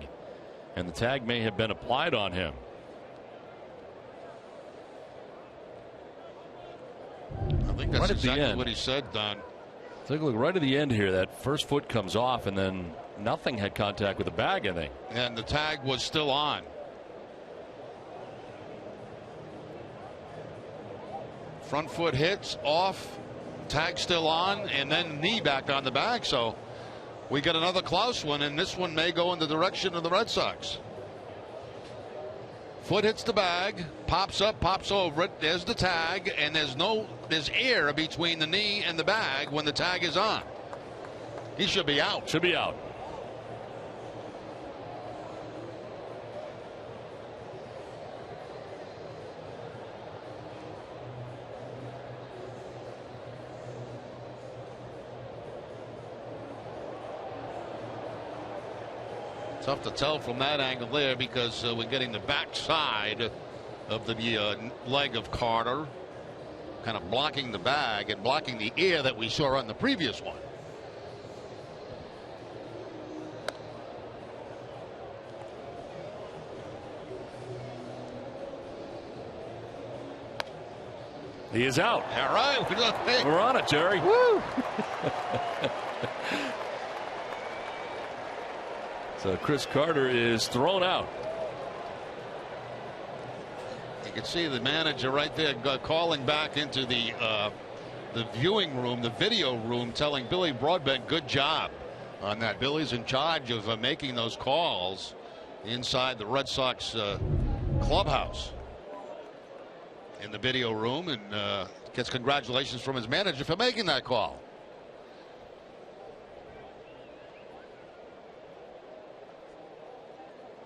and the tag may have been applied on him. I think that's right exactly what he said, Don. Take a look right at the end here. That first foot comes off, and then nothing had contact with the bag, I think. And the tag was still on. Front foot hits off. Tag still on, and then knee back on the bag. So we got another close one, and this one may go in the direction of the Red Sox. Foot hits the bag, pops up, pops over it. There's the tag, and there's air between the knee and the bag when the tag is on. He should be out. Should be out. Tough to tell from that angle there because we're getting the backside of the leg of Carter, kind of blocking the bag and blocking the air that we saw on the previous one. He is out. All right, we're on it, Jerry. Woo! So Chris Carter is thrown out. You can see the manager right there calling back into the viewing room, the video room, telling Billy Broadbent, good job on that. Billy's in charge of making those calls inside the Red Sox clubhouse in the video room, and gets congratulations from his manager for making that call.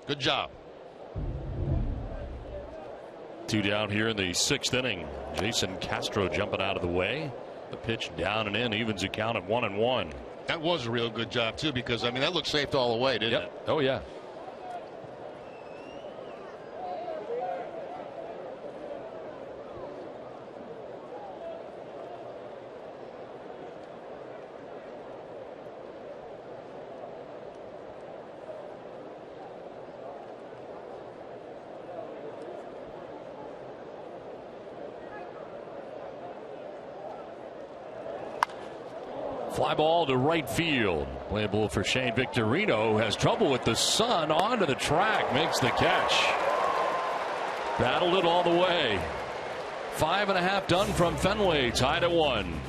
Good job. 2 down here in the 6th inning. Jason Castro jumping out of the way. The pitch down and in, evens the count at 1-1. That was a real good job too, because I mean that looked safe all the way, didn't it? Oh yeah. Fly ball to right field. Playable for Shane Victorino. Has trouble with the sun. Onto the track. Makes the catch. Battled it all the way. 5.5 done from Fenway. Tied at 1.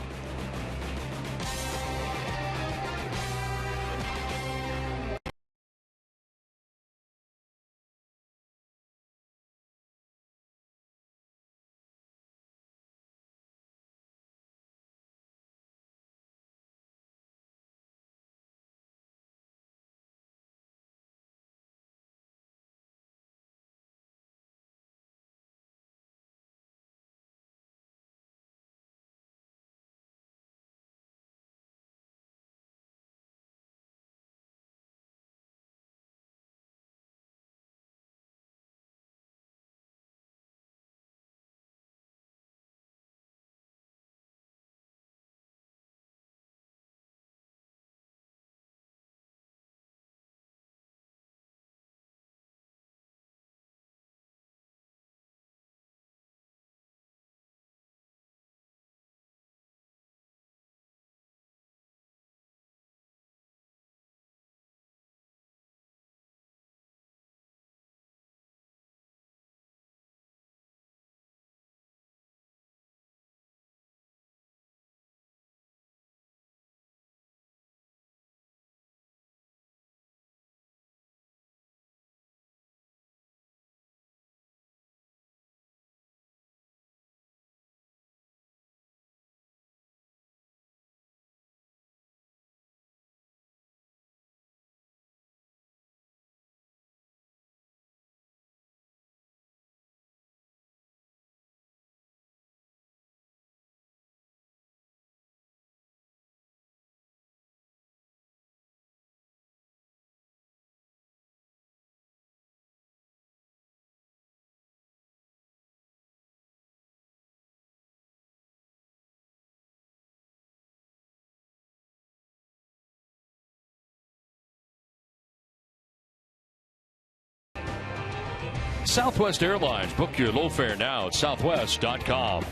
Southwest Airlines. Book your low fare now at southwest.com.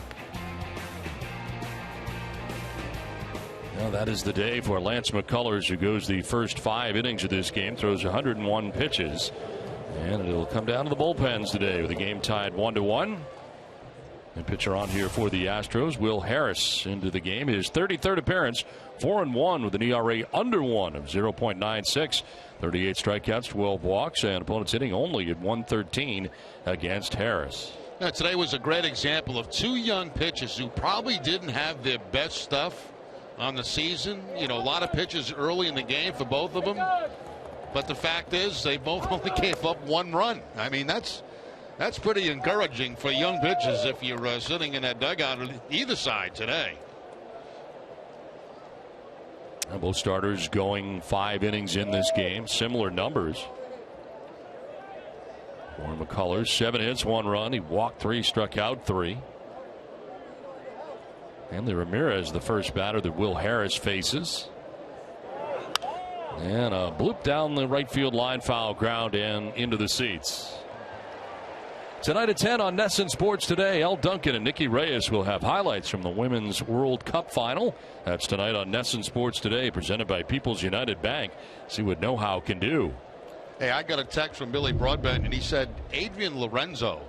Well, that is the day for Lance McCullers, who goes the first 5 innings of this game, throws 101 pitches. And it'll come down to the bullpens today with the game tied 1-1. And pitcher on here for the Astros, Will Harris, into the game. His 33rd appearance, 4-1 with an ERA under 1 of 0.96. 38 strikeouts, 12 walks, and opponents hitting only at 113 against Harris. Now, today was a great example of 2 young pitchers who probably didn't have their best stuff on the season. You know, a lot of pitches early in the game for both of them. But the fact is, they both only gave up 1 run. I mean, that's pretty encouraging for young pitchers if you're sitting in that dugout on either side today. Both starters going 5 innings in this game. Similar numbers. For McCullers, 7 hits, 1 run. He walked 3, struck out 3. Hanley Ramirez, the first batter that Will Harris faces. And a bloop down the right field line, foul ground and into the seats. Tonight at 10 on NESN Sports Today, El Duncan and Nikki Reyes will have highlights from the Women's World Cup final. That's tonight on NESN Sports Today, presented by People's United Bank. See what know-how can do. Hey, I got a text from Billy Broadbent, and he said Adrian Lorenzo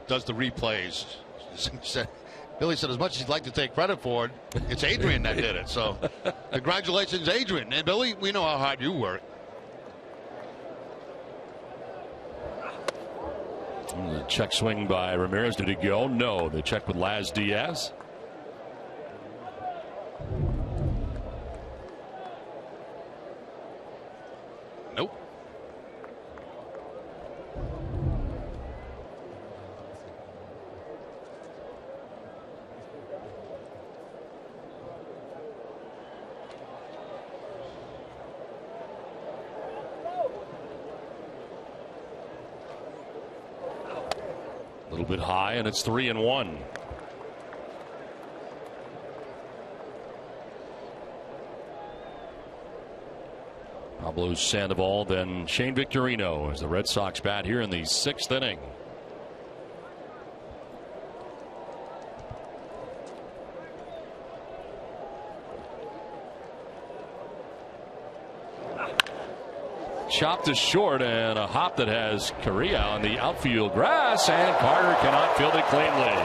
does the replays. Billy said as much as he'd like to take credit for it, it's Adrian that did it. So congratulations, Adrian. And Billy, we know how hard you work. The check swing by Ramirez. Did it go? No. The check with Laz Diaz. Nope. A little bit high, and it's 3-1. Pablo Sandoval, then Shane Victorino as the Red Sox bat here in the 6th inning. Chopped to short, and a hop that has Correa on the outfield grass, and Carter cannot field it cleanly.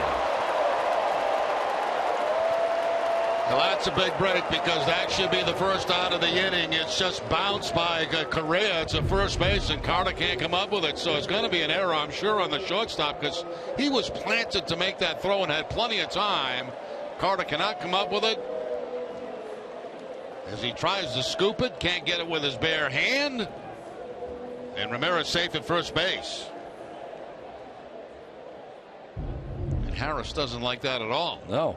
Well, that's a big break because that should be the first out of the inning. It's just bounced by Correa to first base, and Carter can't come up with it. So it's going to be an error, I'm sure, on the shortstop because he was planted to make that throw and had plenty of time. Carter cannot come up with it. As he tries to scoop it, can't get it with his bare hand. And Ramirez safe at first base. And Harris doesn't like that at all. No.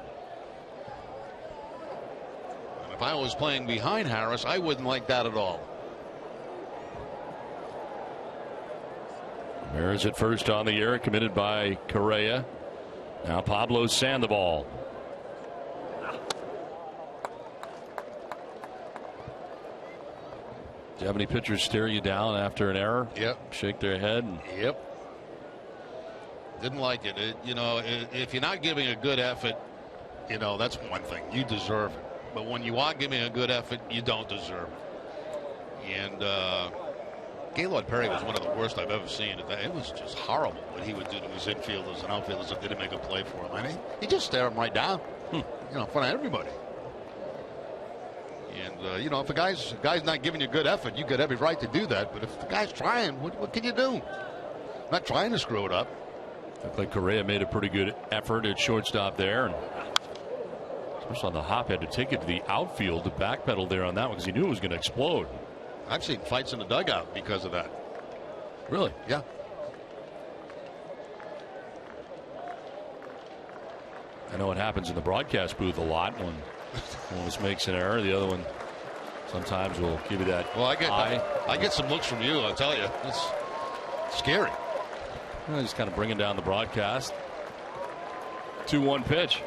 And if I was playing behind Harris, I wouldn't like that at all. Ramirez at first on the air, committed by Correa. Now Pablo Sandoval. Do you have any pitchers stare you down after an error? Yep. Shake their head? Yep. Didn't like it. If you're not giving a good effort, that's one thing. You deserve it. But when you are giving a good effort, you don't deserve it. And Gaylord Perry was one of the worst I've ever seen. It was just horrible what he would do to his infielders and outfielders if they didn't make a play for him. I mean, he just stare them right down, in front of everybody. And, if a guy's not giving you good effort, you got every right to do that. But if the guy's trying, what can you do? Not trying to screw it up. Looked like Correa made a pretty good effort at shortstop there. And especially on the hop, had to take it to the outfield to backpedal there on that one because he knew it was going to explode. I've seen fights in the dugout because of that. Really? Yeah. I know it happens in the broadcast booth a lot when one of us makes an error. The other one sometimes will give you that eye. I get some looks from you, I'll tell you. It's scary. Just kind of bringing down the broadcast. 2-1 pitch.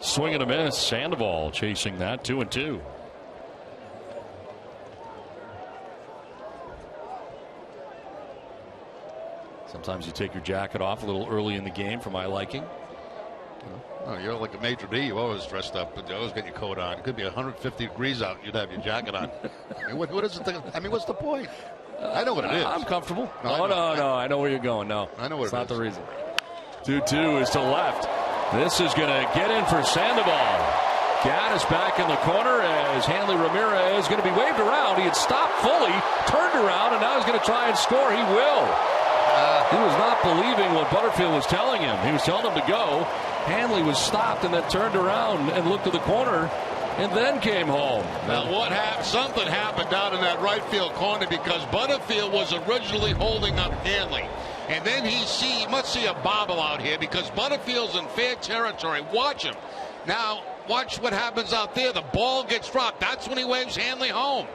Swing and a miss. Sandoval chasing that. 2-2. So Sometimes you take your jacket off a little early in the game for my liking. Oh, you're like a maitre d'. You always dressed up, but you always get your coat on. It could be 150 degrees out, and you'd have your jacket on. I mean, what is the thing? I mean, what's the point? I know what it is. I'm comfortable. No, no. I know where you're going. No, I know what it's it not is. the reason. 2-2 is to left. This is going to get in for Sandoval. Gaddis back in the corner as Hanley Ramirez is going to be waved around. He had stopped fully, turned around, and now he's going to try and score. He will. He was not believing what Butterfield was telling him. He was telling him to go. Hanley was stopped and then turned around and looked to the corner and then came home. Now what happened? Something happened down in that right field corner because Butterfield was originally holding up Hanley. And then he must see a bobble out here because Butterfield's in fair territory. Watch him. Now, watch what happens out there. The ball gets dropped. That's when he waves Hanley home.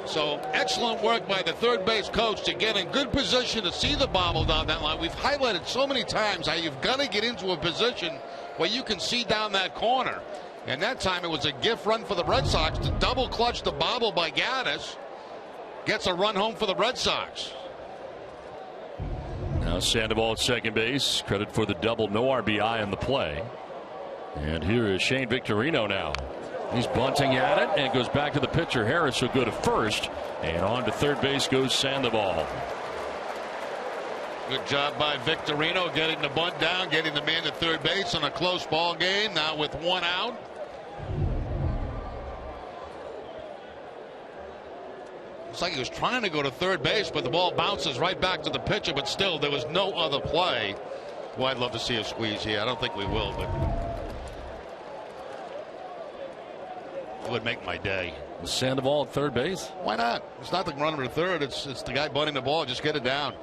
So, excellent work by the third base coach to get in good position to see the bobble down that line. We've highlighted so many times how you've got to get into a position where you can see down that corner. And that time it was a gift run for the Red Sox to double clutch the bobble by Gaddis. Gets a run home for the Red Sox. Now Sandoval at second base. Credit for the double. No RBI in the play. And here is Shane Victorino now. He's bunting at it and goes back to the pitcher. Harris will go to first. And on to third base goes Sandoval. Good job by Victorino getting the bunt down, getting the man to third base on a close ball game. Now with one out. It's like he was trying to go to third base, but the ball bounces right back to the pitcher. But still, there was no other play. Well, I'd love to see a squeeze here. I don't think we will, but it would make my day. Sandoval at third base? Why not? It's not the runner to third. It's the guy bunting the ball. Just get it down.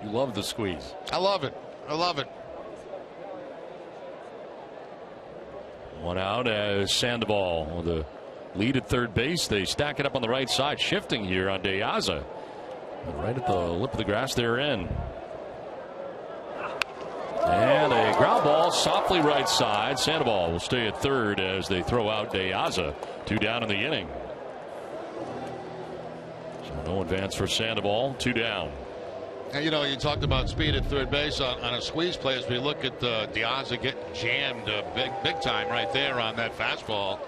You love the squeeze. I love it. I love it. One out as Sandoval with the lead at third base. They stack it up on the right side, shifting here on De Aza. Right at the lip of the grass they're in. And a ground ball softly right side. Sandoval will stay at third as they throw out De Aza. 2 down in the inning. So no advance for Sandoval. 2 down. And you know, you talked about speed at third base on a squeeze play. As we look at De Aza getting jammed big time right there on that fastball.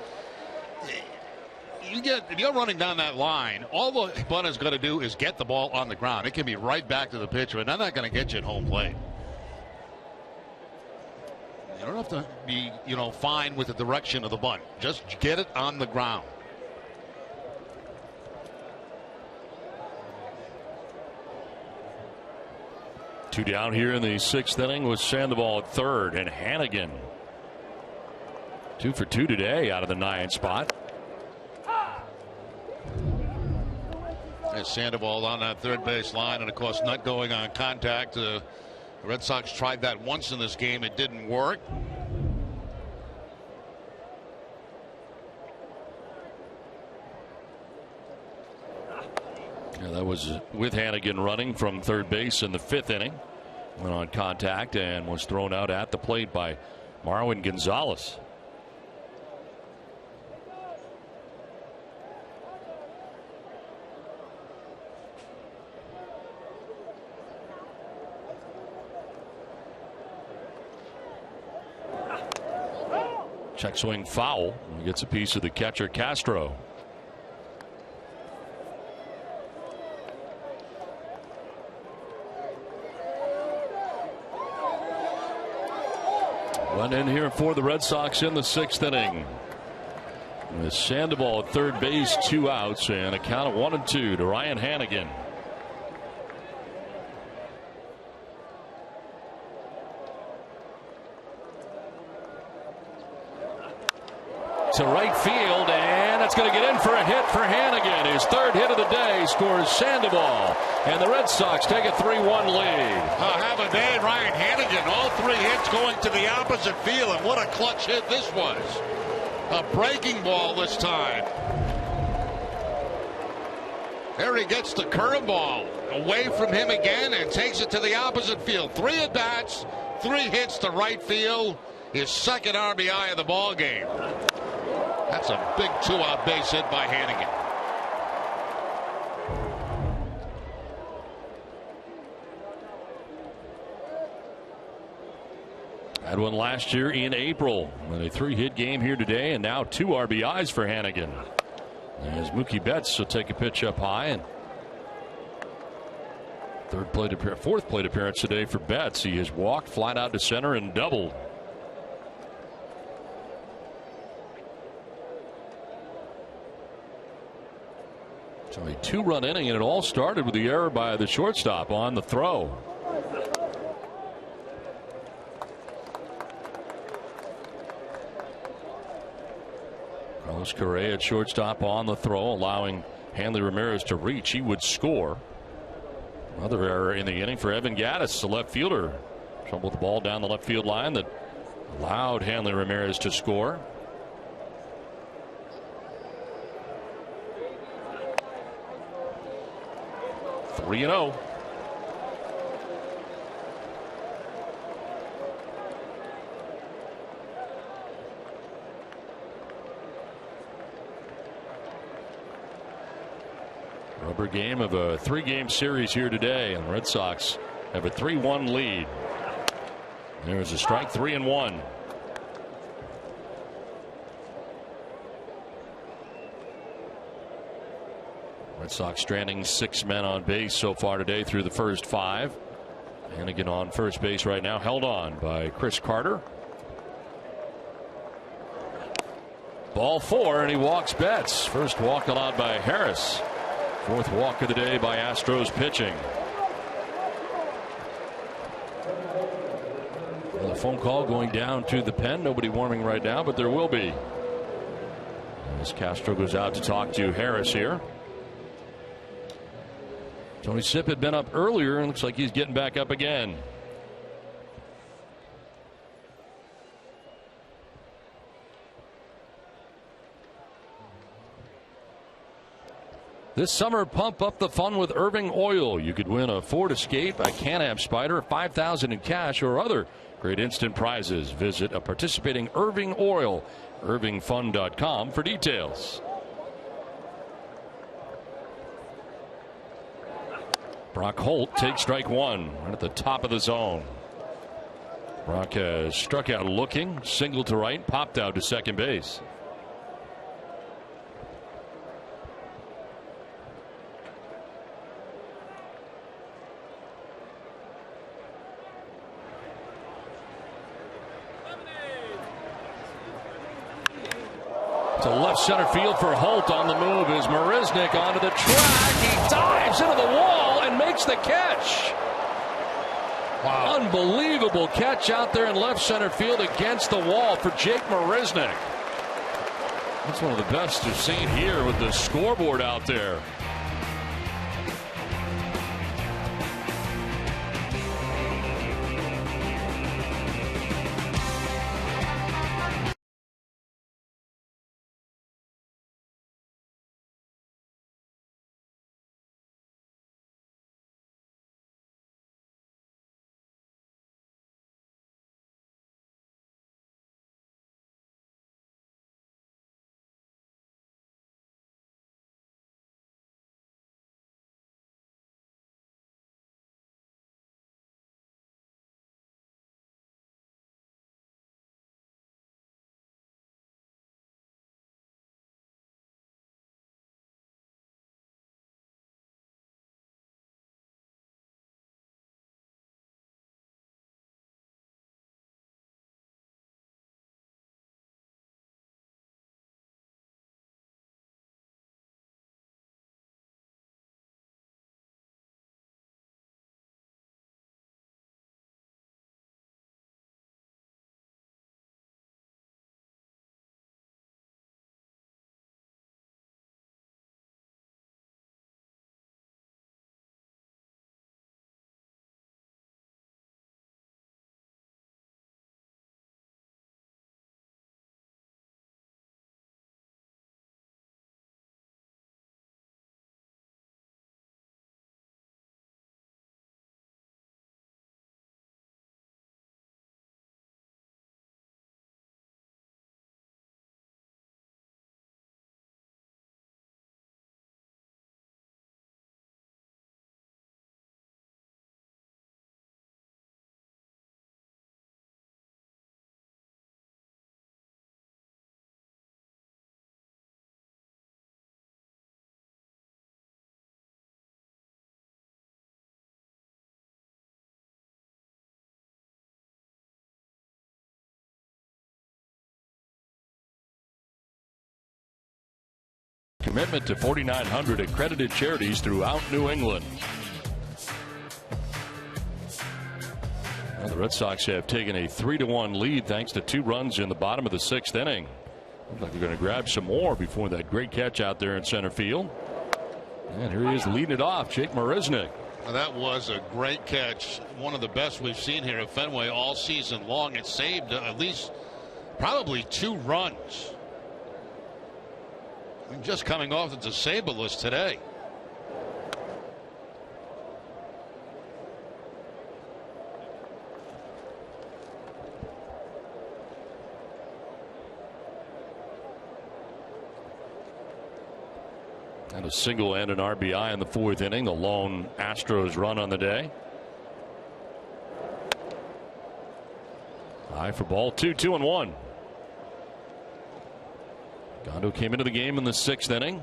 If you're running down that line, all the bunter's got to do is get the ball on the ground. It can be right back to the pitcher, and they're not going to get you at home plate. You don't have to be, fine with the direction of the bunt. Just get it on the ground. Two down here in the 6th inning with Sandoval at third and Hannigan 2 for 2 today out of the 9 spot. As Sandoval on that third base line, and of course not going on contact. The Red Sox tried that once in this game. It didn't work. Yeah, that was with Hannigan running from third base in the 5th inning. Went on contact and was thrown out at the plate by Marwin Gonzalez. Check swing foul. He gets a piece of the catcher Castro. One in here for the Red Sox in the 6th inning. With Sandoval at third base, 2 outs, and a count of 1-2 to Ryan Hannigan. To right field, and it's going to get in for a hit for Hannigan. His 3rd hit of the day scores Sandoval, and the Red Sox take a 3-1 lead. Have a day, Ryan Hannigan. All 3 hits going to the opposite field, and what a clutch hit this was. A breaking ball this time. There he gets the curveball away from him again and takes it to the opposite field. 3 at bats, 3 hits to right field. His 2nd RBI of the ball game. That's a big 2-out base hit by Hannigan. Had one last year in April with a 3-hit game here today, and now 2 RBIs for Hannigan. As Mookie Betts will take a pitch up high, and fourth plate appearance today for Betts. He has walked, flat out to center, and doubled. So a 2-run inning, and it all started with the error by the shortstop on the throw. Carlos Correa at shortstop on the throw, allowing Hanley Ramirez to reach. He would score. Another error in the inning for Evan Gattis, the left fielder. Trouble with the ball down the left field line that allowed Hanley Ramirez to score. Three and 0. Rubber game of a 3-game series here today, and the Red Sox have a 3-1 lead. There's a strike, 3-1. Red Sox stranding 6 men on base so far today through the first 5. Hannigan on first base right now, held on by Chris Carter. Ball 4, and he walks Betts. First walk allowed by Harris. 4th walk of the day by Astros pitching. Well, a phone call going down to the pen. Nobody warming right now, but there will be. As Castro goes out to talk to Harris here. Tony Sipp had been up earlier, and looks like he's getting back up again. This summer, pump up the fun with Irving Oil. You could win a Ford Escape, a Can-Am Spyder, $5,000 in cash, or other great instant prizes. Visit a participating Irving Oil, irvingfun.com for details. Brock Holt takes strike 1 right at the top of the zone. Brock has struck out looking, singled to right, popped out to second base. To left center field for Holt. On the move is Marisnick onto the track. He dives into the wall and makes the catch. Wow. Unbelievable catch out there in left center field against the wall for Jake Marisnick. That's one of the best you've seen here with the scoreboard out there. commitment to 4,900 accredited charities throughout New England. Well, the Red Sox have taken a 3-1 lead thanks to 2 runs in the bottom of the 6th inning. Looks like they're going to grab some more before that great catch out there in center field. And here he is leading it off, Jake Marisnick. Well, that was a great catch. One of the best we've seen here at Fenway all season long. It saved at least probably 2 runs. I'm just coming off the disabled list today. And a single and an RBI in the 4th inning. The lone Astros run on the day. High for ball 2, 2-1. Gondo came into the game in the 6th inning.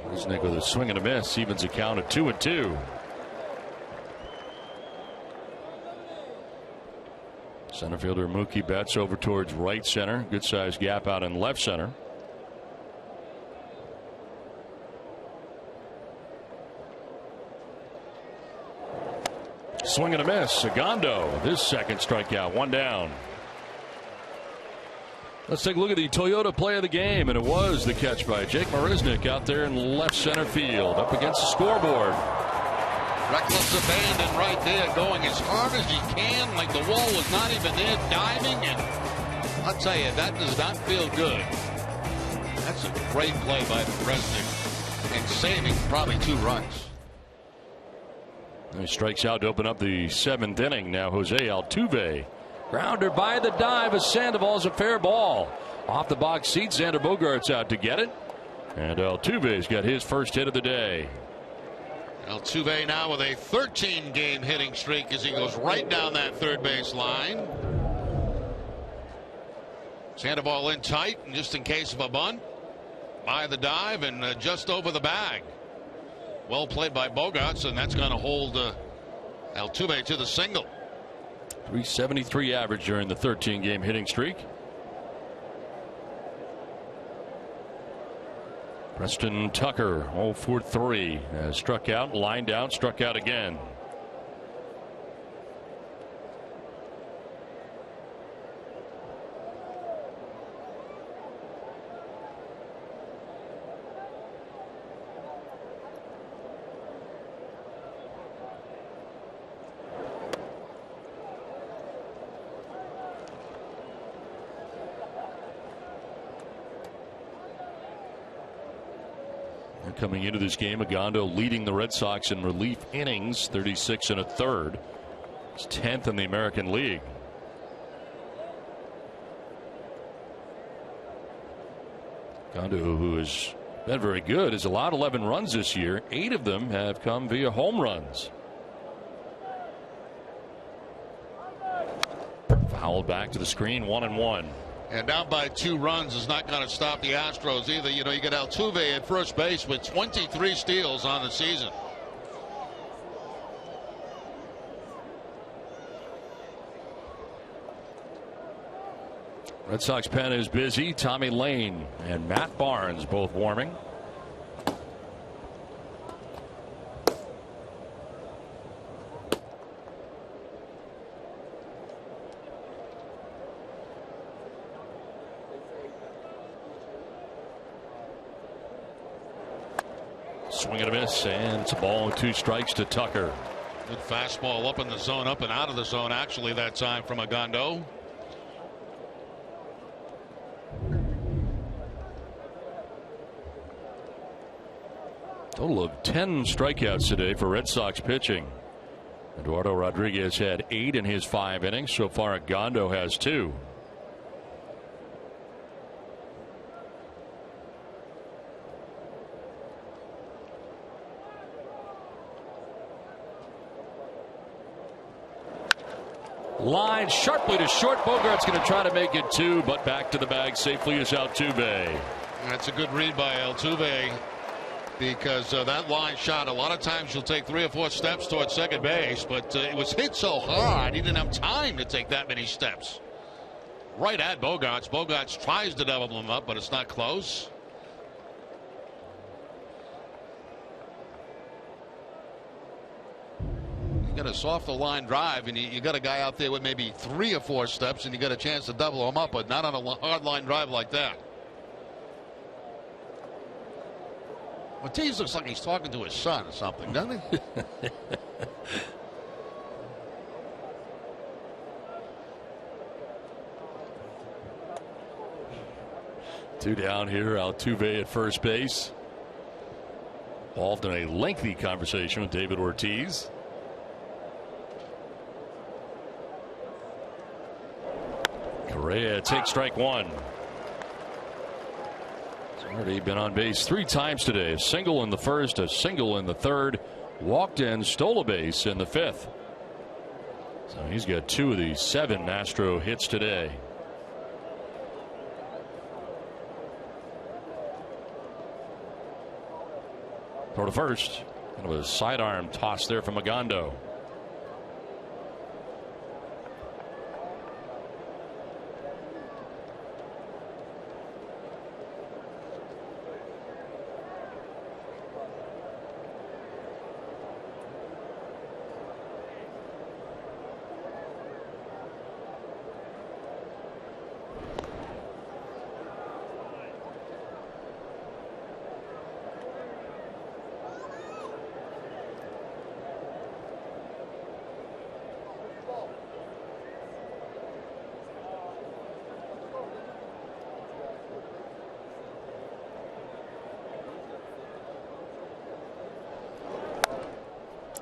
Marisnick with a swing and a miss evens a count of 2-2. Center fielder Mookie Betts over towards right center. Good sized gap out in left center. Swing and a miss. Segundo, his second strikeout, 1 down. Let's take a look at the Toyota play of the game, and it was the catch by Jake Marisnick out there in left center field, up against the scoreboard. Reckless abandon right there, going as hard as he can, like the wall was not even there, diving, and I'll tell you, that does not feel good. That's a great play by Marisnick, and saving probably 2 runs. And he strikes out to open up the 7th inning. Now Jose Altuve. Grounder by the dive as Sandoval's a fair ball. Off the box seat, Xander Bogaerts out to get it. And Altuve's got his first hit of the day. Altuve now with a 13-game hitting streak as he goes right down that third base line. Sandoval in tight, and just in case of a bunt. By the dive and just over the bag. Well played by Bogaerts, and that's going to hold Altuve to the single. .373 average during the 13-game hitting streak. Preston Tucker 0 for 3 has struck out, lined out, struck out again. Coming into this game, Agondo leading the Red Sox in relief innings, 36 1/3. It's 10th in the American League. Agondo, who has been very good, has allowed 11 runs this year. 8 of them have come via home runs. Fouled back to the screen, 1-1. And down by 2 runs is not going to stop the Astros either. You know, you got Altuve at first base with 23 steals on the season. Red Sox pen is busy. Tommy Lane and Matt Barnes both warming. Swing and a miss, and it's a ball and 2 strikes to Tucker. Good fastball up in the zone, up and out of the zone actually that time from Agondo. Total of 10 strikeouts today for Red Sox pitching. Eduardo Rodriguez had 8 in his 5 innings. So far, Agondo has 2. Line sharply to short. Bogaerts going to try to make it 2, but back to the bag safely is Altuve. That's a good read by Altuve. because that line shot, a lot of times you'll take 3 or 4 steps towards second base, but it was hit so hard he didn't have time to take that many steps. Right at Bogaerts. Bogaerts tries to double him up, but it's not close. You got a softer line drive, and you got a guy out there with maybe 3 or 4 steps, and you got a chance to double him up, but not on a hard line drive like that. Ortiz looks like he's talking to his son or something, doesn't he? Two down here. Altuve at first base. Involved in a lengthy conversation with David Ortiz. Correa takes strike 1. Already been on base 3 times today. A single in the first, a single in the third, walked in, stole a base in the 5th. So he's got 2 of the 7 Astro hits today. For the first, kind of a sidearm toss there from Agondo.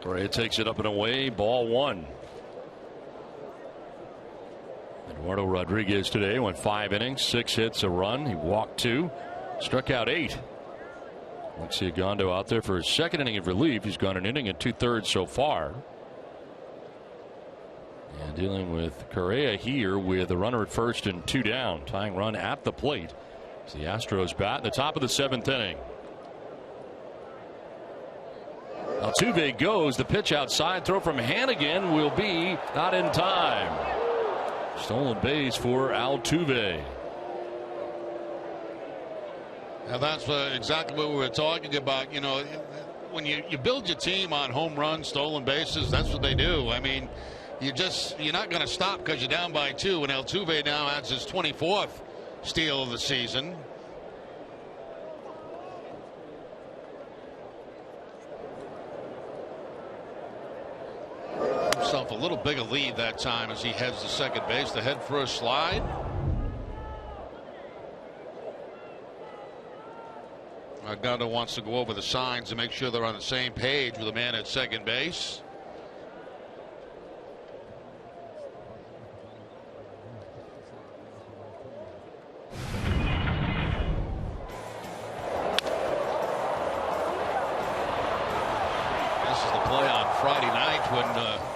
Correa takes it up and away. Ball 1. Eduardo Rodriguez today went 5 innings, 6 hits, a run. He walked 2, struck out 8. Alexi Agondo out there for his 2nd inning of relief. He's gone an inning and 2/3 so far. And dealing with Correa here with a runner at first and 2 down. Tying run at the plate. It's the Astros bat in the top of the 7th inning. Altuve goes. The pitch outside. Throw from Hannigan will be not in time. Stolen base for Altuve. Now that's exactly what we were talking about. You know, when you build your team on home runs, stolen bases, that's what they do. I mean, you're not going to stop because you're down by 2. And Altuve now has his 24th steal of the season. Himself a little bigger lead that time as he heads to second base. The head first slide. Agondo wants to go over the signs and make sure they're on the same page with the man at second base.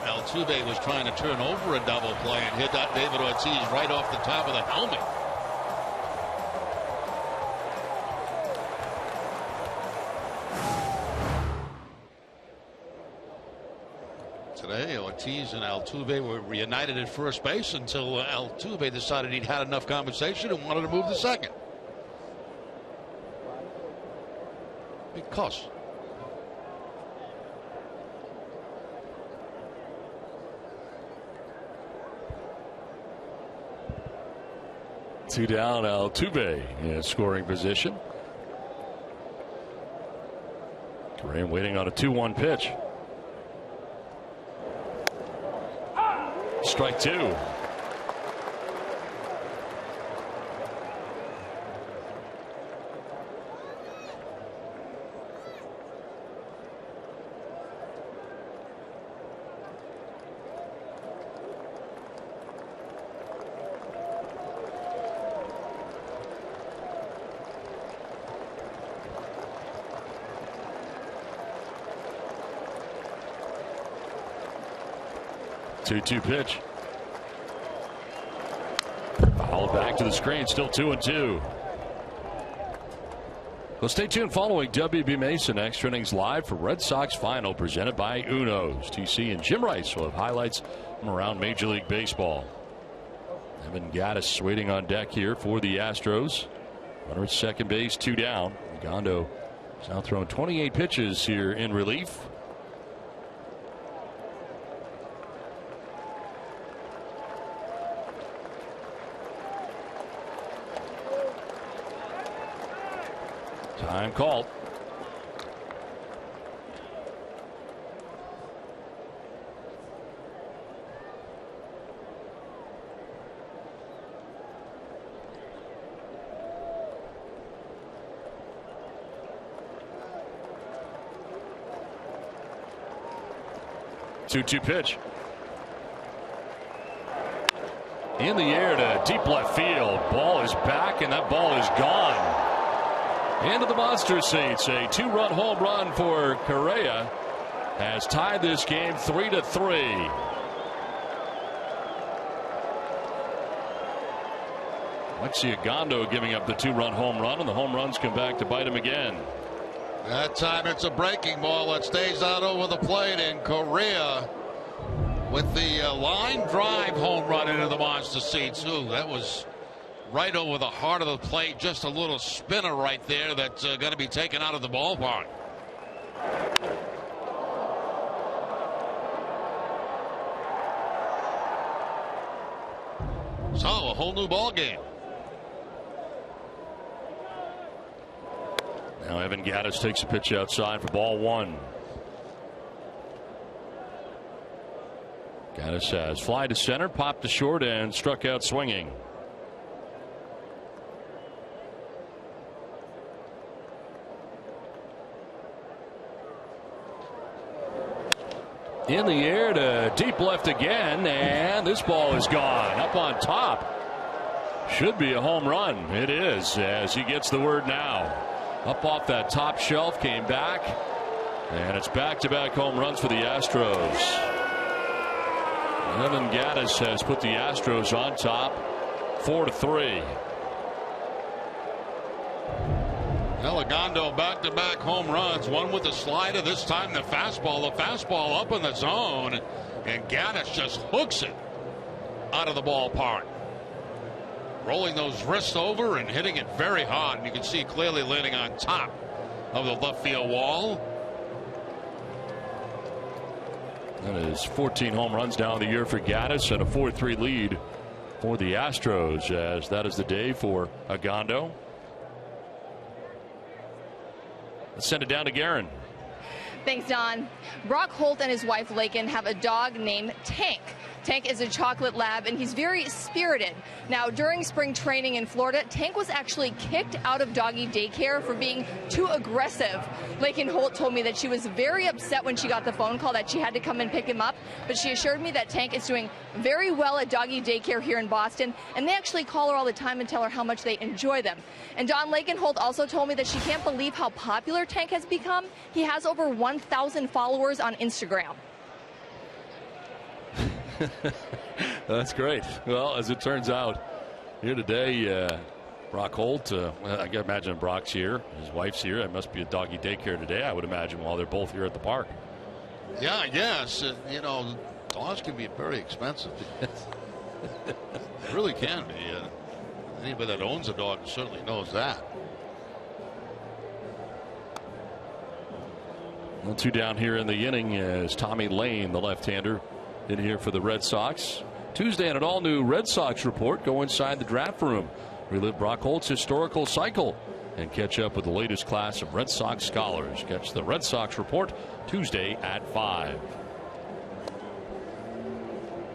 Altuve was trying to turn over a double play and hit that David Ortiz right off the top of the helmet. Today, Ortiz and Altuve were reunited at first base until Altuve decided he'd had enough conversation and wanted to move to second. Because. Two down, Altuve in scoring position. Correa waiting on a 2-1 pitch. Strike 2. Two pitch. Fouled back to the screen. Still 2-2. Well, stay tuned following WB Mason Extra Innings Live for Red Sox Final presented by Uno's. TC and Jim Rice will have highlights from around Major League Baseball. Evan Gattis waiting on deck here for the Astros. Runner at second base, 2 down. Gondo has now thrown 28 pitches here in relief. Time called. Two pitch. In the air to deep left field. Ball is back, and that ball is gone. Into the monster seats. A 2-run home run for Correa has tied this game 3-3. Alexia Gondo giving up the 2-run home run, and the home runs come back to bite him again. That time it's a breaking ball that stays out over the plate, and Correa with the line drive home run into the monster seats. Ooh, that was right over the heart of the plate. Just a little spinner right there that's going to be taken out of the ballpark. So a whole new ball game. Now Evan Gattis takes a pitch outside for ball 1. Gattis has fly to center, popped to short, and struck out swinging. In the air to deep left again, and this ball is gone. Up on top. Should be a home run. It is, as he gets the word now. Up off that top shelf, came back, and it's back-to-back home runs for the Astros. Evan Gattis has put the Astros on top, 4-3. Gondo back-to-back home runs, one with the slider, this time the fastball. The fastball up in the zone, and Gattis just hooks it out of the ballpark. Rolling those wrists over and hitting it very hard. And you can see clearly landing on top of the left field wall. That is 14 home runs down the year for Gattis and a 4-3 lead for the Astros, as that is the day for Gondo. Let's send it down to Guerin. Thanks, Don. Brock Holt and his wife Lakin have a dog named Tank. Tank is a chocolate lab, and he's very spirited. Now, during spring training in Florida, Tank was actually kicked out of doggy daycare for being too aggressive. Lakin Holt told me that she was very upset when she got the phone call that she had to come and pick him up, but she assured me that Tank is doing very well at doggy daycare here in Boston, and they actually call her all the time and tell her how much they enjoy them. And Don, Lakin Holt also told me that she can't believe how popular Tank has become. He has over 1,000 followers on Instagram. That's great. Well, as it turns out, here today, Brock Holt, I can imagine Brock's here, his wife's here. It must be a doggy daycare today, I would imagine, while they're both here at the park. Yeah, I guess. You know, dogs can be very expensive. They really can be. Anybody that owns a dog certainly knows that. 1-2 down here in the inning as Tommy Lane, the left-hander, in here for the Red Sox. Tuesday, and an all-new Red Sox report. Go inside the draft room, relive Brock Holt's historical cycle, and catch up with the latest class of Red Sox scholars. Catch the Red Sox report Tuesday at 5.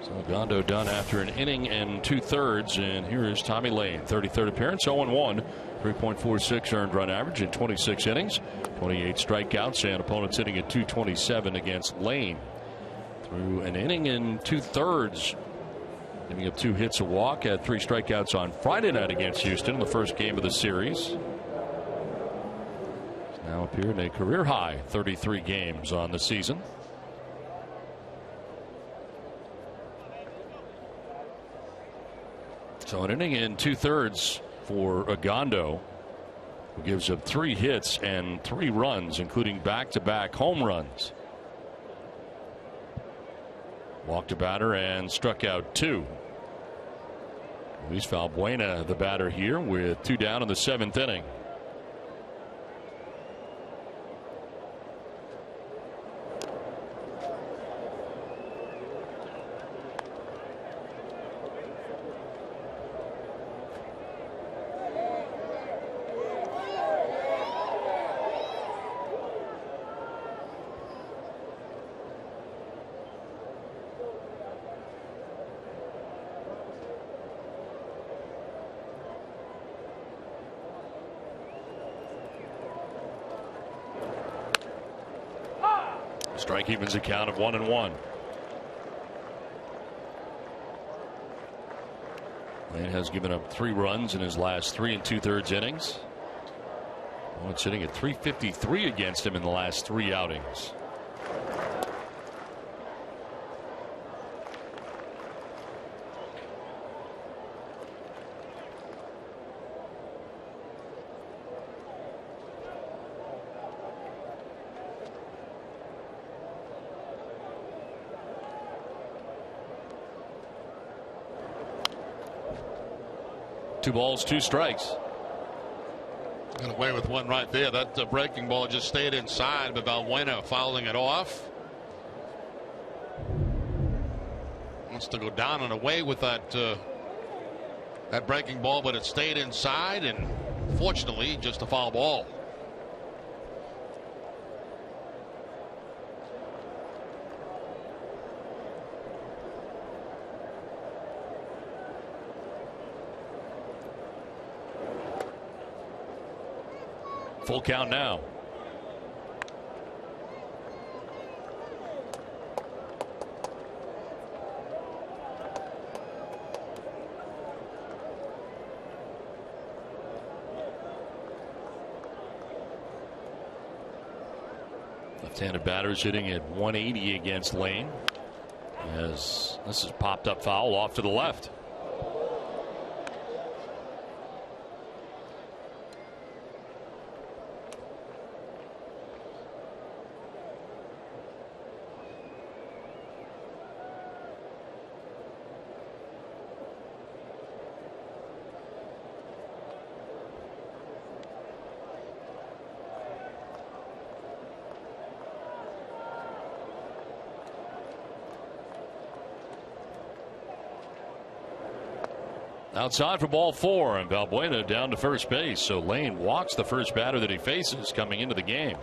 So Gondo done after an inning and 2/3, and here is Tommy Lane, 33rd appearance, 0-1, 3.46 earned run average in 26 innings, 28 strikeouts, and opponents hitting at .227 against Lane. Through an inning and 2/3, giving up 2 hits, a walk, had 3 strikeouts on Friday night against Houston in the first game of the series. He's now appeared in a career high 33 games on the season. So an inning and 2/3 for Gondo. who gives up 3 hits and 3 runs, including back-to-back home runs. Walked a batter and struck out 2. Luis Valbuena, the batter here, with 2 down in the 7th inning. Strike evens a count of 1-1. Lane has given up 3 runs in his last 3 2/3 innings. It's sitting at .353 against him in the last 3 outings. Two balls, 2 strikes. Got away with one right there. That breaking ball just stayed inside, but Valbuena fouling it off. Wants to go down and away with that breaking ball, but it stayed inside, and fortunately, just a foul ball. Full count now. Left-handed batters hitting at 180 against Lane, as this is popped up foul off to the left. Outside for ball 4, and Valbuena down to first base. So Lane walks the first batter that he faces coming into the game.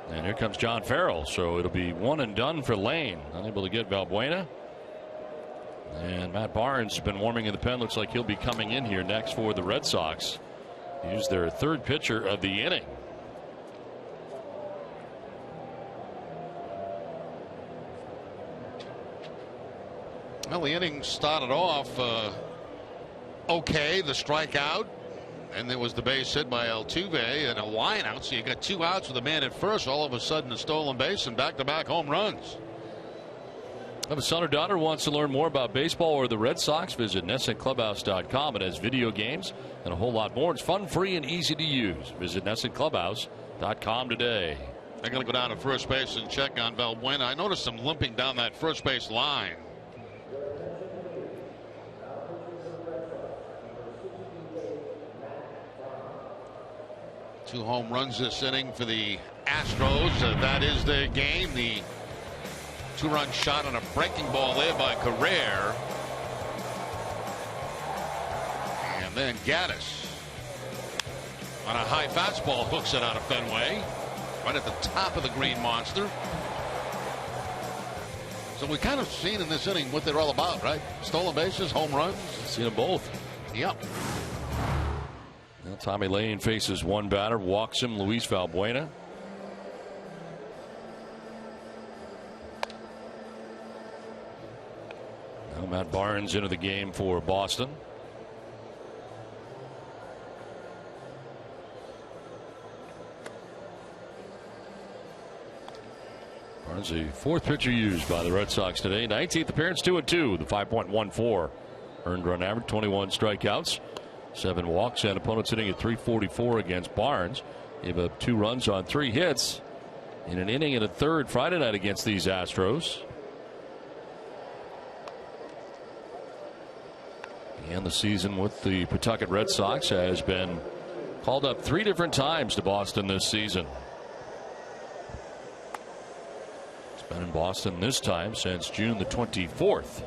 And here comes John Farrell. So it'll be 1 and done for Lane. Unable to get Valbuena. And Matt Barnes has been warming in the pen. Looks like he'll be coming in here next for the Red Sox. He's their 3rd pitcher of the inning. Well, the inning started off okay. The strikeout, and there was the base hit by Altuve and a line out. So you got 2 outs with a man at first. All of a sudden, a stolen base and back-to-back home runs. If a son or daughter wants to learn more about baseball or the Red Sox, visit NESSENClubhouse.com. It has video games and a whole lot more. It's fun, free, and easy to use. Visit NESSENClubhouse.com today. They're going to go down to first base and check on Valbuena. I noticed him limping down that first base line. Two home runs this inning for the Astros. That is their game. The 2-run shot on a breaking ball there by Carrere. And then Gaddis on a high fastball hooks it out of Fenway. Right at the top of the green monster. So we kind of seen in this inning what they're all about, right? Stolen bases, home runs. Seen them both. Yep. Well, Tommy Lane faces one batter, walks him, Luis Valbuena. Now Matt Barnes into the game for Boston. Barnes, the 4th pitcher used by the Red Sox today. 19th appearance, 2-2. The 5.14 earned run average, 21 strikeouts. 7 walks and opponents hitting at .344 against Barnes. Gave up 2 runs on 3 hits in an inning and a third Friday night against these Astros. And the season with the Pawtucket Red Sox has been called up 3 different times to Boston this season. It's been in Boston this time since June the 24th.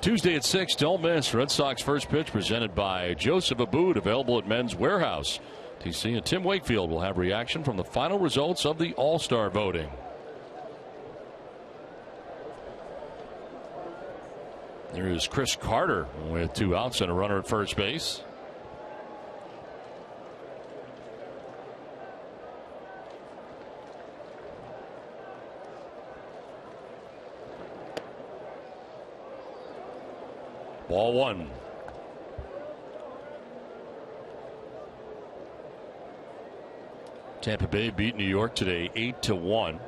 Tuesday at 6, don't miss. Red Sox first pitch presented by Joseph Abboud, available at Men's Warehouse. TC and Tim Wakefield will have reaction from the final results of the All-Star voting. There is Chris Carter with 2 outs and a runner at first base. Ball 1. Tampa Bay beat New York today 8-1.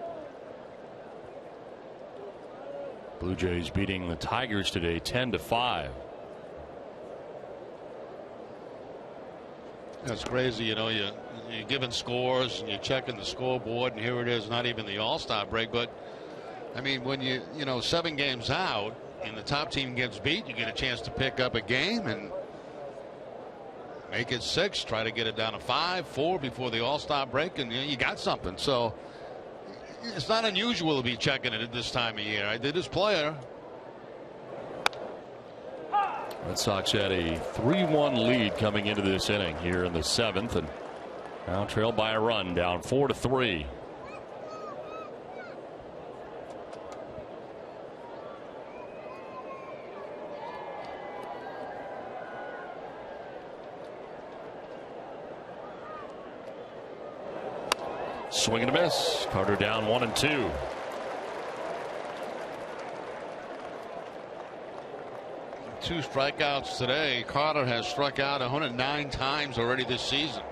Blue Jays beating the Tigers today 10-5. That's crazy. You know, you're giving scores and you're checking the scoreboard, and here it is, not even the All-Star break. But I mean, when you know 7 games out and the top team gets beat, you get a chance to pick up a game and make it 6, try to get it down to 5, 4 before the All-Star break, and you got something. So it's not unusual to be checking it at this time of year. I did this player. Red Sox had a 3-1 lead coming into this inning here in the 7th, and now trailed by a run, down 4-3. Swing and a miss. Carter down 1-2. Two strikeouts today. Carter has struck out 109 times already this season.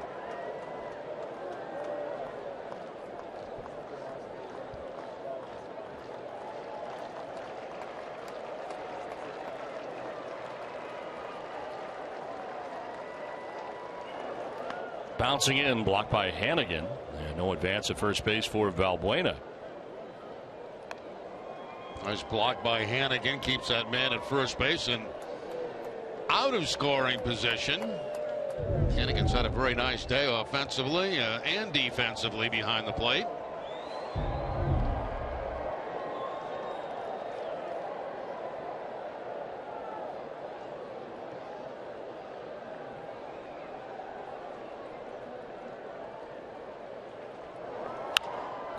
Bouncing in, blocked by Hannigan, and no advance at first base for Valbuena. Nice block by Hannigan, keeps that man at first base and out of scoring position. Hannigan's had a very nice day offensively and defensively behind the plate.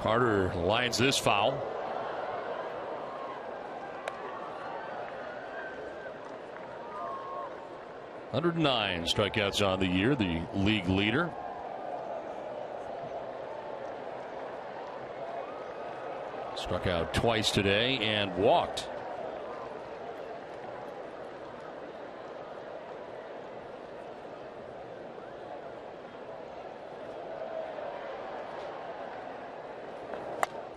Carter lines this foul. (109) strikeouts on the year, the league leader. Struck out twice today and walked.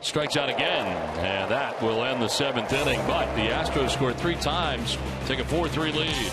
Strikes out again, and that will end the 7th inning. But the Astros scored 3 times, take a 4-3 lead.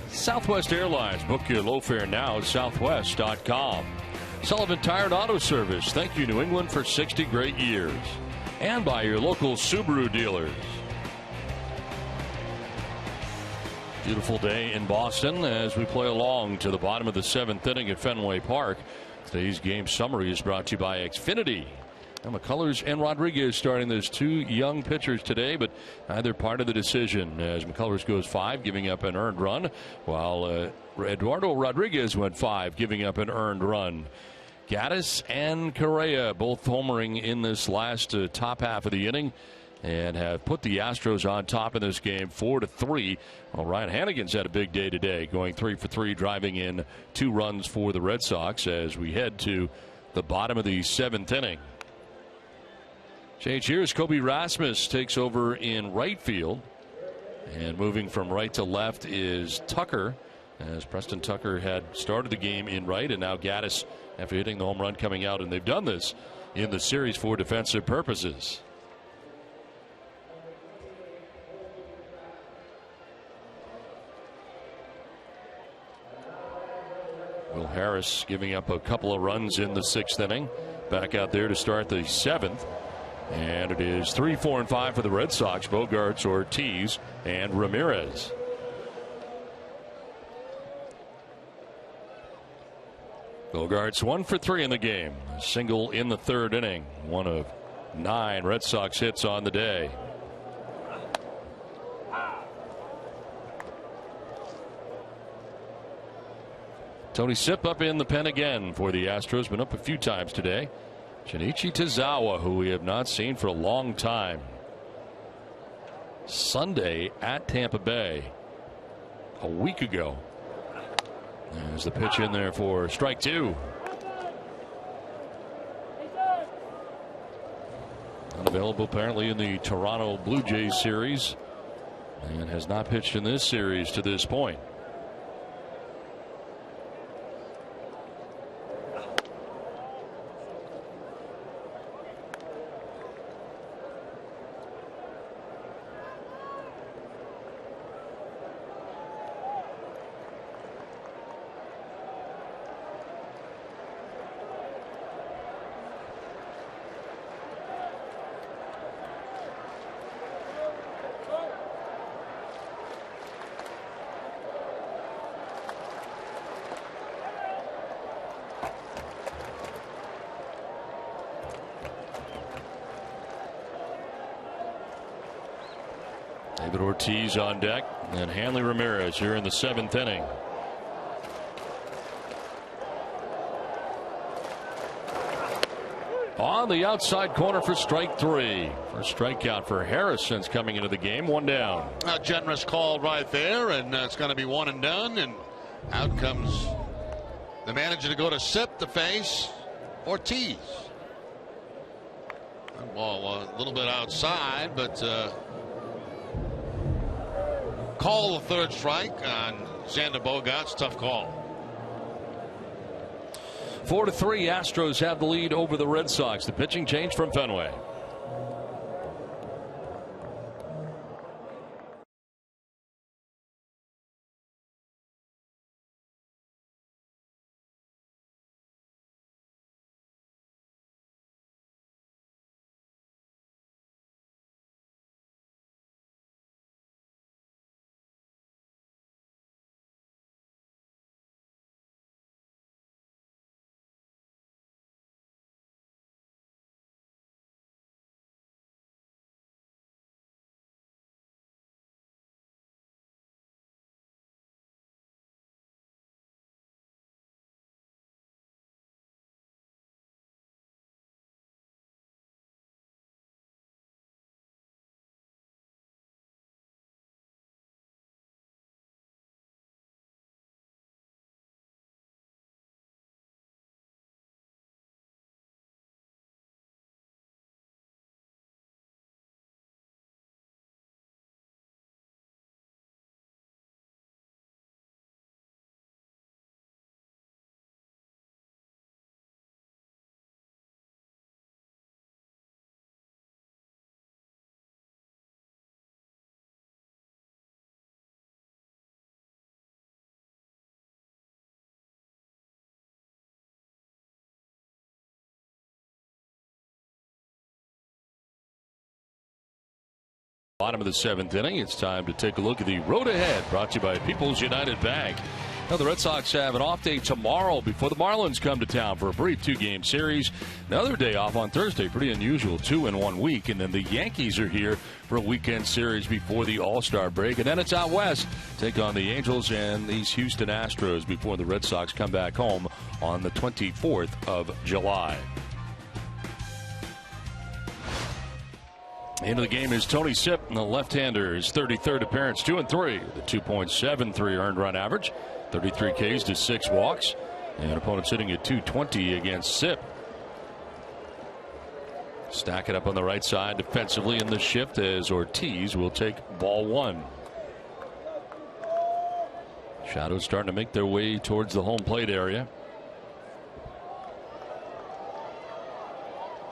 Southwest Airlines. Book your low fare now at southwest.com. Sullivan Tire and Auto Service. Thank you, New England, for 60 great years. And by your local Subaru dealers. Beautiful day in Boston as we play along to the bottom of the 7th inning at Fenway Park. Today's game summary is brought to you by Xfinity. Now, McCullers and Rodriguez starting those two young pitchers today, but neither part of the decision as McCullers goes 5, giving up an earned run, while Eduardo Rodriguez went 5, giving up an earned run. Gaddis and Correa both homering in this last top half of the inning and have put the Astros on top in this game 4-3. Well, Ryan Hannigan's had a big day today, going 3 for 3, driving in 2 runs for the Red Sox as we head to the bottom of the 7th inning. Change here as Kobe Rasmus takes over in right field. And moving from right to left is Tucker, as Preston Tucker had started the game in right, and now Gaddis after hitting the home run coming out, and they've done this in the series for defensive purposes. Will Harris giving up a couple of runs in the 6th inning. Back out there to start the 7th. And it is 3, 4, and 5 for the Red Sox. Bogarts, Ortiz, and Ramirez. Bogarts 1 for 3 in the game. A single in the 3rd inning. 1 of 9 Red Sox hits on the day. Tony Sipp up in the pen again for the Astros. Been up a few times today. Junichi Tozawa, who we have not seen for a long time. Sunday at Tampa Bay a week ago. There's the pitch in there for strike 2. Unavailable apparently in the Toronto Blue Jays series and has not pitched in this series to this point. David Ortiz on deck, and Hanley Ramirez here in the 7th inning. On the outside corner for strike 3. First strikeout for Harris since coming into the game. 1 down. A generous call right there, and it's going to be 1 and done. And out comes the manager to go to Sipp to face Ortiz. That ball a little bit outside, but call the 3rd strike on Xander Bogaerts. Tough call. 4-3. Astros have the lead over the Red Sox. The pitching change from Fenway. Bottom of the 7th inning. It's time to take a look at the road ahead, brought to you by People's United Bank. Now, the Red Sox have an off day tomorrow before the Marlins come to town for a brief 2-game series. Another day off on Thursday, pretty unusual, 2 in 1 week. And then the Yankees are here for a weekend series before the All-Star break. And then it's out west, take on the Angels and these Houston Astros before the Red Sox come back home on the 24th of July. Into the game is Tony Sipp, and the left-hander, his 33rd appearance, 2-3 with a 2.73 earned run average, 33 Ks to 6 walks, and opponent sitting at 220 against Sipp. Stack it up on the right side defensively in the shift as Ortiz will take ball 1. Shadows starting to make their way towards the home plate area.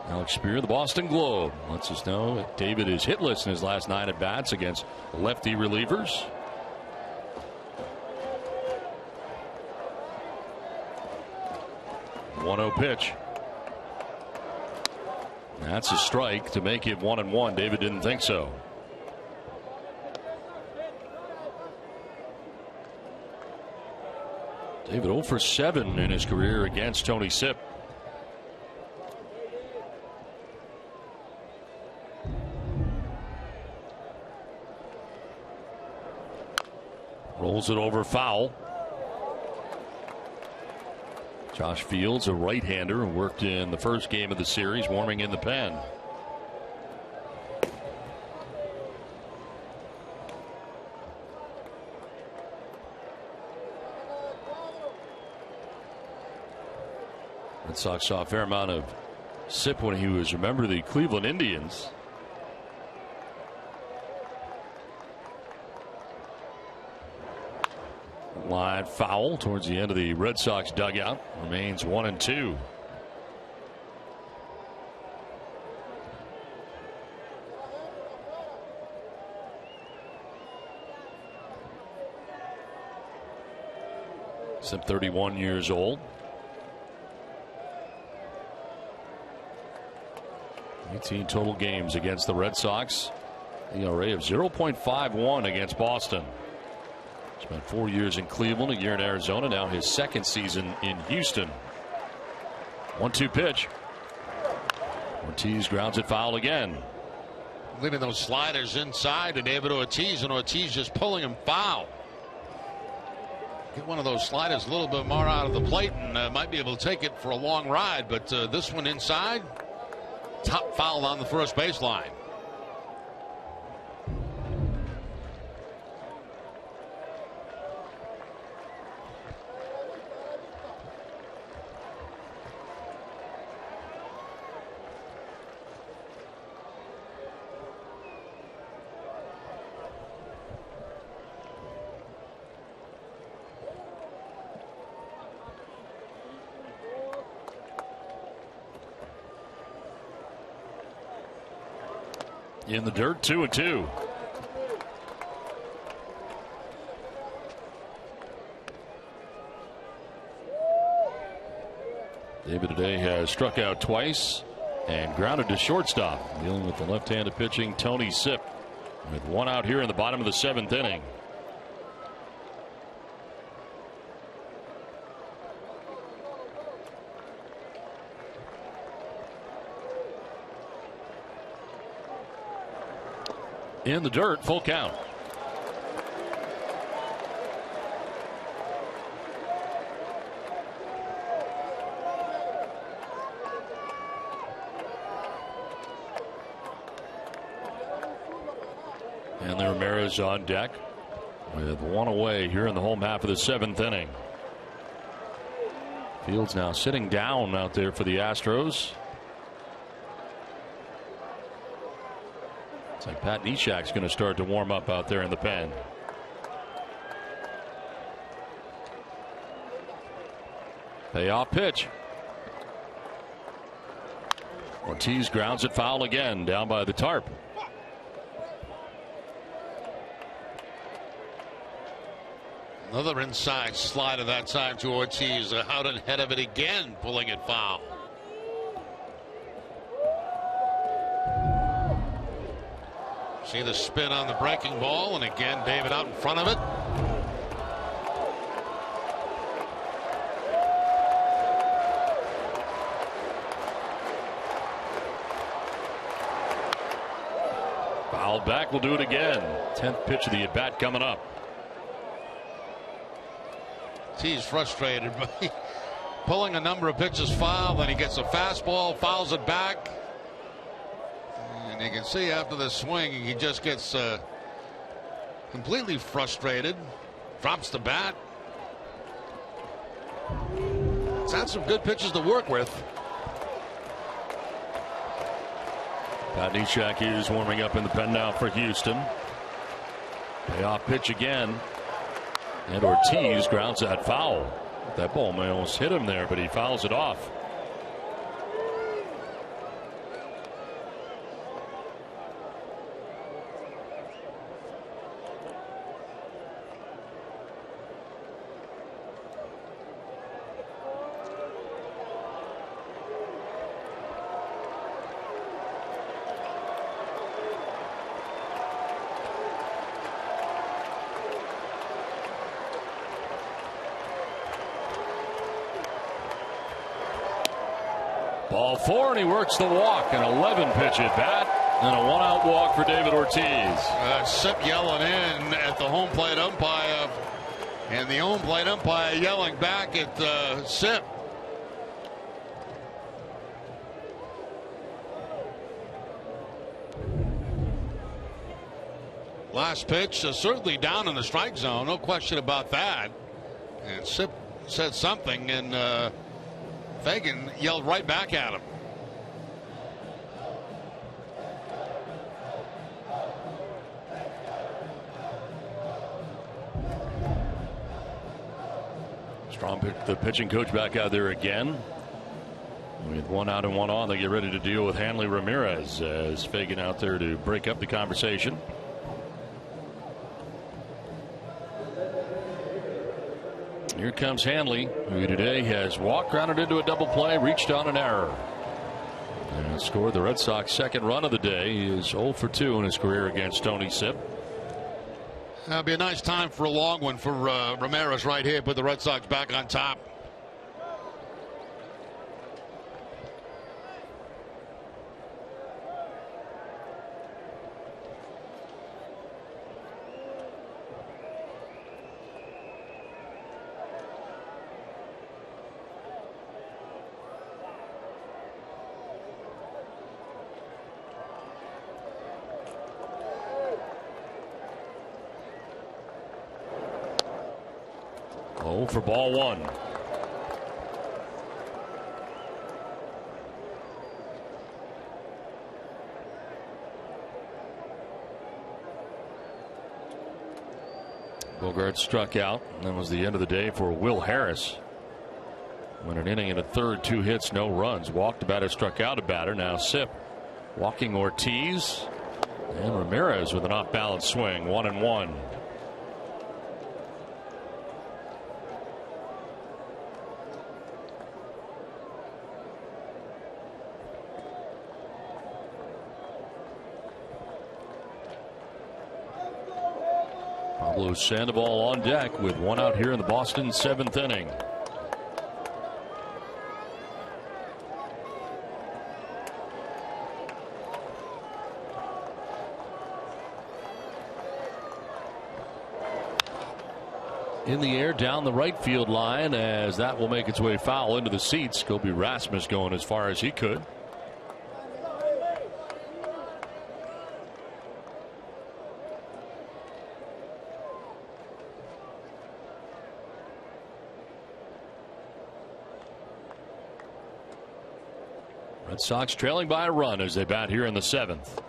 Alex Spear, the Boston Globe, lets us know that David is hitless in his last 9 at-bats against lefty relievers. One-0 pitch. That's a strike to make it 1-1. David didn't think so. David 0 for 7 in his career against Tony Sipp. Rolls it over foul. Josh Fields, a right-hander, who worked in the first game of the series, warming in the pen. Red Sox saw a fair amount of Sipp when he was, remember, the Cleveland Indians. Line foul towards the end of the Red Sox dugout. Remains 1-2. Sipp 31 years old. 18 total games against the Red Sox. ERA of 0.51 against Boston. Spent 4 years in Cleveland, a year in Arizona, now his second season in Houston. 1-2 pitch. Ortiz grounds it foul again. Leaving those sliders inside to David Ortiz, and Ortiz just pulling him foul. Get one of those sliders a little bit more out of the plate and might be able to take it for a long ride, but this one inside, top foul on the first baseline. In the dirt, 2-2. David today has struck out twice and grounded to shortstop, dealing with the left-handed pitching Tony Sipp, with 1 out here in the bottom of the 7th inning. In the dirt, full count. And the Ramirez on deck with 1 away here in the home half of the 7th inning. Fields now sitting down out there for the Astros. Like Pat Neshek's going to start to warm up out there in the pen. Payoff pitch. Ortiz grounds it foul again down by the tarp. Another inside slider that time to Ortiz. Out ahead of it again, pulling it foul. See the spin on the breaking ball, and again David out in front of it. Foul back, will do it again. 10th pitch of the at-bat coming up. He's frustrated by pulling a number of pitches foul, then he gets a fastball, fouls it back. And you can see after the swing, he just gets completely frustrated, drops the bat. He's had some good pitches to work with. Pat Neshek is warming up in the pen now for Houston. Payoff pitch again. And Ortiz grounds that foul. That ball may almost hit him there, but he fouls it off. Ball 4, and he works the walk. An 11 pitch at bat, and a 1-out walk for David Ortiz. Sip yelling in at the home plate umpire, and the home plate umpire yelling back at Sip. Last pitch, certainly down in the strike zone, no question about that. And Sip said something, and Fagan yelled right back at him. Strong pick, the pitching coach back out there again. With 1 out and 1 on, they get ready to deal with Hanley Ramirez as Fagan out there to break up the conversation. Here comes Hanley, who today has walked, grounded into a double play, reached on an error, and scored the Red Sox second run of the day. He is 0 for 2 in his career against Tony Sip. That'll be a nice time for a long one for Ramirez right here. Put the Red Sox back on top. For ball 1. Bogart struck out, and that was the end of the day for Will Harris. Went an inning and a third, 2 hits, no runs. Walked a batter, struck out a batter. Now Sip walking Ortiz, and Ramirez with an off-balance swing. 1-1. Pablo Sandoval on deck with 1 out here in the Boston 7th inning. In the air down the right field line, as that will make its way foul into the seats. Kobe Rasmus going as far as he could. Red Sox trailing by a run as they bat here in the 7th.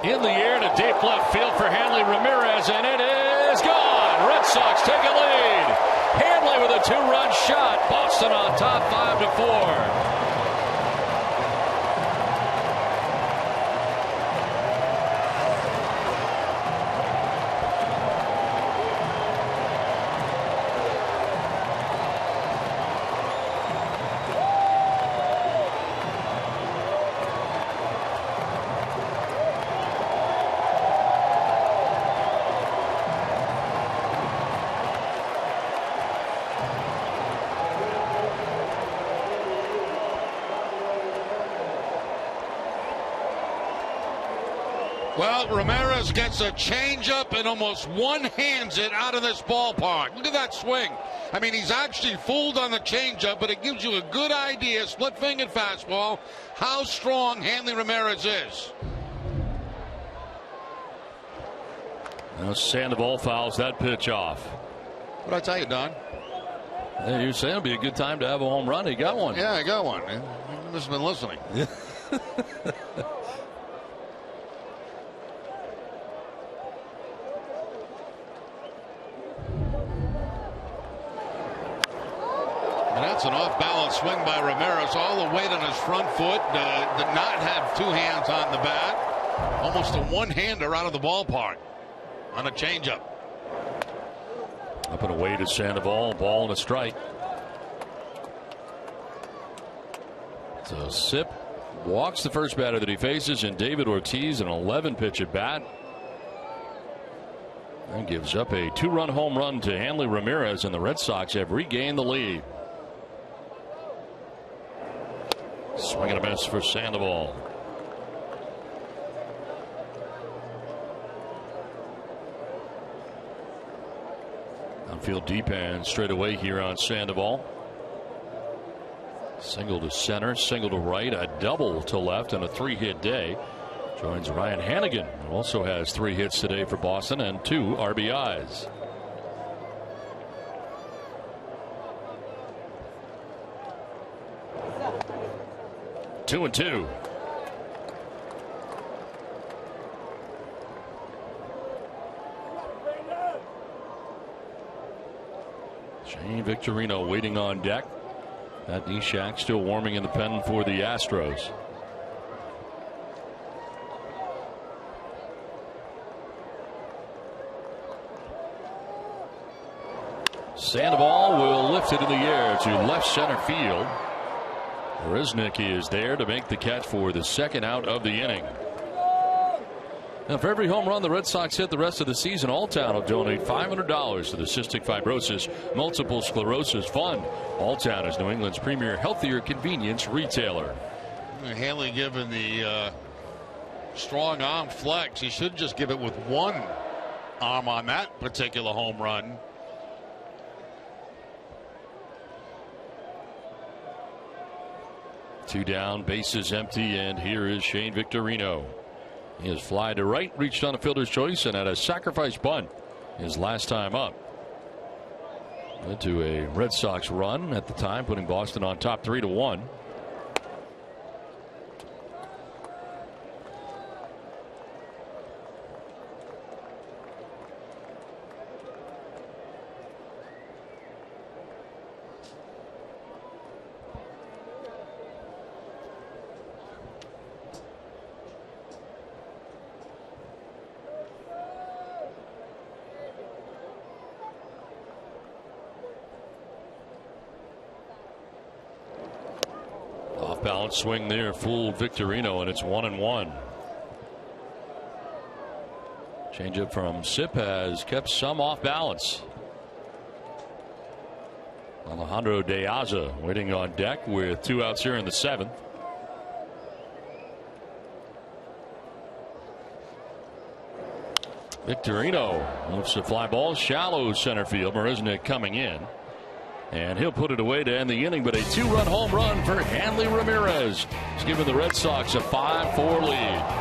In the air to deep left field for Hanley Ramirez, and it is gone. Red Sox take a lead. Hanley with a 2-run shot. Boston on top 5-4. Well, Ramirez gets a changeup and almost one-hands it out of this ballpark. Look at that swing. I mean, he's actually fooled on the changeup, but it gives you a good idea, split-fingered fastball, how strong Hanley Ramirez is. Now Sandoval fouls that pitch off. What'd I tell you, Don? Hey, you were saying it'd be a good time to have a home run. He got one. Yeah, I got one. You must have been listening. That's an off-balance swing by Ramirez. All the weight on his front foot. Did not have two hands on the bat. Almost a one-hander out of the ballpark on a changeup. Up and away to Sandoval. Ball and a strike. So Sip walks the first batter that he faces, and David Ortiz, an 11-pitch at bat. And gives up a 2-run home run to Hanley Ramirez, and the Red Sox have regained the lead. Swing and a miss for Sandoval. Outfield deep and straight away here on Sandoval. Single to center, single to right, a double to left, and a 3-hit day. Joins Ryan Hannigan, who also has 3 hits today for Boston and 2 RBIs. Two and two. Shane Victorino waiting on deck. That Neshek still warming in the pen for the Astros. Sandoval will lift it in the air to left center field. Resnick is there to make the catch for the second out of the inning. Now, for every home run the Red Sox hit the rest of the season, Alltown will donate $500 to the Cystic Fibrosis Multiple Sclerosis Fund. Alltown is New England's premier healthier convenience retailer. Hanley given the strong arm flex. He should just give it with one arm on that particular home run. Two down, bases empty, and here is Shane Victorino. He has fly to right, reached on a fielder's choice, and had a sacrifice bunt his last time up. Led to a Red Sox run at the time, putting Boston on top 3-1. Balance swing there fooled Victorino, and it's 1-1. Changeup from Sip has kept some off balance. Alejandro De Aza waiting on deck with 2 outs here in the 7th. Victorino lifts a fly ball shallow center field. Marisnick coming in. And he'll put it away to end the inning, but a 2-run home run for Hanley Ramirez. He's given the Red Sox a 5-4 lead.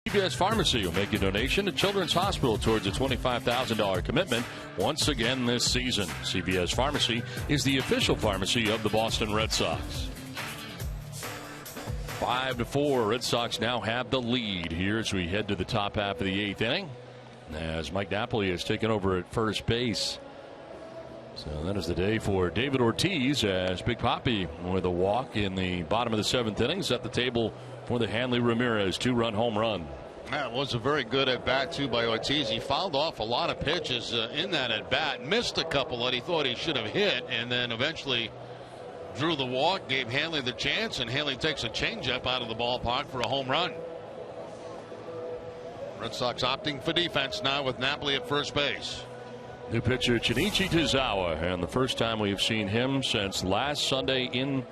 CVS Pharmacy will make a donation to Children's Hospital towards a $25,000 commitment once again this season. CVS Pharmacy is the official pharmacy of the Boston Red Sox. 5-4, Red Sox now have the lead here as we head to the top half of the 8th inning, as Mike Napoli has taken over at first base. So that is the day for David Ortiz, as Big Papi with a walk in the bottom of the 7th inning set the table for the Hanley Ramirez 2-run home run. That was a very good at bat too by Ortiz. He fouled off a lot of pitches in that at bat, missed a couple that he thought he should have hit, and then eventually drew the walk, gave Hanley the chance, and Hanley takes a changeup out of the ballpark for a home run. Red Sox opting for defense now with Napoli at first base. New pitcher Shinichi Tozawa, and the first time we've seen him since last Sunday in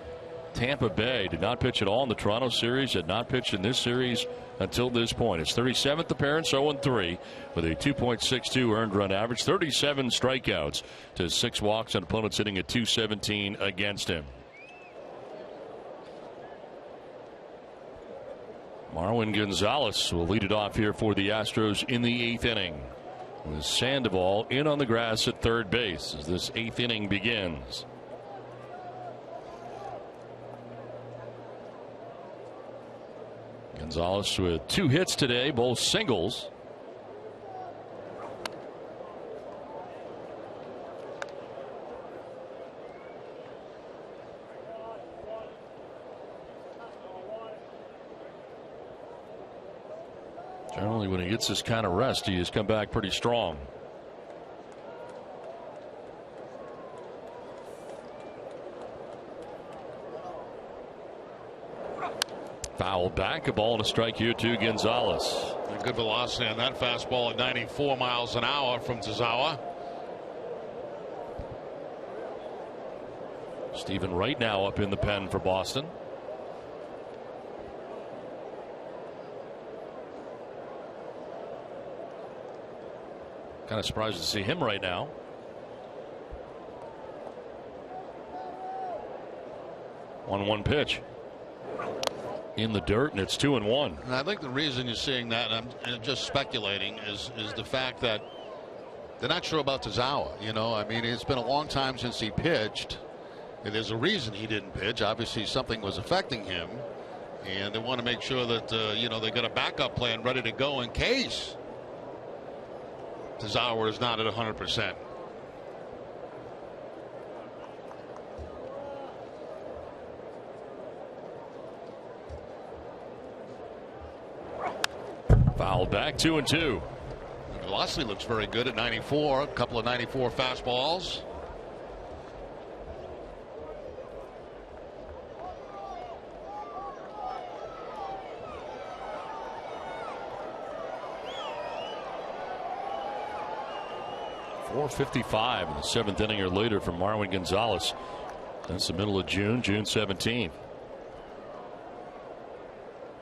Tampa Bay. Did not pitch at all in the Toronto series, had not pitched in this series until this point. His 37th appearance, 0-3 with a 2.62 earned run average, 37 strikeouts to 6 walks, and opponents hitting at .217 against him. Marwin Gonzalez will lead it off here for the Astros in the 8th inning, with Sandoval in on the grass at third base as this 8th inning begins. Gonzalez with 2 hits today, both singles. Generally, when he gets this kind of rest, he has come back pretty strong. Fouled back, a ball and a strike here to Gonzalez. And good velocity on that fastball at 94 miles an hour from Tozawa. Stephen Wright now up in the pen for Boston. Kind of surprised to see him right now. One pitch in the dirt, and it's 2-1. And I think the reason you're seeing that, and I'm just speculating, is the fact that they're not sure about Tozawa. You know, I mean, it's been a long time since he pitched. And there's a reason he didn't pitch. Obviously, something was affecting him, and they want to make sure that you know, they got a backup plan ready to go in case Tozawa is not at 100%. Fouled back, 2-2. Velocity looks very good at 94. A couple of 94 fastballs. .455 in the 7th inning or later from Marwin Gonzalez. That's the middle of June 17th.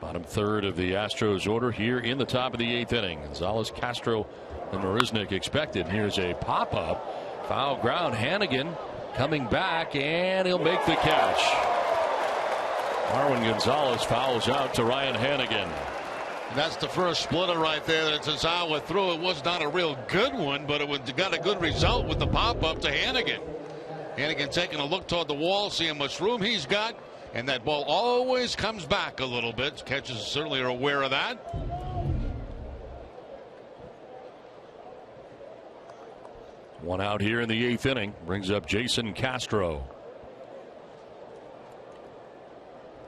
Bottom third of the Astros order here in the top of the 8th inning. Gonzalez, Castro, and Marisnik expected. Here's a pop-up. Foul ground. Hannigan coming back, and he'll make the catch. Marwin Gonzalez fouls out to Ryan Hannigan. And that's the first splitter right there that Tozawa threw. It was not a real good one, but it got a good result with the pop-up to Hannigan. Hannigan taking a look toward the wall, seeing how much room he's got. And that ball always comes back a little bit. Catchers certainly are aware of that. One out here in the 8th inning brings up Jason Castro.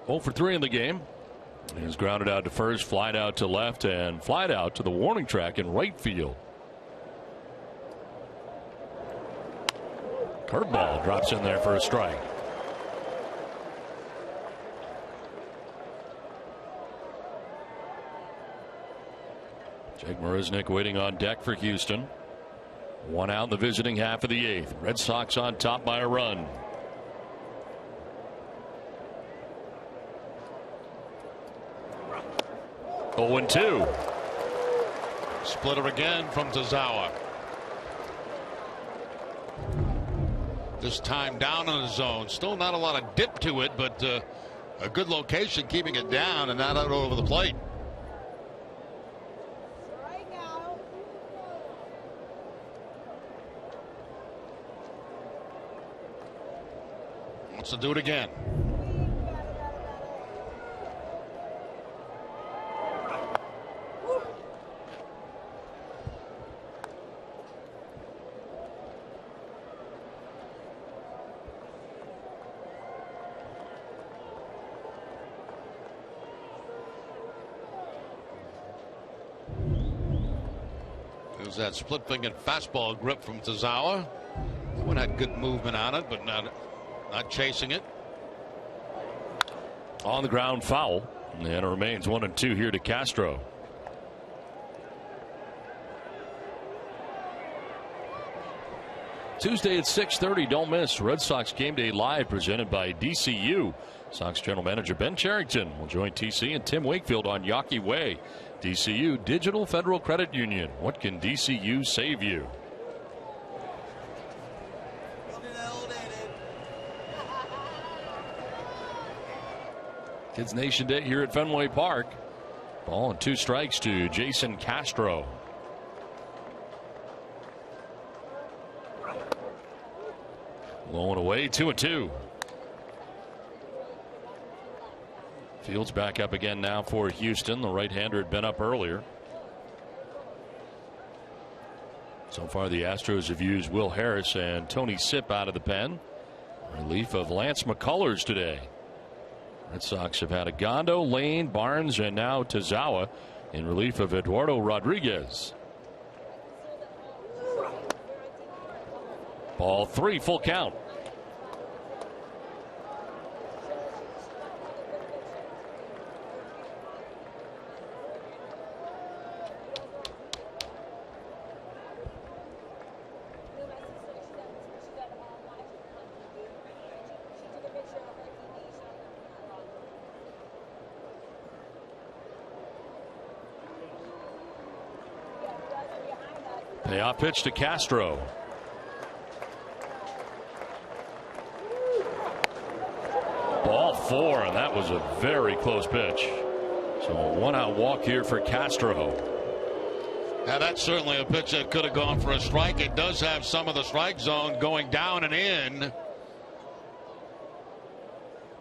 0 for 3 in the game. He's grounded out to first, flied out to left, and flied out to the warning track in right field. Curveball drops in there for a strike. Jake Marisnik waiting on deck for Houston. One out in the visiting half of the 8th. Red Sox on top by a run. Oh, 2. Splitter again from Tozawa. This time down in the zone. Still not a lot of dip to it, but a good location keeping it down and not out over the plate. wants to do it again. There's that split-fingered fastball grip from Tazawa. One had good movement on it, but not chasing it. On the ground foul, and it remains 1-2 here to Castro. Tuesday at 6:30, don't miss Red Sox Game Day Live, presented by DCU. Sox General Manager Ben Cherington will join TC and Tim Wakefield on Yawkey Way. DCU, Digital Federal Credit Union. What can DCU save you? Kids Nation Day here at Fenway Park. Ball and 2 strikes to Jason Castro. Low and away, 2-2. Fields back up again now for Houston. The right-hander had been up earlier. So far, the Astros have used Will Harris and Tony Sipp out of the pen. Relief of Lance McCullers today. Red Sox have had Agondo, Lane, Barnes, and now Tazawa in relief of Eduardo Rodriguez. Ball 3, full count. Payoff pitch to Castro. Ball 4, and that was a very close pitch. So a 1-out walk here for Castro. Now that's certainly a pitch that could have gone for a strike. It does have some of the strike zone going down and in.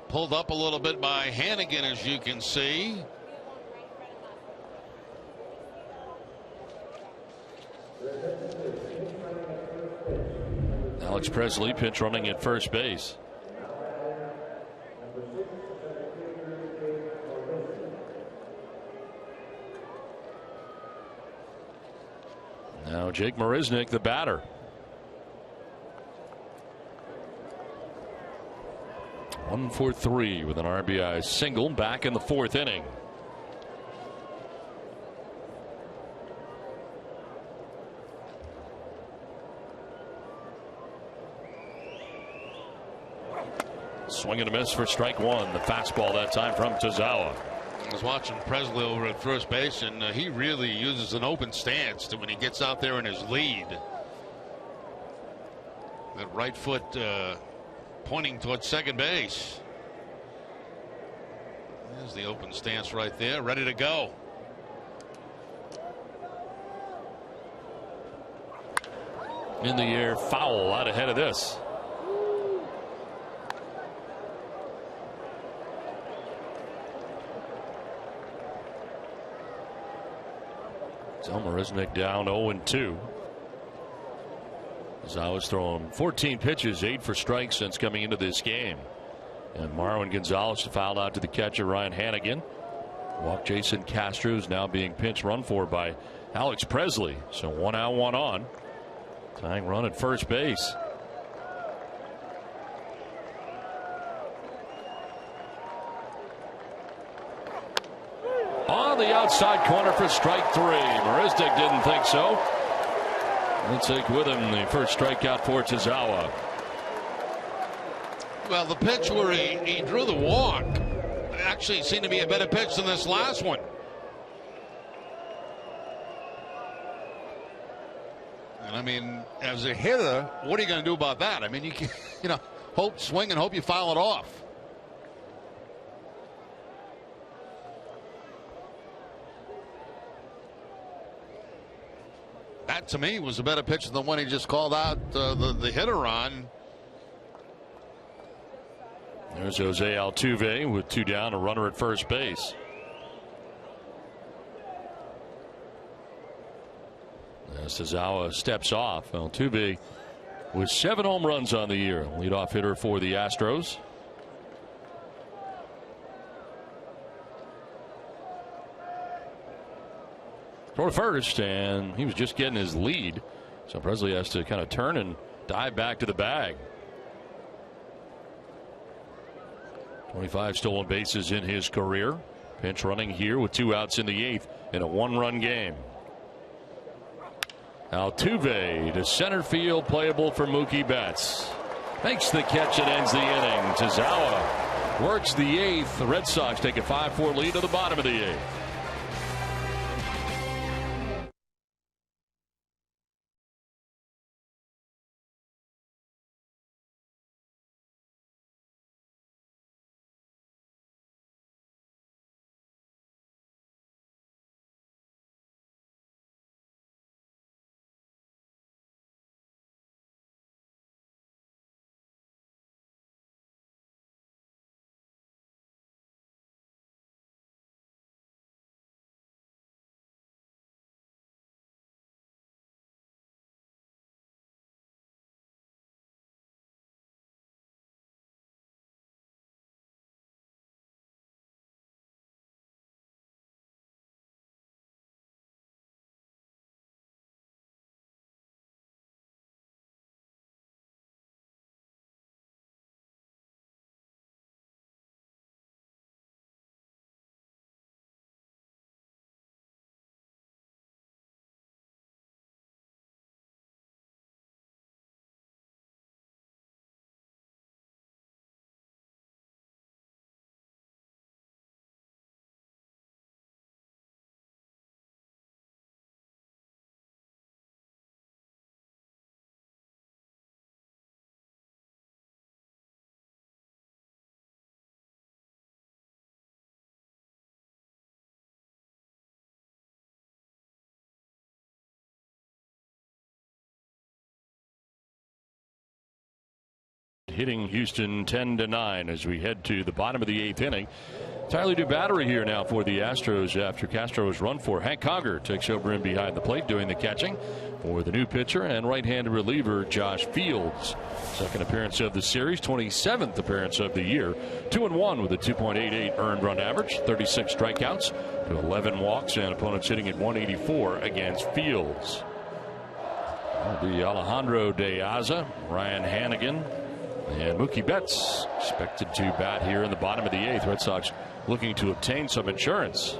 Pulled up a little bit by Hannigan, as you can see. Alex Presley pinch running at first base. Now Jake Marisnick, the batter. One for 3 with an RBI single back in the 4th inning. Swing and a miss for strike 1. The fastball that time from Tazawa. I was watching Presley over at first base, and he really uses an open stance when he gets out there in his lead. That right foot pointing towards second base. There's the open stance right there, ready to go. In the air, foul out ahead of this. So Marisnick down 0-2. Gonzalez throwing 14 pitches, 8 for strikes since coming into this game. And Marwin Gonzalez fouled out to the catcher Ryan Hannigan. Walk Jason Castro is now being pinch run for by Alex Presley. So 1 out, 1 on. Tying run at first base. On the outside corner for strike 3. Marisnick didn't think so. He'll take with him the first strikeout for Tazawa. Well, the pitch where he drew the walk actually seemed to be a better pitch than this last one. And I mean, as a hitter, what are you going to do about that? I mean, you can, hope, swing and hope you foul it off. That to me was a better pitch than the one he just called out the hitter on. There's Jose Altuve with 2 down, a runner at first base. As Tazawa steps off, Altuve with 7 home runs on the year, leadoff hitter for the Astros. Throw to first, and he was just getting his lead, so Presley has to kind of turn and dive back to the bag. 25 stolen bases in his career. Pinch running here with 2 outs in the 8th in a 1-run game. Altuve to center field, playable for Mookie Betts. Makes the catch and ends the inning. Tazawa works the 8th. The Red Sox take a 5-4 lead to the bottom of the 8th. Hitting Houston 10-9 as we head to the bottom of the 8th inning. Entirely new battery here now for the Astros after Castro was run for. Hank Conger takes over in behind the plate doing the catching for the new pitcher and right-handed reliever Josh Fields. Second appearance of the series, 27th appearance of the year. 2-1 with a 2.88 earned run average, 36 strikeouts to 11 walks, and opponents hitting at 184 against Fields. That'll be Alejandro De Aza, Ryan Hannigan, and Mookie Betts expected to bat here in the bottom of the 8th. Red Sox looking to obtain some insurance.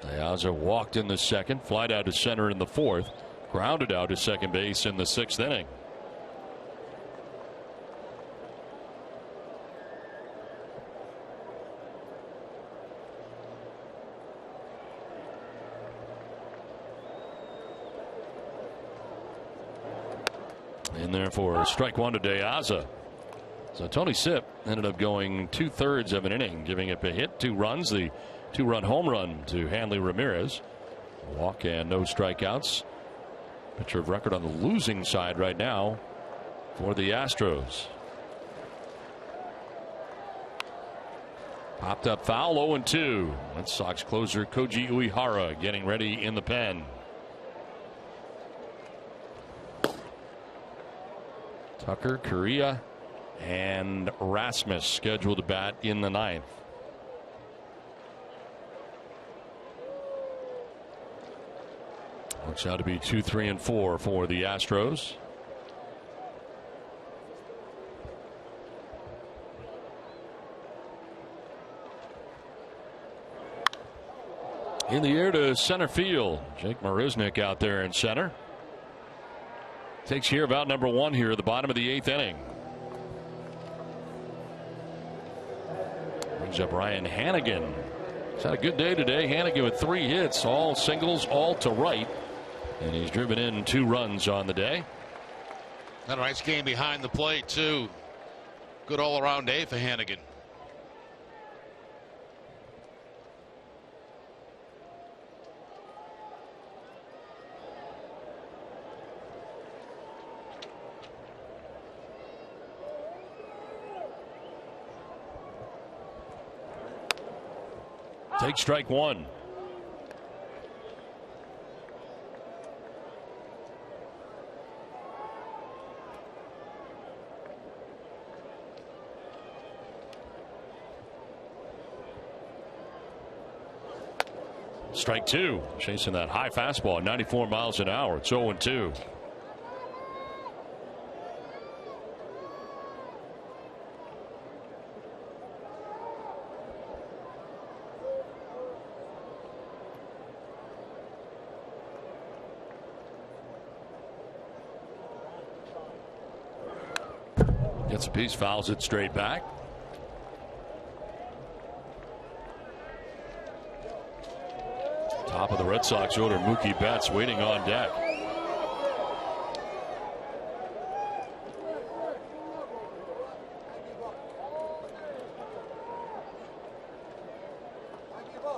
De Aza walked in the 2nd, flied out to center in the 4th, grounded out to second base in the 6th inning. In there for strike 1 to De Aza. So Tony Sipp ended up going 2/3 of an inning, giving up a hit, 2 runs, the 2-run home run to Hanley Ramirez. Walk and no strikeouts. Pitcher of record on the losing side right now for the Astros. Popped up foul, 0-2. Red Sox closer Koji Uehara getting ready in the pen. Tucker, Correa, and Rasmus scheduled to bat in the 9th. Looks out to be 2, 3, and 4 for the Astros. In the air to center field. Jake Marisnick out there in center. Takes care of out number 1 here at the bottom of the 8th inning. Brings up Ryan Hannigan. He's had a good day today. Hannigan with 3 hits, all singles, all to right. And he's driven in 2 runs on the day. And a nice game behind the plate, too. Good all-around day for Hannigan. Take strike one. Strike two. Chasing that high fastball, 94 miles an hour. It's 0-2. Gets a piece, fouls it straight back. Top of the Red Sox order, Mookie Betts waiting on deck.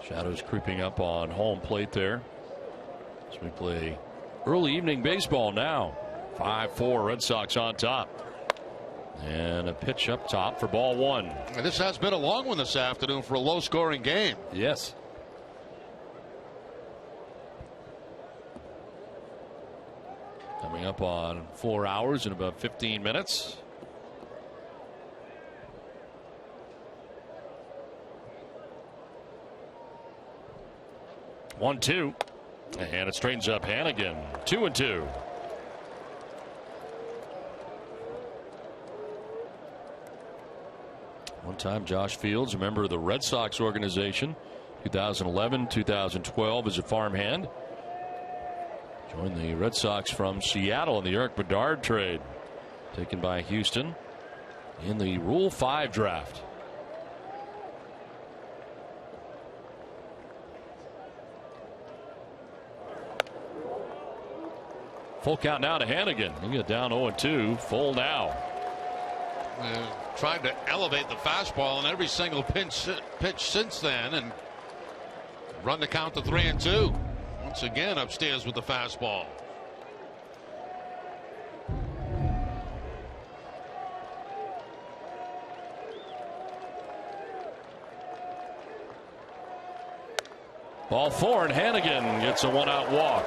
Shadows creeping up on home plate there. As we play early evening baseball now. 5-4 Red Sox on top. And a pitch up top for ball one. This has been a long one this afternoon for a low scoring game. Yes. Coming up on 4 hours and about 15 minutes. One, two. And it straightens up Hannigan. 2-2. One time Josh Fields, a member of the Red Sox organization, 2011, 2012 as a farmhand. Joined the Red Sox from Seattle in the Eric Bedard trade, taken by Houston in the Rule 5 draft. Full count now to Hannigan. He got down 0-2. Full now. Tried to elevate the fastball in every single pitch since then and run the count to 3-2. Once again upstairs with the fastball. Ball four, and Hannigan gets a one-out walk.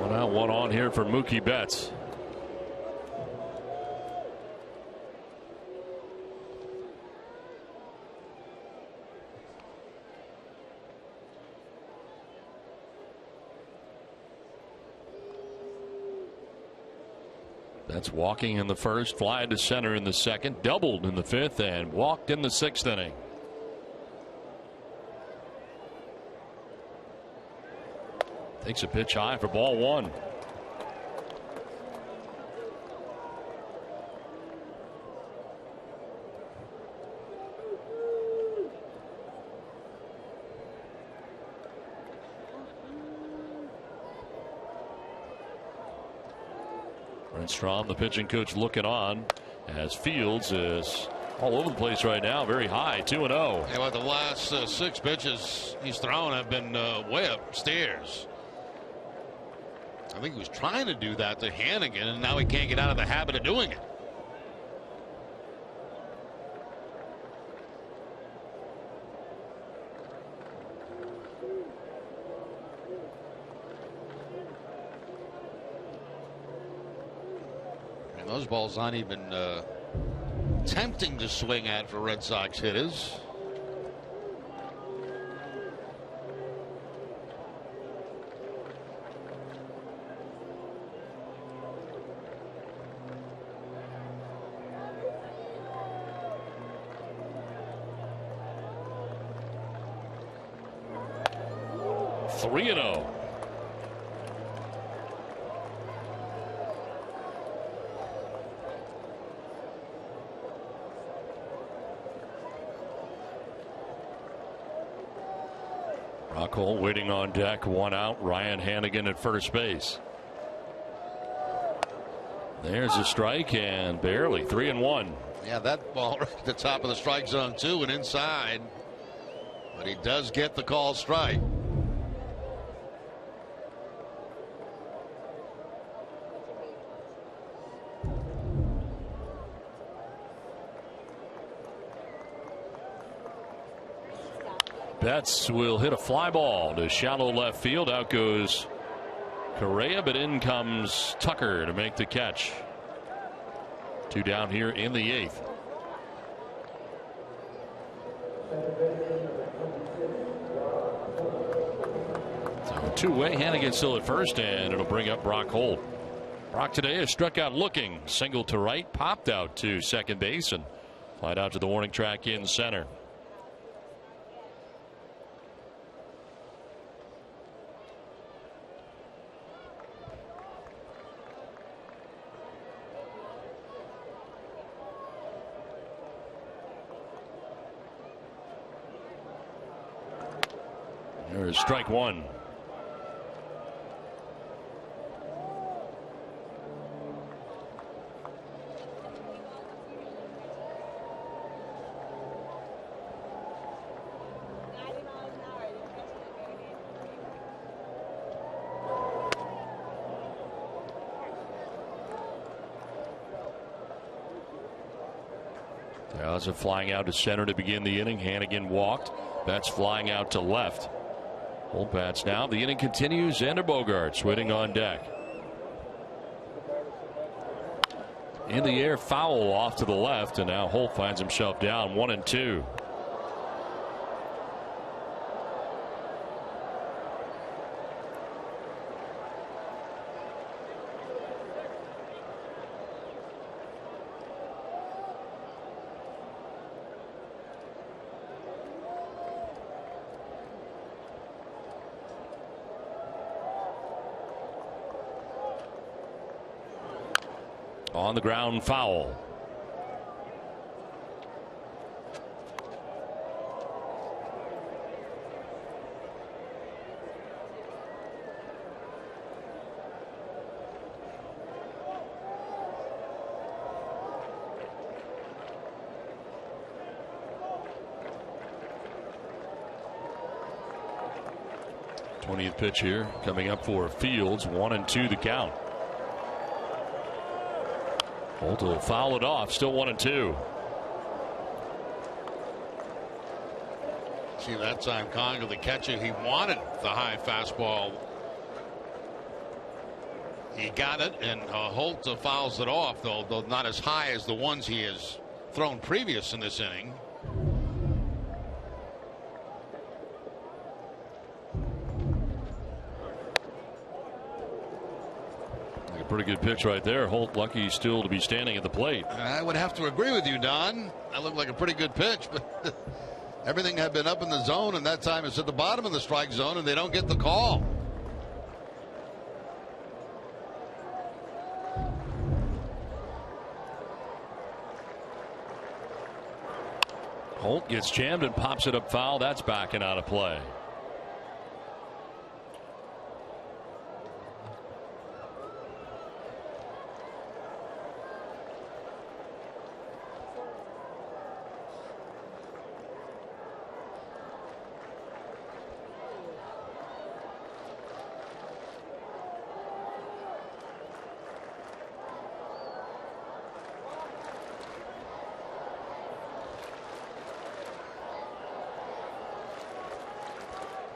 One out, one on here for Mookie Betts. That's walking in the first, flying to center in the second, doubled in the fifth, and walked in the sixth inning. Takes a pitch high for ball one. Strom, the pitching coach, looking on as Fields is all over the place right now, very high, 2-0. Yeah, well, the last 6 pitches he's thrown have been way upstairs. I think he was trying to do that to Hannigan, and now he can't get out of the habit of doing it. Those balls aren't even tempting to swing at for Red Sox hitters. Three and 0. Rockhold waiting on deck, one out. Ryan Hannigan at first base. There's a strike, and barely 3-1. Yeah, that ball right at the top of the strike zone too, and inside, but he does get the call strike. Betts will hit a fly ball to shallow left field. Out goes Correa, but in comes Tucker to make the catch. 2 down here in the 8th. So two-way. Hannigan still at first, and it'll bring up Brock Holt. Brock today has struck out looking. Single to right, popped out to second base, and flied out to the warning track in center. There's strike one. Dallas flying out to center to begin the inning. Hannigan walked. Betts flying out to left. Holt bats now. The inning continues. Xander Bogaerts waiting on deck. In the air, foul off to the left, and now Holt finds himself down 1-2. On the ground, foul. Twentieth pitch here coming up for Fields. 1-2 the count. Holt will foul it off. Still 1-2. See, that time Conger, the catcher, he wanted the high fastball. He got it, and Holt fouls it off, though not as high as the ones he has thrown previous in this inning. Pretty good pitch right there. Holt lucky still to be standing at the plate. I would have to agree with you, Don. That looked like a pretty good pitch, but everything had been up in the zone, and that time it's at the bottom of the strike zone, and they don't get the call. Holt gets jammed and pops it up foul. That's backing out of play.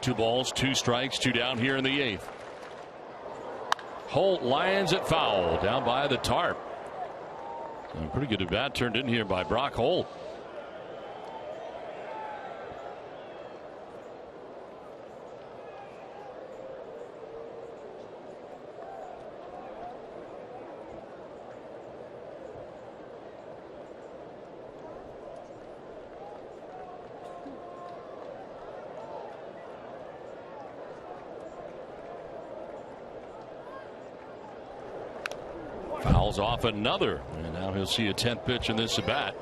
Two balls, 2 strikes, 2 down here in the 8th. Holt lands it foul down by the tarp. A pretty good at bat turned in here by Brock Holt. Fouls off another, and now he'll see a 10th pitch in this at bat.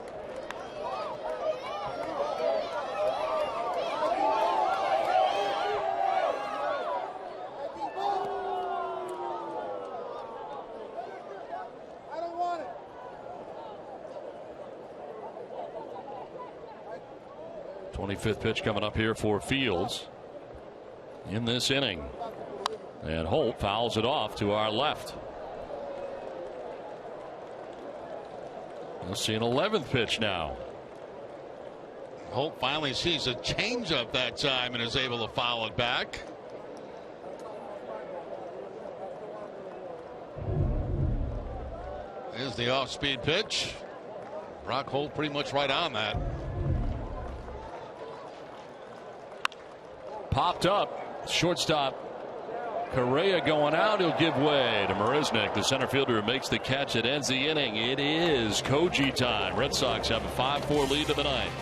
I don't want it. 25th pitch coming up here for Fields in this inning, and Holt fouls it off to our left. We'll see an 11th pitch now. Holt finally sees a changeup that time and is able to foul it back. There's the off-speed pitch. Brock Holt pretty much right on that. Popped up. Shortstop Correa going out. He'll give way to Marisnick, the center fielder, who makes the catch. It ends the inning. It is Koji time. Red Sox have a 5-4 lead to the ninth.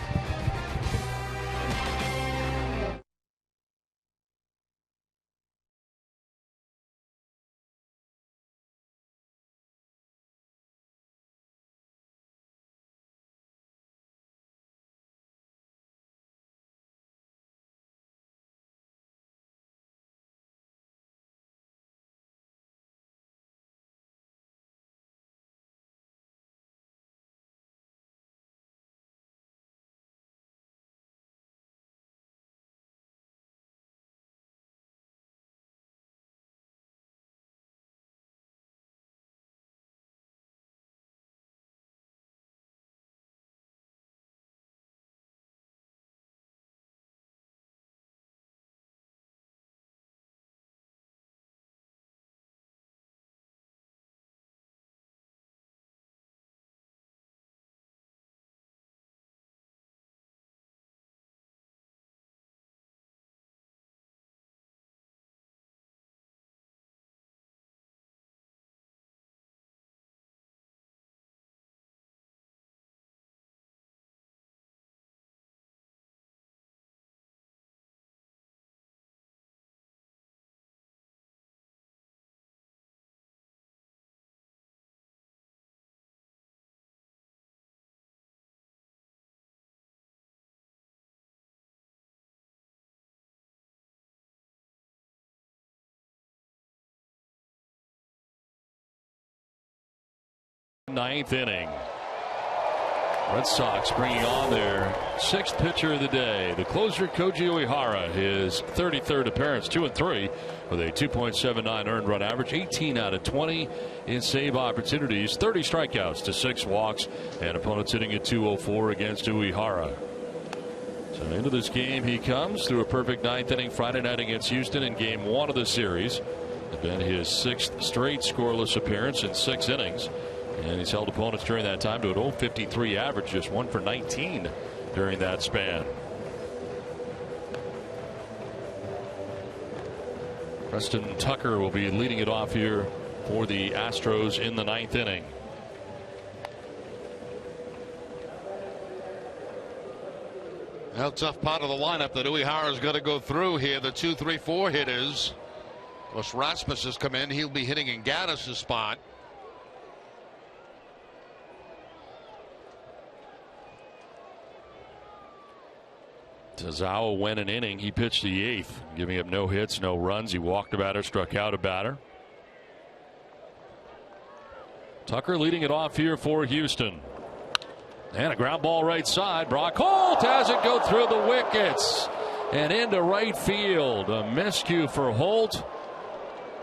Ninth inning. Red Sox bringing on their sixth pitcher of the day, the closer Koji Uehara, his 33rd appearance, 2-3 with a 2.79 earned run average, 18 out of 20 in save opportunities, 30 strikeouts to 6 walks, and opponents hitting at .204 against Uehara. So into this game he comes through a perfect ninth inning Friday night against Houston in game 1 of the series. It's been his 6th straight scoreless appearance in 6 innings. And he's held opponents during that time to an .053 average, just 1 for 19 during that span. Preston Tucker will be leading it off here for the Astros in the 9th inning. Well, tough part of the lineup that Uehara's got to go through here. The 2-3-4 hitters. Of course, Rasmus has come in. He'll be hitting in Gaddis' spot. Tazawa went an inning. He pitched the 8th, giving up no hits, no runs. He walked a batter, struck out a batter. Tucker leading it off here for Houston. And a ground ball right side. Brock Holt has it go through the wickets and into right field. A miscue for Holt.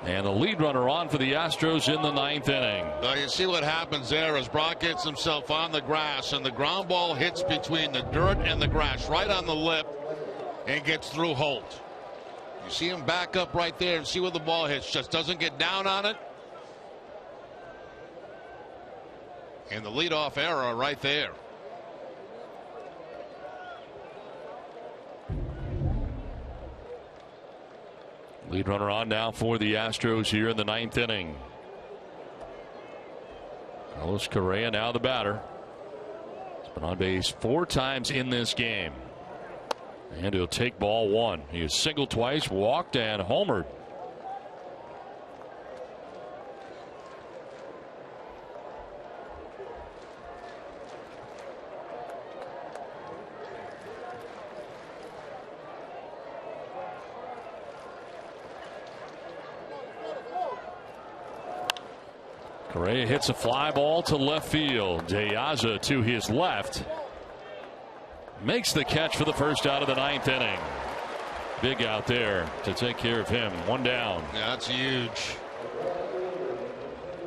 And the lead runner on for the Astros in the 9th inning. Now you see what happens there as Brock gets himself on the grass, and the ground ball hits between the dirt and the grass right on the lip and gets through Holt. You see him back up right there and see where the ball hits. Just doesn't get down on it. And the leadoff error right there. Lead runner on now for the Astros here in the 9th inning. Carlos Correa now the batter. He's been on base 4 times in this game. And he'll take ball 1. He has singled twice, walked, and homered. Correa hits a fly ball to left field. De Aza to his left. Makes the catch for the first out of the 9th inning. Big out there to take care of him. 1 down. Yeah, that's huge.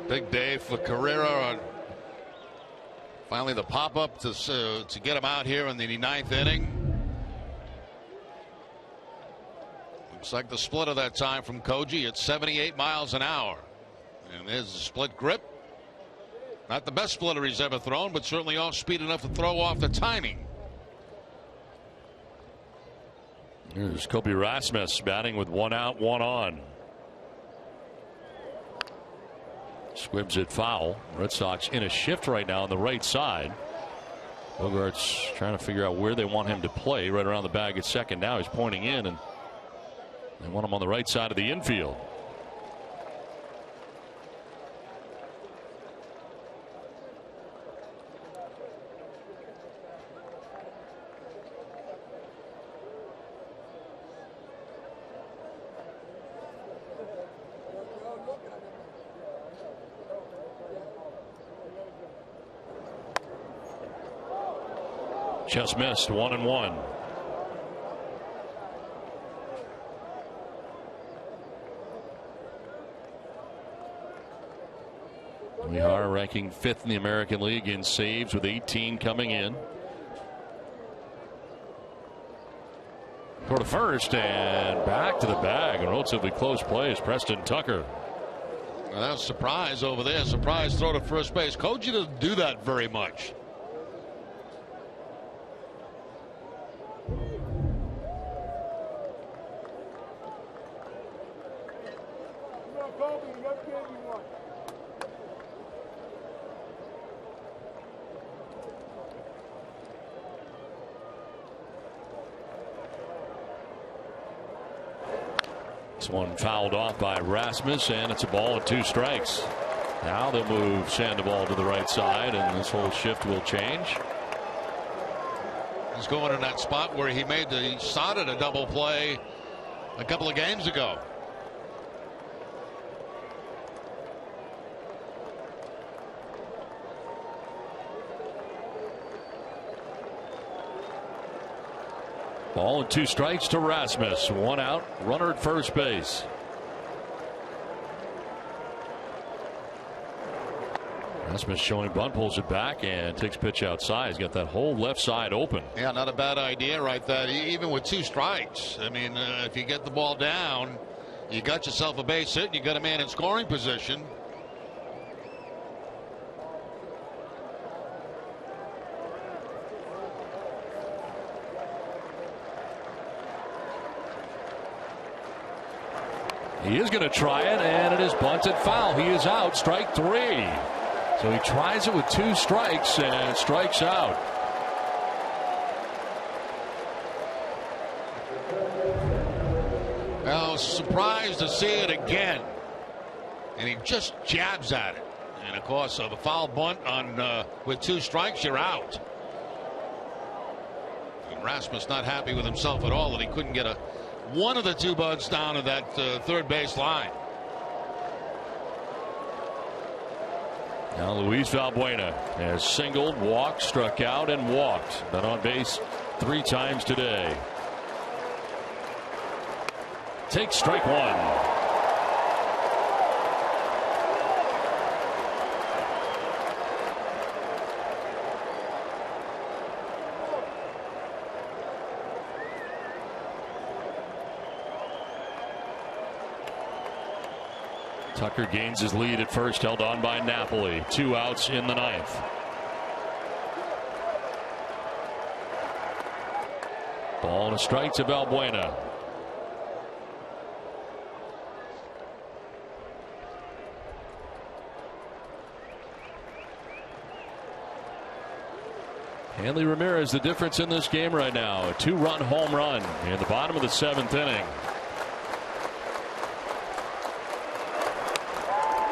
Big day for Carrera on Finally, the pop-up to get him out here in the 9th inning. Looks like the splitter that time from Koji at 78 miles an hour. And there's a split grip. Not the best splitter he's ever thrown, but certainly off speed enough to throw off the timing. Here's Kobe Rasmus batting with 1 out, 1 on. Squibs it foul. Red Sox in a shift right now on the right side. Bogart's trying to figure out where they want him to play. Right around the bag at second now. He's pointing in, and they want him on the right side of the infield. Just missed. 1-1. We are ranking 5th in the American League in saves with 18 coming in. Toward the first and back to the bag. A relatively close play is Preston Tucker. Well, that was a surprise over there. Surprise throw to first base. Koji doesn't do that very much. This one fouled off by Rasmus, and it's a ball and 2 strikes. Now they'll move Sandoval to the right side, and this whole shift will change. He's going in that spot where he started a double play a couple of games ago. Ball and 2 strikes to Rasmus. 1 out, runner at first base. Rasmus showing bunt, pulls it back and takes pitch outside. He's got that whole left side open. Yeah, not a bad idea right there. Even with 2 strikes. I mean, if you get the ball down, you got yourself a base hit, you got a man in scoring position. He is going to try it, and it is bunted foul. He is out. Strike 3. So he tries it with 2 strikes and strikes out. I was surprised to see it again. And he just jabs at it. And of course, the foul bunt on with 2 strikes, you're out. And Rasmus not happy with himself at all that he couldn't get one of the 2 bunts down to that third base line. Now Luis Valbuena has singled, walked, struck out, and walked. Been on base 3 times today. Takes strike 1. Tucker gains his lead at first, held on by Napoli. 2 outs in the 9th. Ball and a strike to Valbuena. Hanley Ramirez, the difference in this game right now. A 2-run home run in the bottom of the 7th inning.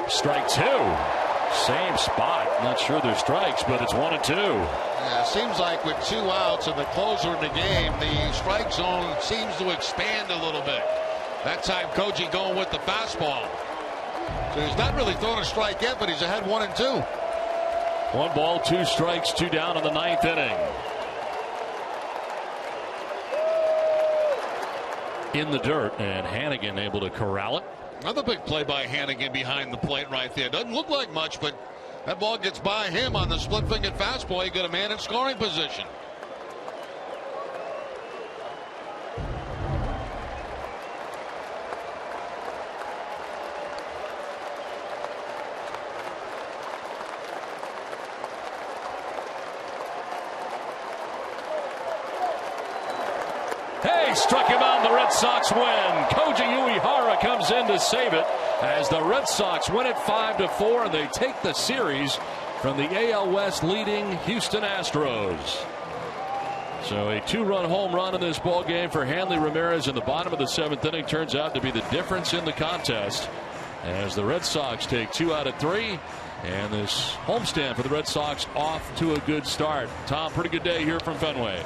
Strike 2. Same spot. Not sure there's strikes, but it's 1-2. Yeah, it seems like with 2 outs and the closer in the game, the strike zone seems to expand a little bit. That time Koji going with the fastball. So he's not really thrown a strike yet, but he's ahead 1-2. 1 ball, 2 strikes, 2 down in the 9th inning. In the dirt, and Hannigan able to corral it. Another big play by Hannigan behind the plate right there. Doesn't look like much, but That ball gets by him on the split-fingered fastball. He got a man in scoring position. Hey, struck him out, and the Red Sox win. Koji Uehara comes in to save it as the Red Sox win it 5-4, and they take the series from the AL West leading Houston Astros. So a 2-run home run in this ball game for Hanley Ramirez in the bottom of the 7th inning turns out to be the difference in the contest as the Red Sox take 2 out of 3. And this homestand for the Red Sox off to a good start. Tom, pretty good day here from Fenway.